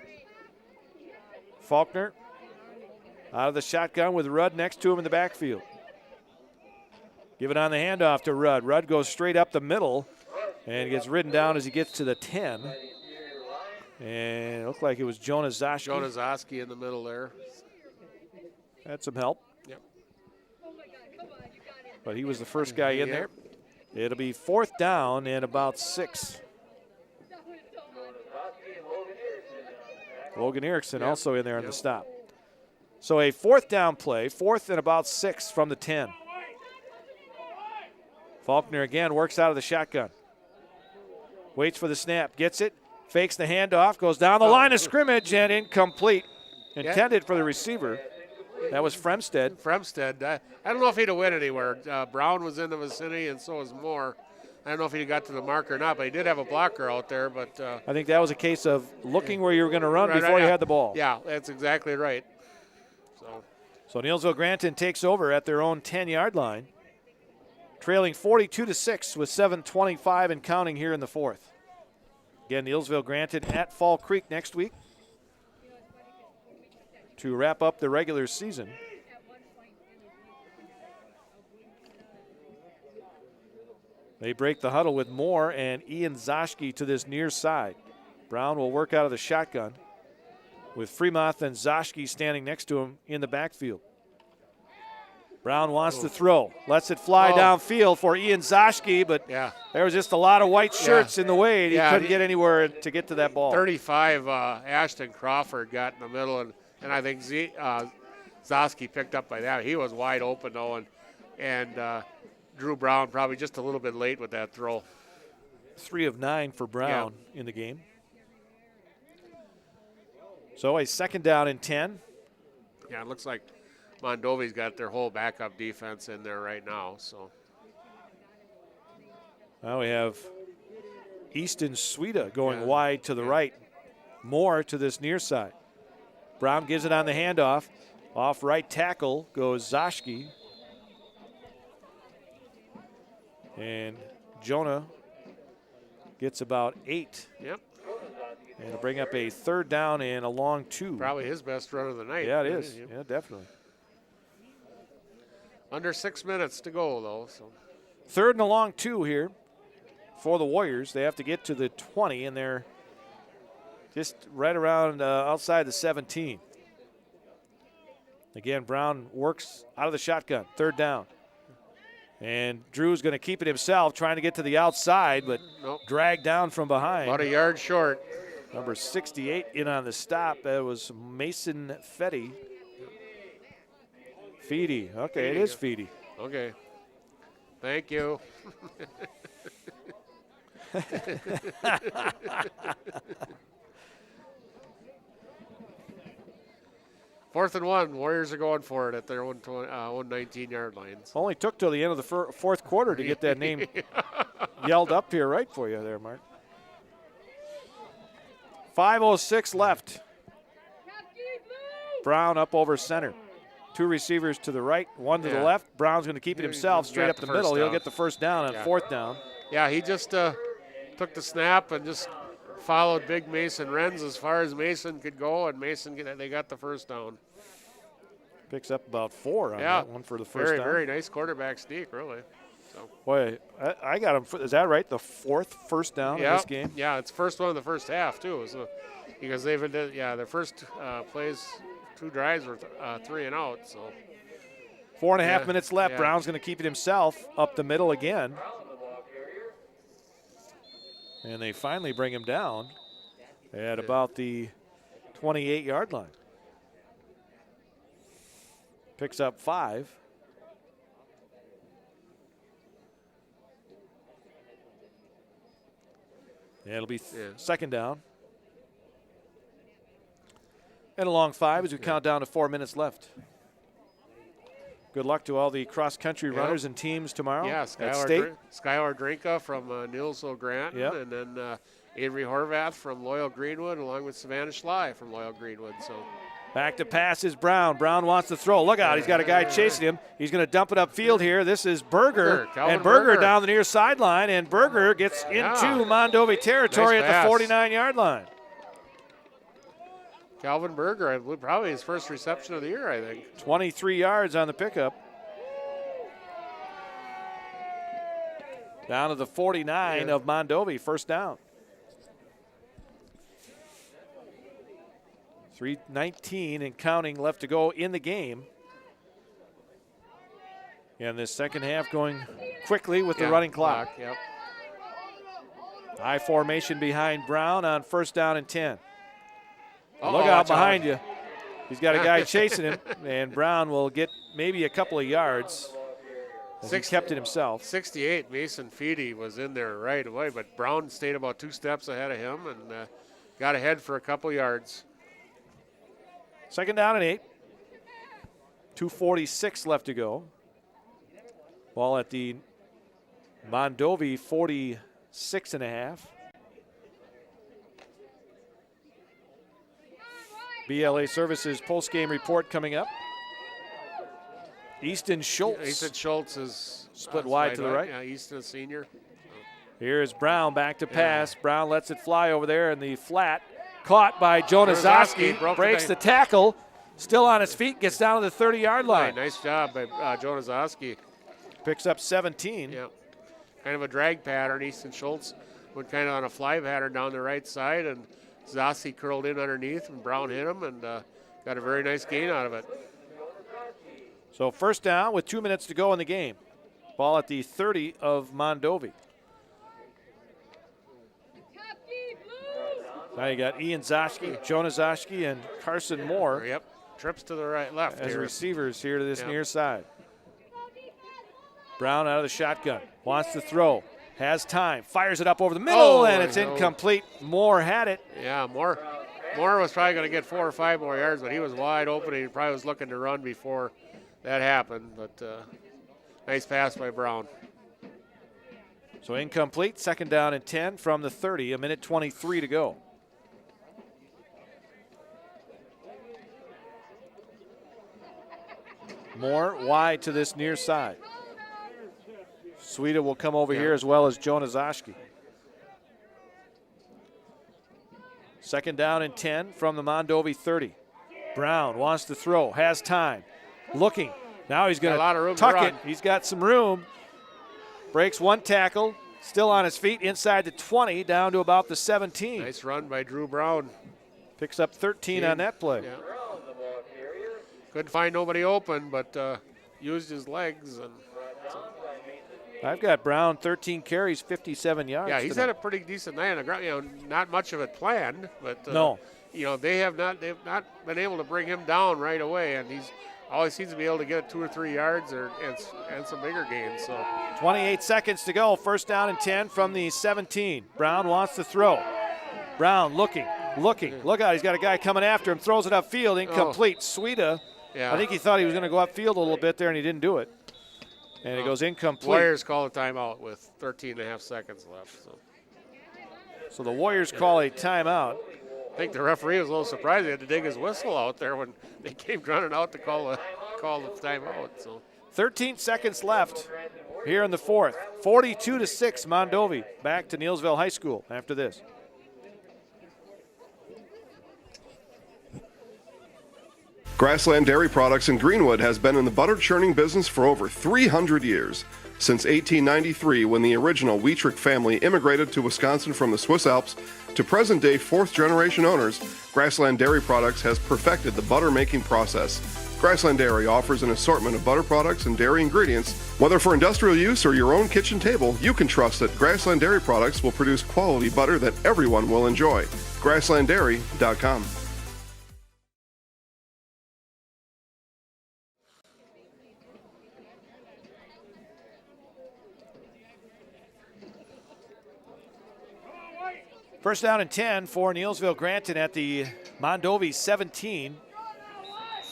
Faulkner out of the shotgun with Rudd next to him in the backfield. Give it on the handoff to Rudd. Rudd goes straight up the middle and gets ridden down as he gets to the 10. And it looked like it was Jonah Zoski. Jonah Zoski in the middle there. Had some help. Yep. But he was the first guy in there. It'll be 4th down and about 6. Logan Erickson also in there on the stop. So a 4th down play, 4th and about 6 from the 10. Faulkner again works out of the shotgun. Waits for the snap, gets it, fakes the handoff, goes down the line of scrimmage and incomplete. Intended for the receiver. That was Fremstead. I don't know if he'd have went anywhere. Brown was in the vicinity, and so was Moore. I don't know if he got to the mark or not, but he did have a blocker out there. But I think that was a case of looking where you were going to run before you had the ball. Yeah, that's exactly right. So Neillsville Granton takes over at their own 10-yard line, trailing 42-6 with 7:25 and counting here in the 4th. Again, Neillsville Granton at Fall Creek next week to wrap up the regular season. They break the huddle with Moore and Ian Zoski to this near side. Brown will work out of the shotgun with Fremont and Zoski standing next to him in the backfield. Brown wants to throw, lets it fly downfield for Ian Zoski, but there was just a lot of white shirts in the way, and he couldn't get anywhere to get to that ball. 35, Ashton Crawford got in the middle, and I think Zoski picked up by that. He was wide open, though, and Drew Brown probably just a little bit late with that throw. 3 of 9 for Brown in the game. So a 2nd down and 10. Yeah, it looks like Mondovi's got their whole backup defense in there right now. So now we have Easton Sweda going wide to the right, Moore to this near side. Brown gives it on the handoff. Off right tackle goes Zashki. And Jonah gets about 8. Yep. And it'll bring up a 3rd down and a long 2. Probably his best run of the night. Yeah, it is. Yeah, definitely. Under 6 minutes to go, though. So 3rd and a long 2 here for the Warriors. They have to get to the 20, and they're just right around outside the 17. Again, Brown works out of the shotgun. 3rd down. And Drew's going to keep it himself, trying to get to the outside, but dragged down from behind. About a yard short. Number 68 in on the stop. That was Mason Fetty. Feedy. Okay, it is Feedy. Okay. Thank you. 4th and 1. Warriors are going for it at their own 19-yard lines. Only took till the end of the fourth quarter to get that name yelled up here right for you there, Mark. 5:06 left. Brown up over center. 2 receivers to the right, 1 to the left. Brown's going to keep it himself straight up the middle. He'll get the 1st down on 4th down. Yeah, he just took the snap and just followed big Mason Renz as far as Mason could go, and they got the 1st down. Picks up about 4 on that one for the 1st down. Very nice quarterback sneak, really. So. Boy, I got him. Is that right? The 4th 1st down in this game? Yeah, it's first one of the first half, too. So, because their first plays, 2 drives were 3 and out. So 4.5 minutes left. Brown's going to keep it himself up the middle again. And they finally bring him down at about the 28-yard line. Picks up 5. And it'll be 2nd down. And a long 5 as we count down to 4 minutes left. Good luck to all the cross-country runners and teams tomorrow at State. Skylar Drinka from Neillsville Grant, and then Avery Horvath from Loyal Greenwood, along with Savannah Schley from Loyal Greenwood. So back to pass is Brown. Brown wants to throw. Look out, he's got a guy chasing him. He's going to dump it upfield here. This is Berger, and Berger down the near sideline, and Berger gets into Mondovi territory at the 49-yard line. Calvin Berger, probably his first reception of the year, I think. 23 yards on the pickup. Down to the 49 of Mondovi, 1st down. 3:19 and counting left to go in the game. And this second half going quickly with the running clock. Yep. High formation behind Brown on 1st down and 10. Look out behind you. He's got a guy chasing him, and Brown will get maybe a couple of yards. He kept it himself. 68, Mason Feedy was in there right away, but Brown stayed about 2 steps ahead of him and got ahead for a couple yards. 2nd down and 8. 2:46 left to go. Ball at the Mondovi 46.5. BLA Services post-game report coming up. Easton Schultz. Easton Schultz is split wide to the right. Yeah, Easton is senior. Here's Brown back to pass. Brown lets it fly over there in the flat. Caught by Jonah Zosky. Breaks the tackle. Still on his feet. Gets down to the 30-yard line. Nice job by Jonah Zosky. Picks up 17. Yeah. Kind of a drag pattern. Easton Schultz went kind of on a fly pattern down the right side, and Zosky curled in underneath, and Brown hit him and got a very nice gain out of it. So 1st down with 2 minutes to go in the game. Ball at the 30 of Mondovi. Now you got Ian Zosky, Jonah Zosky, and Carson Moore. Yep, trips to the right, left as here. Receivers here to this near side. Brown out of the shotgun, wants to throw, has time, fires it up over the middle, and it's incomplete. Moore had it. Yeah, Moore was probably going to get 4 or 5 more yards, but he was wide open. He probably was looking to run before that happened, but nice pass by Brown. So incomplete, 2nd down and 10 from the 30, 1:23 to go. More wide to this near side. Sweda will come over here as well as Jonah Zoschke. 2nd down and 10 from the Mondovi 30. Brown wants to throw, has time, looking. Now he's going to tuck it. He's got some room. Breaks one tackle, still on his feet, inside the 20, down to about the 17. Nice run by Drew Brown. Picks up 13 on that play. Yeah. Couldn't find nobody open, but used his legs. And I've got Brown 13 carries, 57 yards. Yeah, he's tonight. had a pretty decent night on the ground. You know, not much of it planned, but no. You know, they've not been able to bring him down right away, and he's always seems to be able to get 2 or 3 yards and some bigger gains. So 28 seconds to go. 1st down and 10 from the 17. Brown wants to throw. Brown looking. Look out, he's got a guy coming after him. Throws it upfield, incomplete. Sweda, I think he thought he was going to go upfield a little bit there, and he didn't do it. And it goes incomplete. Warriors call a timeout with 13.5 seconds left. So the Warriors call a timeout. I think the referee was a little surprised. He had to dig his whistle out there when they came running out to call the timeout. So 13 seconds left here in the 4th. 42-6 Mondovi. Back to Neillsville High School after this. Grassland Dairy Products in Greenwood has been in the butter churning business for over 300 years. Since 1893, when the original Wietrich family immigrated to Wisconsin from the Swiss Alps, to present-day 4th-generation owners, Grassland Dairy Products has perfected the butter-making process. Grassland Dairy offers an assortment of butter products and dairy ingredients. Whether for industrial use or your own kitchen table, you can trust that Grassland Dairy Products will produce quality butter that everyone will enjoy. GrasslandDairy.com. First down and 10 for Neillsville Granton at the Mondovi 17.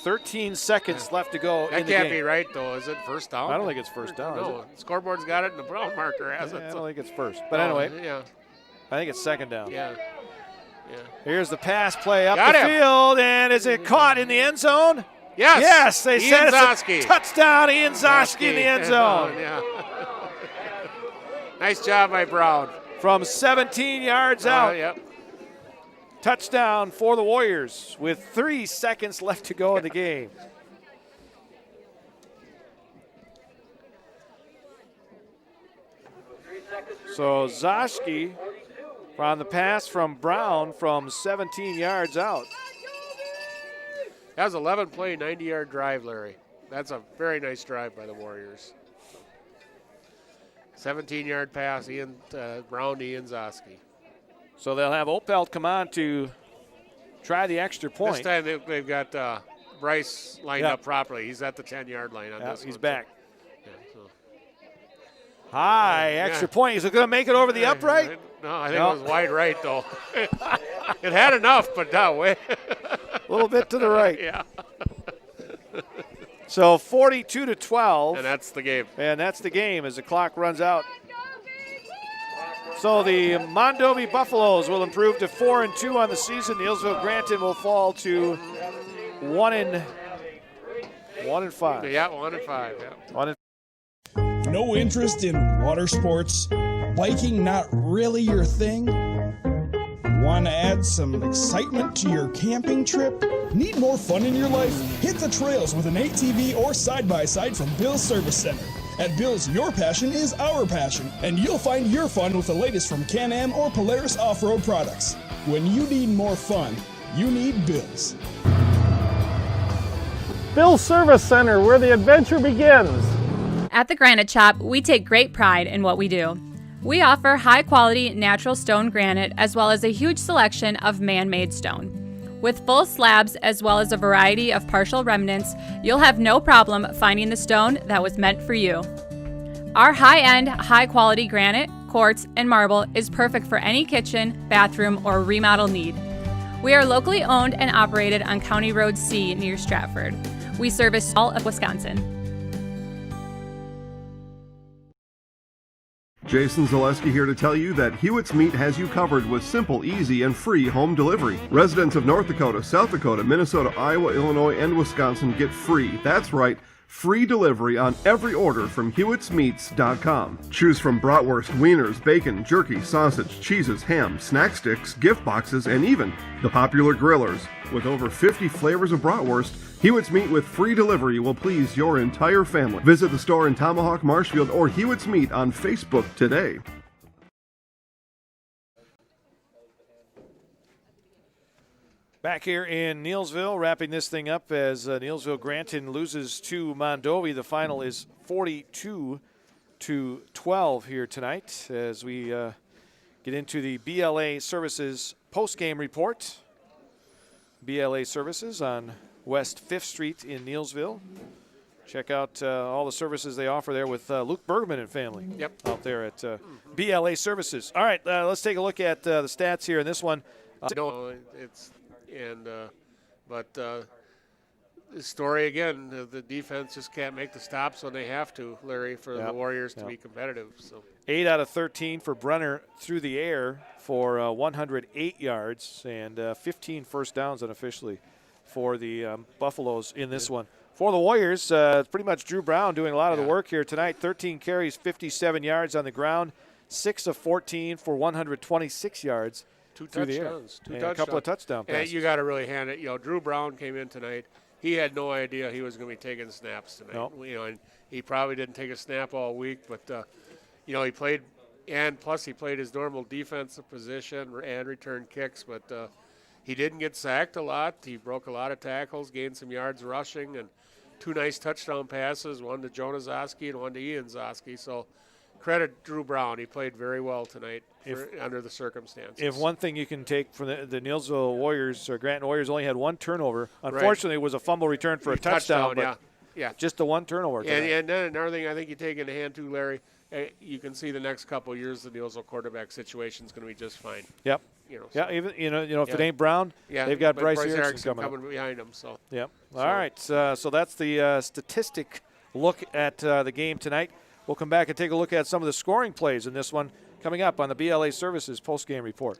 13 seconds left to go in the game. That can't be right, though. Is it first down? I don't think it's first down. No, the scoreboard's got it, and the brown marker has it. I don't think it's first. But anyway, I think it's 2nd down. Yeah. Here's the pass play up Got the him. field, and is it caught in the end zone? Yes. Yes, they Ian said Zoschke. it's a touchdown. Ian Zoschke in the end zone. Yeah. Nice job by Brown. From 17 yards out. Yep. Touchdown for the Warriors with 3 seconds left to go in the game. So Zoschke on the pass from Brown from 17 yards out. That was 11-play, 90-yard drive, Larry. That's a very nice drive by the Warriors. 17-yard pass, Brown to Ian Zoschke. So they'll have Opelt come on to try the extra point. This time they've got Bryce lined up properly. He's at the 10-yard line on this one. He's back. So. High, extra point. Is it going to make it over the upright? No, I think it was wide right, though. It had enough, but not way. A little bit to the right. Yeah. So 42-12. And that's the game. And that's the game as the clock runs out. So the Mondovi Buffaloes will improve to 4-2 on the season. Neillsville Granton will fall to 1-5. Yeah, 1-5. Yeah. No interest in water sports? Biking not really your thing? Want to add some excitement to your camping trip? Need more fun in your life? Hit the trails with an ATV or side-by-side from Bill's Service Center. At Bill's, your passion is our passion, and you'll find your fun with the latest from Can-Am or Polaris off-road products. When you need more fun, you need Bill's. Bill's Service Center, where the adventure begins. At the Granite Shop, we take great pride in what we do. We offer high-quality natural stone granite as well as a huge selection of man-made stone. With full slabs as well as a variety of partial remnants, you'll have no problem finding the stone that was meant for you. Our high-end, high-quality granite, quartz, and marble is perfect for any kitchen, bathroom, or remodel need. We are locally owned and operated on County Road C near Stratford. We service all of Wisconsin. Jason Zaleski here to tell you that Hewitt's Meat has you covered with simple, easy, and free home delivery. Residents of North Dakota, South Dakota, Minnesota, Iowa, Illinois, and Wisconsin get free, that's right, Free delivery on every order from HewittsMeats.com. Choose from bratwurst, wieners, bacon, jerky, sausage, cheeses, ham, snack sticks, gift boxes, and even the popular grillers. With over 50 flavors of bratwurst, Hewitt's Meat with free delivery will please your entire family. Visit the store in Tomahawk, Marshfield, or Hewitt's Meat on Facebook today. Back here in Neillsville, wrapping this thing up as Neillsville Granton loses to Mondovi. The final is 42-12 here tonight as we get into the BLA Services post-game report. BLA Services on West 5th Street in Neillsville. Check out all the services they offer there with Luke Bergman and family out there at BLA Services. All right, let's take a look at the stats here in this one. But the story again, the defense just can't make the stops when they have to, Larry, for the Warriors to be competitive. So 8 out of 13 for Brenner through the air for 108 yards and 15 first downs unofficially for the Buffaloes in this one. For the Warriors, it's pretty much Drew Brown doing a lot of the work here tonight. 13 carries, 57 yards on the ground, 6 of 14 for 126 yards. Two through touchdowns. the air. And a couple of touchdown passes. And you got to really hand it. Drew Brown came in tonight. He had no idea he was going to be taking snaps tonight. Nope. And he probably didn't take a snap all week, but he played, and plus he played his normal defensive position and returned kicks, but he didn't get sacked a lot. He broke a lot of tackles, gained some yards rushing, and 2 nice touchdown passes, one to Jonah Zoski and one to Ian Zoski. So credit Drew Brown. He played very well tonight under the circumstances. If one thing you can take from the Neillsville Warriors, or Granton Warriors only had 1 turnover. Unfortunately, it was a fumble return for a touchdown, but just the 1 turnover. And then another thing I think you take into hand too, Larry, you can see the next couple of years the Neillsville quarterback situation is going to be just fine. Yep. Even if it ain't Brown, they've got Bryce Erickson coming behind them. So. Yep. All right. So that's the statistic look at the game tonight. We'll come back and take a look at some of the scoring plays in this one coming up on the BLA Services post-game report.